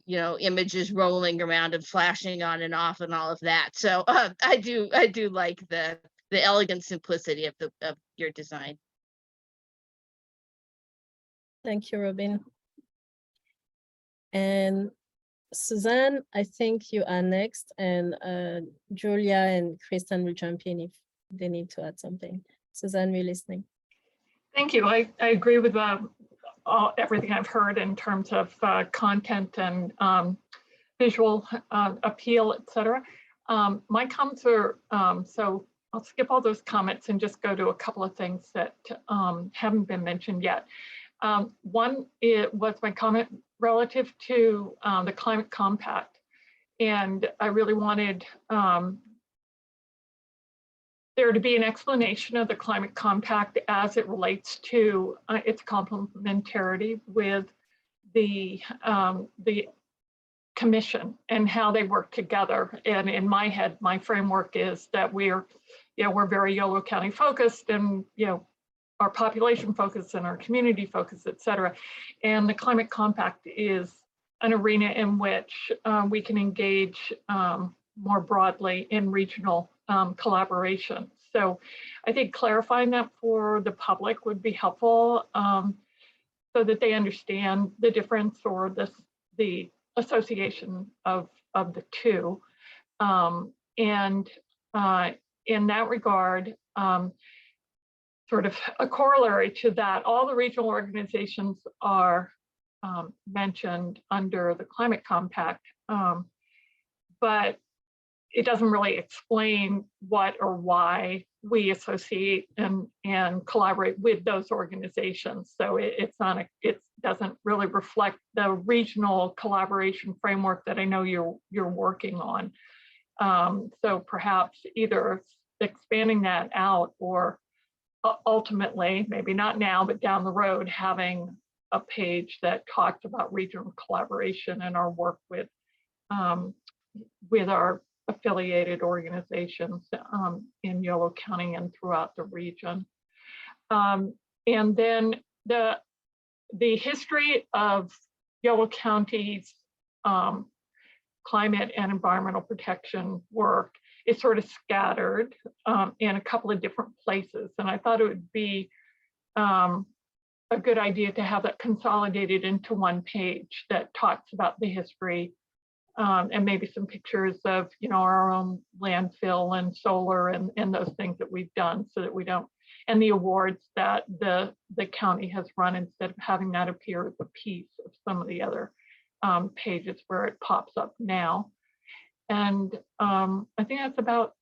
images rolling around and flashing on and off and all of that. So I do like the elegant simplicity of your design. Thank you, Robin. And Suzanne, I think you are next, and Julia and Kristen will jump in if they need to add something. Suzanne, we're listening. Thank you. I agree with everything I've heard in terms of content and visual appeal, etc. My comments are, so I'll skip all those comments and just go to a couple of things that haven't been mentioned yet. One, it was my comment relative to the climate compact. And I really wanted there to be an explanation of the climate compact as it relates to its complementarity with the commission and how they work together. And in my head, my framework is that we're very Yolo County focused, and our population focused and our community focused, et cetera. And the climate compact is an arena in which we can engage more broadly in regional collaboration. So I think clarifying that for the public would be helpful, so that they understand the difference or the association of the two. And in that regard, sort of a corollary to that, all the regional organizations are mentioned under the Climate Compact, but it doesn't really explain what or why we associate and collaborate with those organizations. So it doesn't really reflect the regional collaboration framework that I know you're working on. So perhaps either expanding that out or ultimately, maybe not now, but down the road, having a page that talks about regional collaboration and our work with our affiliated organizations in Yolo County and throughout the region. And then the history of Yolo County's climate and environmental protection work is sort of scattered in a couple of different places. And I thought it would be a good idea to have that consolidated into one page that talks about the history and maybe some pictures of, our own landfill and solar and those things that we've done, so that we don't, and the awards that the county has run, instead of having that appear as a piece of some of the other pages where it pops up now. And I think that's about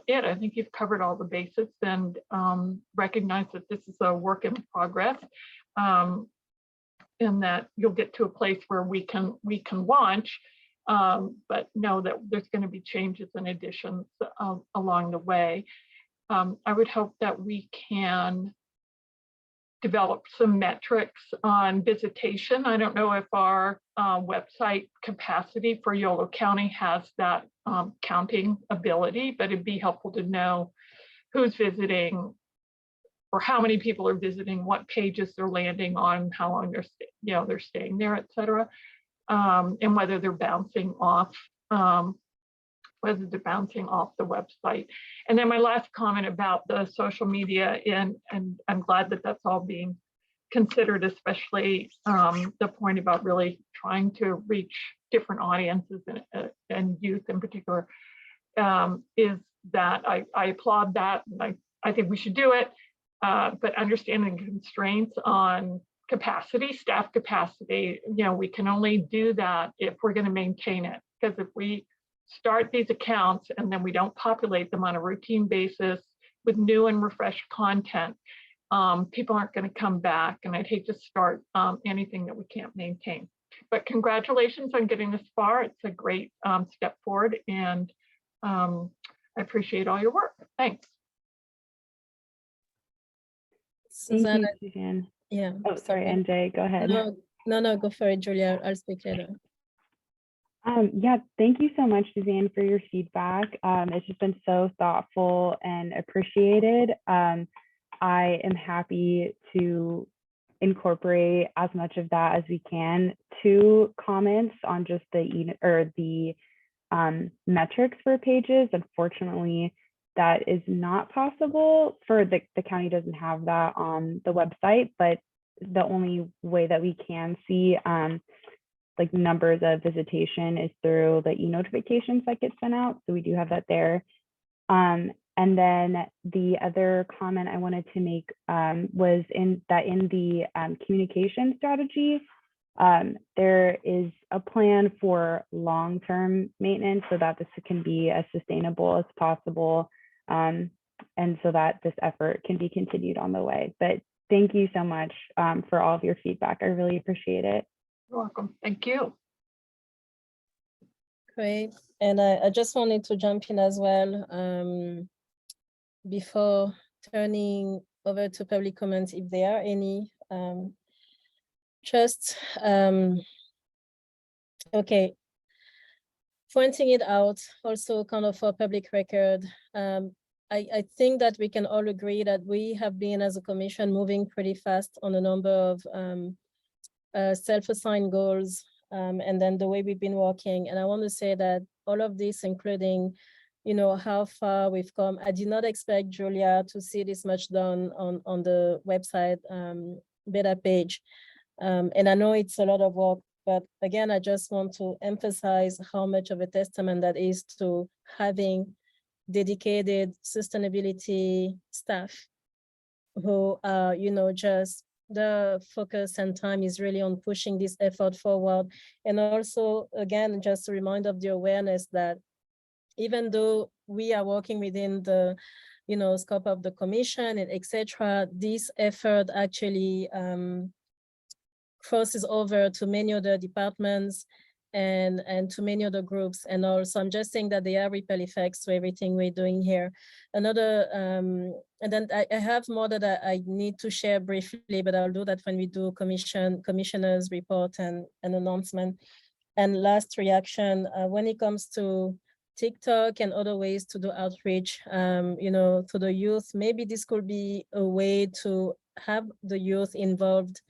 it. I think you've covered all the bases, and recognize that this is a work in progress. And that you'll get to a place where we can launch, but know that there's going to be changes and additions along the way. I would hope that we can develop some metrics on visitation. I don't know if our website capacity for Yolo County has that counting ability, but it'd be helpful to know who's visiting, or how many people are visiting, what pages they're landing on, how long they're staying there, et cetera, and whether they're bouncing off the website. And then my last comment about the social media, and I'm glad that that's all being considered, especially the point about really trying to reach different audiences and youth in particular, is that I applaud that, and I think we should do it. But understanding constraints on capacity, staff capacity, we can only do that if we're going to maintain it. Because if we start these accounts and then we don't populate them on a routine basis with new and refreshed content, people aren't going to come back. And I'd hate to start anything that we can't maintain. But congratulations on getting this far. It's a great step forward, and I appreciate all your work. Thanks. Thank you, Suzanne. Yeah. Oh, sorry, NJ, go ahead. No, go for it, Julia. I'll speak later. Yeah, thank you so much, Suzanne, for your feedback. It's just been so thoughtful and appreciated. I am happy to incorporate as much of that as we can to comments on just the metrics for pages. Unfortunately, that is not possible for the county doesn't have that on the website, but the only way that we can see like numbers of visitation is through the e-notifications that get sent out. So we do have that there. And then the other comment I wanted to make was in the communication strategy, there is a plan for long-term maintenance so that this can be as sustainable as possible. And so that this effort can be continued on the way. But thank you so much for all of your feedback. I really appreciate it. You're welcome. Thank you. Great. And I just wanted to jump in as well before turning over to public comments, if there are any. Okay. Pointing it out also kind of for public record, I think that we can all agree that we have been as a commission moving pretty fast on a number of self-assigned goals and then the way we've been working. And I want to say that all of this, including, how far we've come. I did not expect Julia to see this much done on the website beta page. And I know it's a lot of work, but again, I just want to emphasize how much of a testament that is to having dedicated sustainability staff who are, just the focus and time is really on pushing this effort forward. And also, again, just a reminder of the awareness that even though we are working within the, scope of the commission and etc., this effort actually crosses over to many other departments and to many other groups. And also, I'm just saying that there are ripple effects to everything we're doing here. Another, and then I have more that I need to share briefly, but I'll do that when we do commissioner's report and an announcement. And last reaction, when it comes to TikTok and other ways to do outreach, to the youth, maybe this could be a way to have the youth involved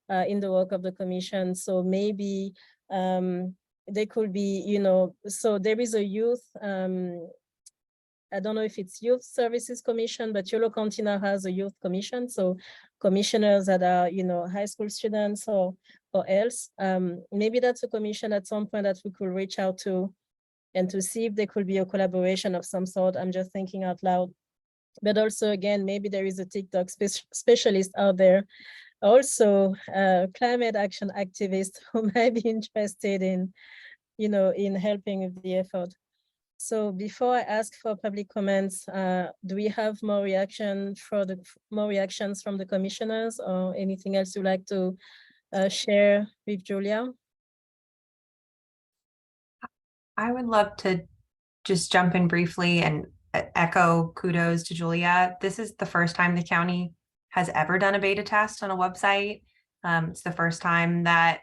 in the work of the commission. So maybe they could be, so there is a youth, I don't know if it's Youth Services Commission, but Yolo County now has a youth commission. So commissioners that are, high school students or else, maybe that's a commission at some point that we could reach out to and to see if there could be a collaboration of some sort. I'm just thinking out loud. But also, again, maybe there is a TikTok specialist out there, also climate action activist who might be interested in, in helping with the effort. So before I ask for public comments, do we have more reactions from the commissioners or anything else you'd like to share with Julia? I would love to just jump in briefly and echo kudos to Julia. This is the first time the county has ever done a beta test on a website. It's the first time that,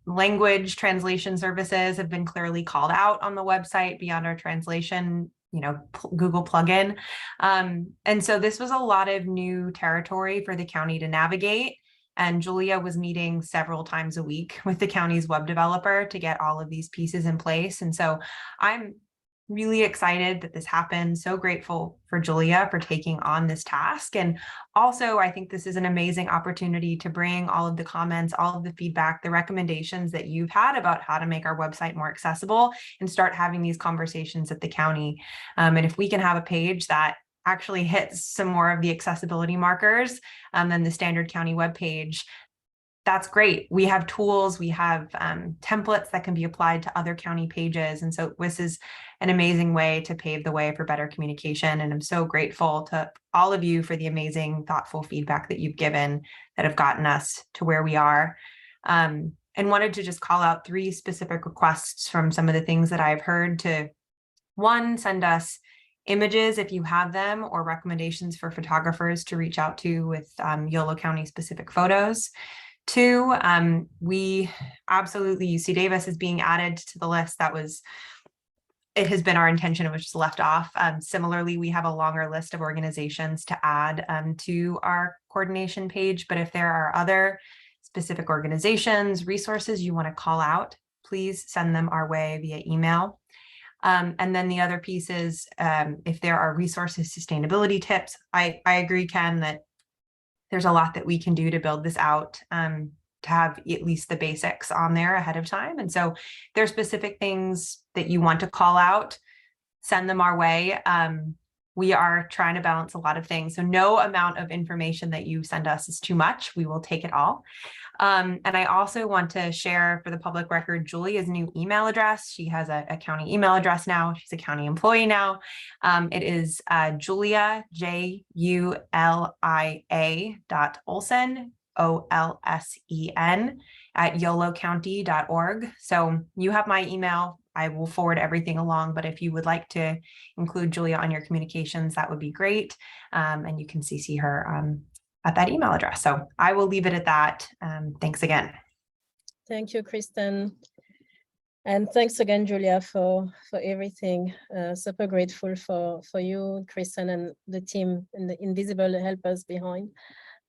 language translation services have been clearly called out on the website beyond our translation, Google plugin. And so this was a lot of new territory for the county to navigate. And Julia was meeting several times a week with the county's web developer to get all of these pieces in place. And so I'm really excited that this happened. So grateful for Julia for taking on this task. And also, I think this is an amazing opportunity to bring all of the comments, all of the feedback, the recommendations that you've had about how to make our website more accessible and start having these conversations at the county. And if we can have a page that actually hits some more of the accessibility markers than the standard county webpage, that's great. We have tools, we have templates that can be applied to other county pages. And so this is an amazing way to pave the way for better communication. And I'm so grateful to all of you for the amazing, thoughtful feedback that you've given that have gotten us to where we are. And wanted to just call out 3 specific requests from some of the things that I've heard to, 1, send us images if you have them or recommendations for photographers to reach out to with Yolo County specific photos. 2, we absolutely, UC Davis is being added to the list. It has been our intention, it was just left off. Similarly, we have a longer list of organizations to add to our coordination page, but if there are other specific organizations, resources you want to call out, please send them our way via email. And then the other piece is if there are resources, sustainability tips, I agree, Ken, that there's a lot that we can do to build this out to have at least the basics on there ahead of time. And so there are specific things that you want to call out, send them our way. We are trying to balance a lot of things. So no amount of information that you send us is too much. We will take it all. And I also want to share for the public record, Julia's new email address. She has a county email address now. She's a county employee now. It is Julia, JULIA.Olsen, OLSEN @yolocounty.org. So you have my email. I will forward everything along, but if you would like to include Julia on your communications, that would be great. And you can CC her at that email address. So I will leave it at that. Thanks again. Thank you, Kristen. And thanks again, Julia, for everything. Super grateful for you, Kristen, and the team and the invisible helpers behind.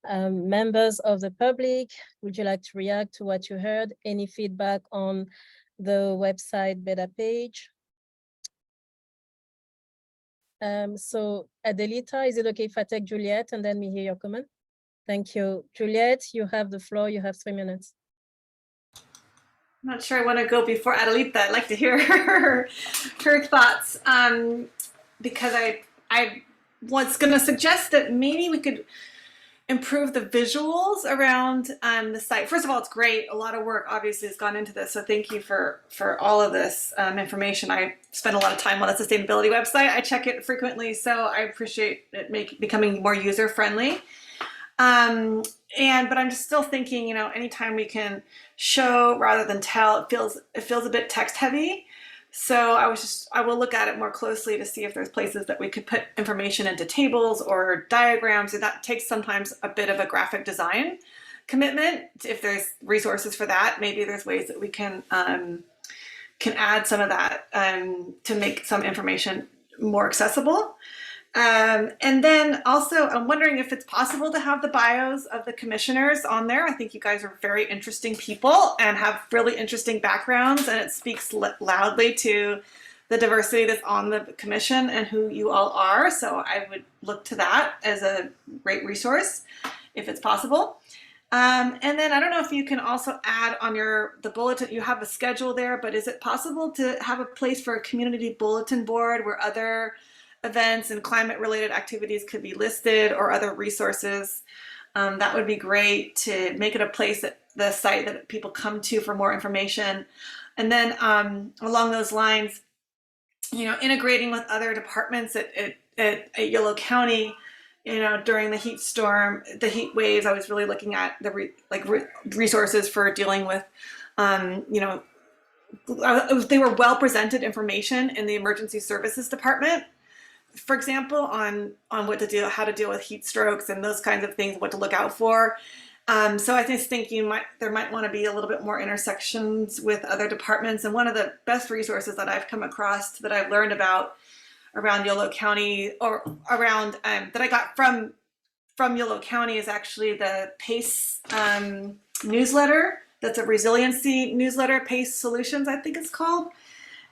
Members of the public, would you like to react to what you heard? Any feedback on the website beta page? So Adelita, is it okay if I take Juliet and then we hear your comment? Thank you. Juliet, you have the floor. You have 3 minutes. I'm not sure I want to go before Adelita. I'd like to hear her thoughts because I was going to suggest that maybe we could improve the visuals around the site. First of all, it's great. A lot of work obviously has gone into this. So thank you for all of this information. I spend a lot of time on the sustainability website. I check it frequently. So I appreciate it becoming more user friendly. But I'm just still thinking, you know, anytime we can show rather than tell, it feels a bit text heavy. So I will look at it more closely to see if there's places that we could put information into tables or diagrams, and that takes sometimes a bit of a graphic design commitment. If there's resources for that, maybe there's ways that we can add some of that to make some information more accessible. And then also, I'm wondering if it's possible to have the bios of the commissioners on there. I think you guys are very interesting people and have really interesting backgrounds, and it speaks loudly to the diversity that's on the commission and who you all are. So I would look to that as a great resource if it's possible. And then I don't know if you can also add on the bulletin, you have a schedule there, but is it possible to have a place for a community bulletin board where other events and climate related activities could be listed, or other resources? That would be great to make it a place at the site that people come to for more information. And then along those lines, you know, integrating with other departments at Yolo County, you know, during the heat storm, the heat waves, I was really looking at the resources for dealing with, you know, they were well presented information in the emergency services department, for example, on what to do, how to deal with heat strokes and those kinds of things, what to look out for. So I just think there might want to be a little bit more intersections with other departments. And one of the best resources that I've come across that I've learned about around Yolo County, or around that I got from Yolo County, is actually the PACE newsletter. That's a resiliency newsletter, PACE Solutions, I think it's called.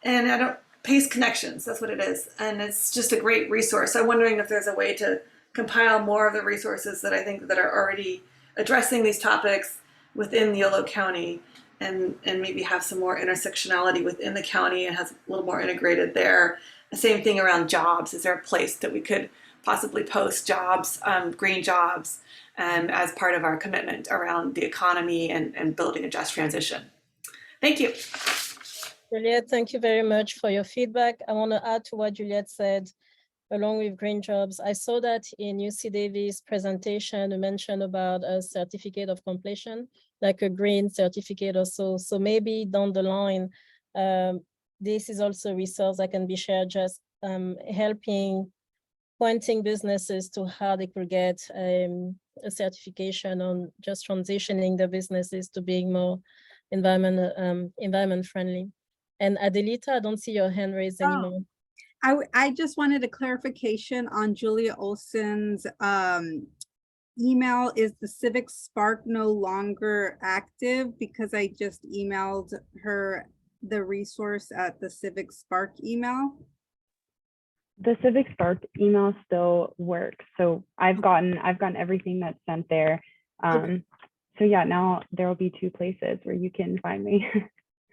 And PACE Connections, that's what it is. And it's just a great resource. I'm wondering if there's a way to compile more of the resources that I think that are already addressing these topics within Yolo County, and maybe have some more intersectionality within the county and has a little more integrated there. The same thing around jobs. Is there a place that we could possibly post jobs, green jobs, as part of our commitment around the economy and building a just transition? Thank you. Juliette, thank you very much for your feedback. I want to add to what Juliette said, along with green jobs. I saw that in UC Davis' presentation, you mentioned about a certificate of completion, like a green certificate or so. So maybe down the line, this is also a resource that can be shared, just pointing businesses to how they could get a certification on just transitioning the businesses to being more environment friendly. And Adelita, I don't see your hand raised anymore. I just wanted a clarification on Julia Olson's email. Is the Civic Spark no longer active? Because I just emailed her the resource at the Civic Spark email. The Civic Spark email still works. So I've gotten everything that's sent there. So yeah, now there will be two places where you can find me.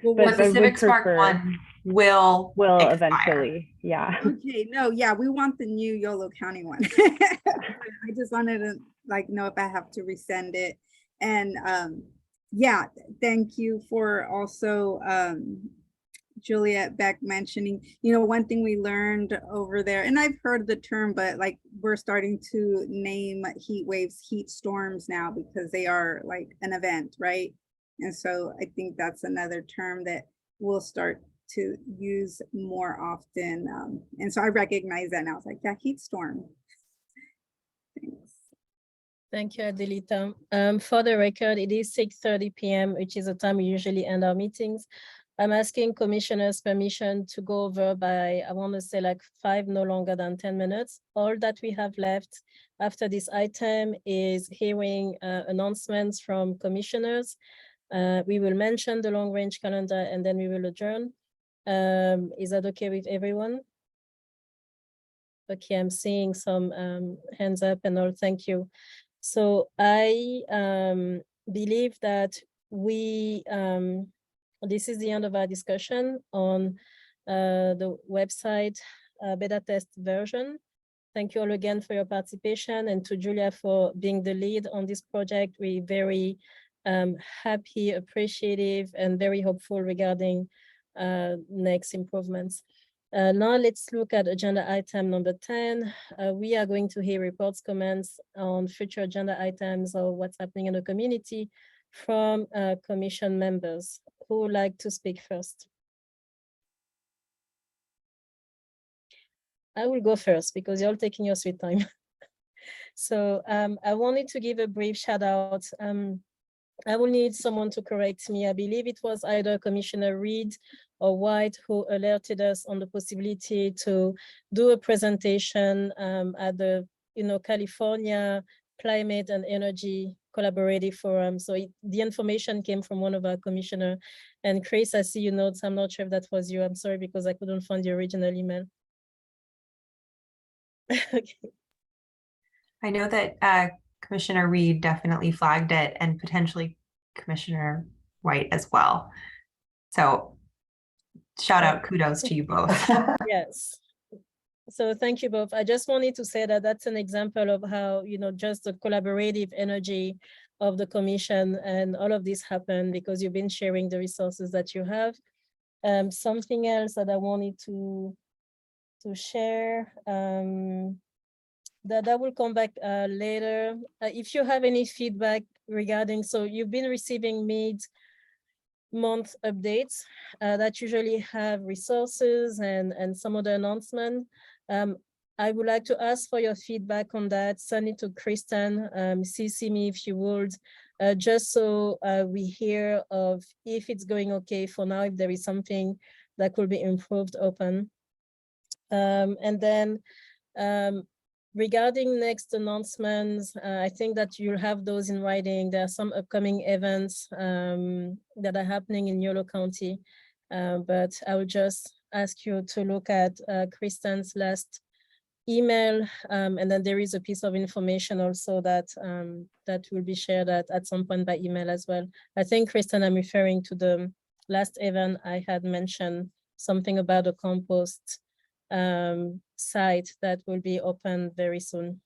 But the Civic Spark one will eventually, yeah. Okay, no, yeah, we want the new Yolo County one. I just wanted to know if I have to resend it. And yeah, thank you for also Juliette Beck mentioning, you know, one thing we learned over there, and I've heard the term, but we're starting to name heat waves heat storms now, because they are like an event, right? And so I think that's another term that we'll start to use more often. And so I recognize that, and I was like, yeah, heat storm. Thanks. Thank you, Adelita. For the record, it is 6:30 p.m., which is the time we usually end our meetings. I'm asking commissioners permission to go over by, I want to say 5, no longer than 10 minutes. All that we have left after this item is hearing announcements from commissioners. We will mention the long range calendar and then we will adjourn. Is that okay with everyone? Okay, I'm seeing some hands up and all, thank you. So I believe that this is the end of our discussion on the website beta test version. Thank you all again for your participation, and to Julia for being the lead on this project. We're very happy, appreciative, and very hopeful regarding next improvements. Now let's look at agenda item number 10. We are going to hear reports, comments on future agenda items or what's happening in the community from commission members. Who would like to speak first? I will go first because you're all taking your sweet time. So I wanted to give a brief shout out. I will need someone to correct me. I believe it was either Commissioner Reed or White who alerted us on the possibility to do a presentation at the California Climate and Energy Collaborative Forum. So the information came from one of our commissioners. And Chris, I see your notes. I'm not sure if that was you. I'm sorry because I couldn't find the original email. Okay. I know that Commissioner Reed definitely flagged it, and potentially Commissioner White as well. So shout out, kudos to you both. Yes. So thank you both. I just wanted to say that that's an example of how, just the collaborative energy of the commission and all of this happened because you've been sharing the resources that you have. Something else that I wanted to share, that will come back later. If you have any feedback regarding, so you've been receiving mid-month updates that usually have resources and some other announcement. I would like to ask for your feedback on that. Send it to Kristen, CC me if you would, just so we hear of if it's going okay for now, if there is something that could be improved open. And then regarding next announcements, I think that you'll have those in writing. There are some upcoming events that are happening in Yolo County, but I will just ask you to look at Kristen's last email, and then there is a piece of information also that that will be shared at some point by email as well. I think, Kristen, I'm referring to the last event I had mentioned, something about a compost site that will be open very soon.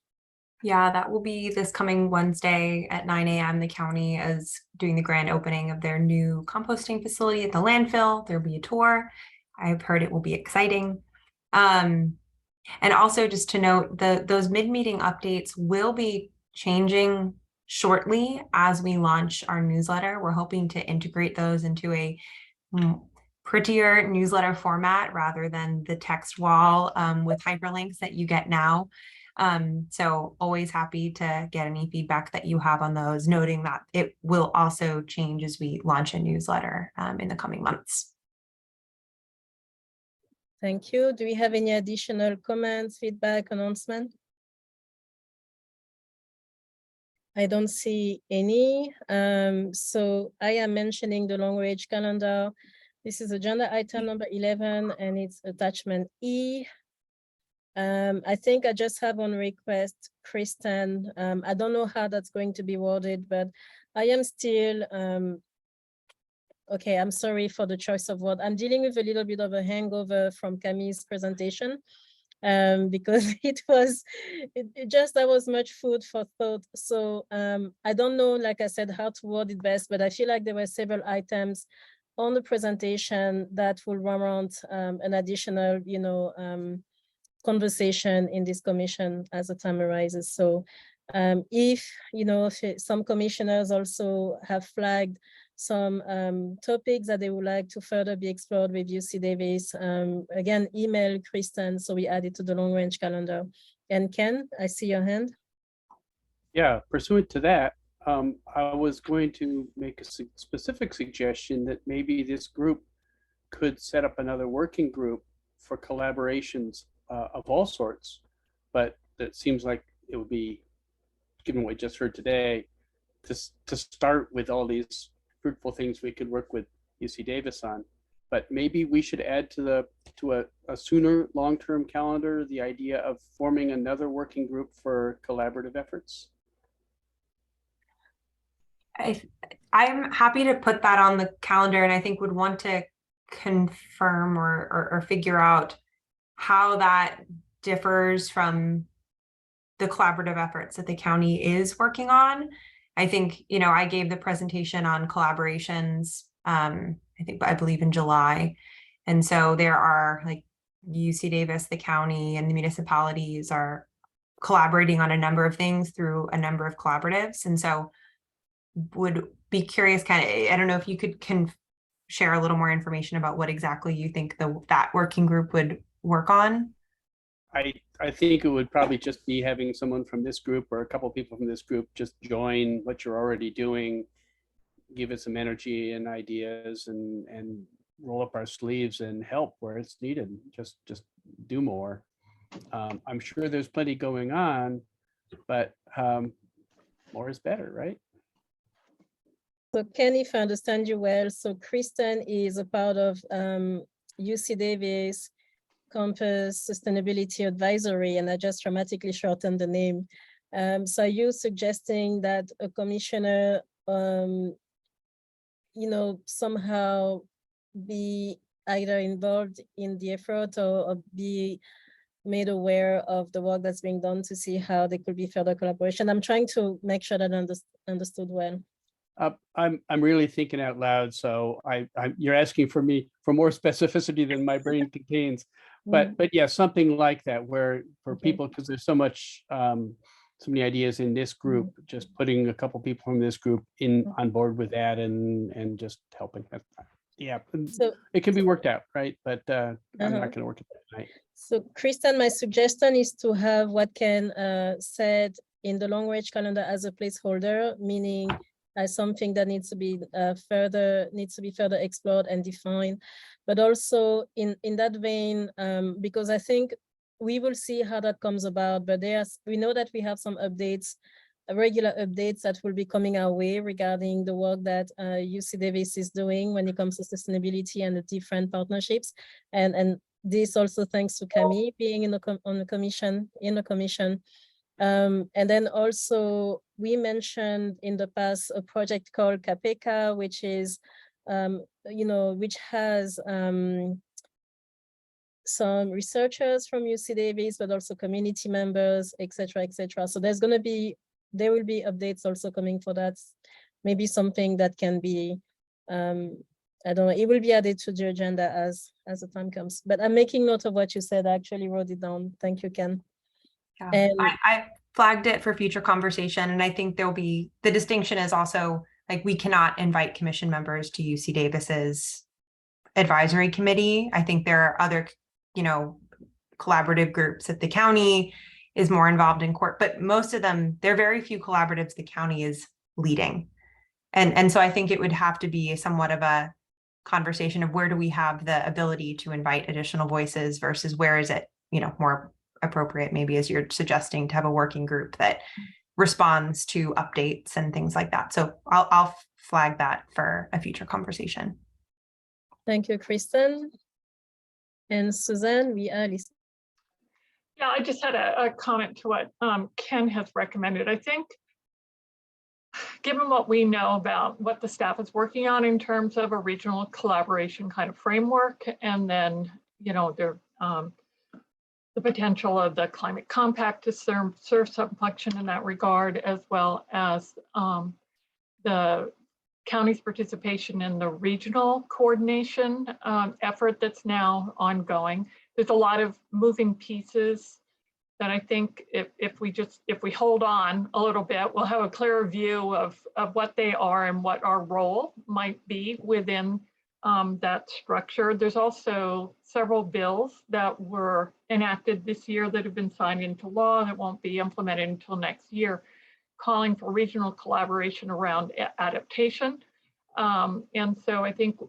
Yeah, that will be this coming Wednesday at 9 a.m. The county is doing the grand opening of their new composting facility at the landfill. There'll be a tour. I've heard it will be exciting. And also just to note, those mid-meeting updates will be changing shortly as we launch our newsletter. We're hoping to integrate those into a prettier newsletter format rather than the text wall with hyperlinks that you get now. So always happy to get any feedback that you have on those, noting that it will also change as we launch a newsletter in the coming months. Thank you. Do we have any additional comments, feedback, announcement? I don't see any. So I am mentioning the long range calendar. This is agenda item number 11 and it's attachment E. I think I just have on request, Kristen. I don't know how that's going to be worded, but I am still, okay, I'm sorry for the choice of word. I'm dealing with a little bit of a hangover from Camille's presentation because it was that was much food for thought. So I don't know, like I said, how to word it best, but I feel like there were several items on the presentation that will warrant an additional, conversation in this commission as the time arises. So if some commissioners also have flagged some topics that they would like to further be explored with UC Davis, again, email Kristen so we add it to the long range calendar. And Ken, I see your hand. Yeah, pursuant to that, I was going to make a specific suggestion that maybe this group could set up another working group for collaborations of all sorts, but that seems like it would be, given what we just heard today, to start with all these fruitful things we could work with UC Davis on. But maybe we should add to a sooner long-term calendar the idea of forming another working group for collaborative efforts. I'm happy to put that on the calendar, and I think would want to confirm or figure out how that differs from the collaborative efforts that the county is working on. I think, I gave the presentation on collaborations, I believe in July. And so there are like UC Davis, the county, and the municipalities are collaborating on a number of things through a number of collaboratives. And so would be curious, I don't know if you can share a little more information about what exactly you think that working group would work on. I think it would probably just be having someone from this group or a couple of people from this group just join what you're already doing, give it some energy and ideas, and roll up our sleeves and help where it's needed. Just do more. I'm sure there's plenty going on, but more is better, right? So Ken, if I understand you well, so Kristen is a part of UC Davis Campus Sustainability Advisory, and I just dramatically shortened the name. So are you suggesting that a commissioner, somehow be either involved in the effort or be made aware of the work that's being done to see how there could be further collaboration? I'm trying to make sure that I understood well. I'm really thinking out loud, so you're asking for me for more specificity than my brain contains. But yeah, something like that, where for people, because there's so many ideas in this group, just putting a couple people from this group on board with that and just helping. Yeah, so it can be worked out, right? But I'm not going to work it tonight. So Kristen, my suggestion is to have what Ken said in the long range calendar as a placeholder, meaning as something that needs to be further explored and defined, but also in that vein, because I think we will see how that comes about. But we know that we have some updates, regular updates that will be coming our way regarding the work that UC Davis is doing when it comes to sustainability and the different partnerships, and this also thanks to Camille being in the commission. And then also we mentioned in the past a project called CAPECA, which is, which has some researchers from UC Davis, but also community members, etc., etc. So there will be updates also coming for that. Maybe something that can be, I don't know, it will be added to the agenda as the time comes. But I'm making note of what you said. I actually wrote it down. Thank you, Ken. Yeah, and I flagged it for future conversation, and I think the distinction is also like we cannot invite commission members to UC Davis's advisory committee. I think there are other, collaborative groups that the county is more involved in court, but most of them, there are very few collaboratives the county is leading. And so I think it would have to be somewhat of a conversation of where do we have the ability to invite additional voices versus where is it, more appropriate, maybe as you're suggesting, to have a working group that responds to updates and things like that. So I'll flag that for a future conversation. Thank you, Kristen. And Suzanne, we are listening. Yeah, I just had a comment to what Ken has recommended. I think, given what we know about what the staff is working on in terms of a regional collaboration kind of framework, and then, the potential of the climate compact to serve some function in that regard, as well as the county's participation in the regional coordination effort that's now ongoing. There's a lot of moving pieces that I think if we hold on a little bit, we'll have a clearer view of what they are and what our role might be within that structure. There's also several bills that were enacted this year that have been signed into law that won't be implemented until next year, calling for regional collaboration around adaptation. And so I think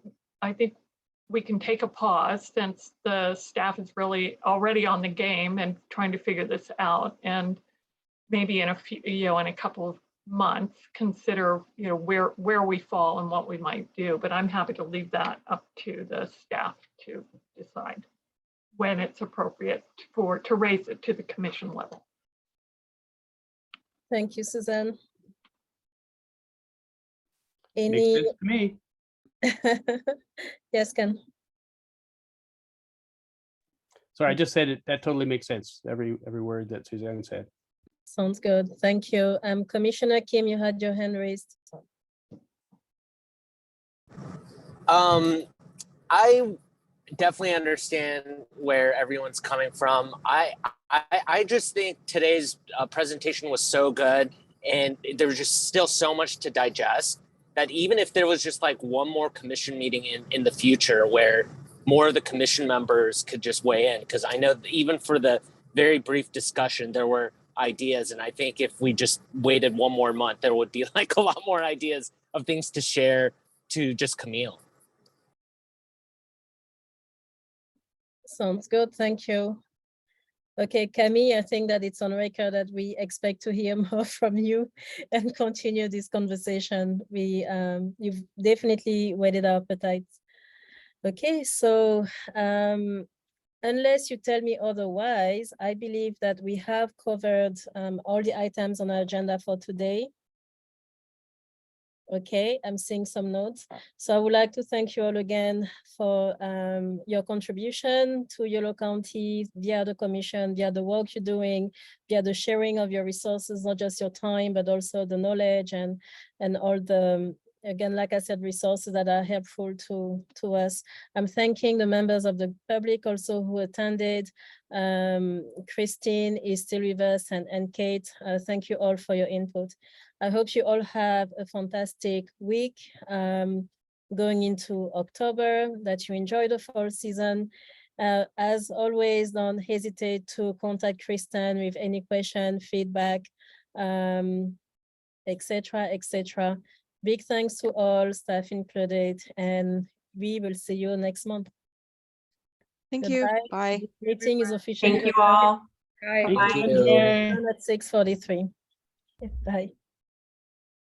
we can take a pause since the staff is really already on the game and trying to figure this out, and maybe in a couple of months consider where we fall and what we might do. But I'm happy to leave that up to the staff to decide when it's appropriate to raise it to the commission level. Thank you, Suzanne. Makes sense to me. Yes, Ken. Sorry, I just said it. That totally makes sense. Every word that Suzanne said. Sounds good. Thank you. Commissioner Kim, you had your hand raised. I definitely understand where everyone's coming from. I just think today's presentation was so good, and there was just still so much to digest, that even if there was just like one more commission meeting in the future where more of the commission members could just weigh in, because I know that even for the very brief discussion, there were ideas. And I think if we just waited one more month, there would be like a lot more ideas of things to share to just Camille. Sounds good. Thank you. Okay, Camille, I think that it's on record that we expect to hear more from you and continue this conversation. You've definitely whetted our appetite. Okay, so unless you tell me otherwise, I believe that we have covered all the items on our agenda for today. Okay, I'm seeing some notes. So I would like to thank you all again for your contribution to Yolo County via the commission, via the work you're doing, via the sharing of your resources, not just your time, but also the knowledge and all the, again, like I said, resources that are helpful to us. I'm thanking the members of the public also who attended. Christine is still with us, and Kate, thank you all for your input. I hope you all have a fantastic week going into October, that you enjoy the fall season. As always, don't hesitate to contact Kristen with any question, feedback, etc., etc. Big thanks to all, staff included, and we will see you next month. Thank you. Bye. This meeting is officially Thank you all. Bye. Bye. Thank you. At 6:43. Bye.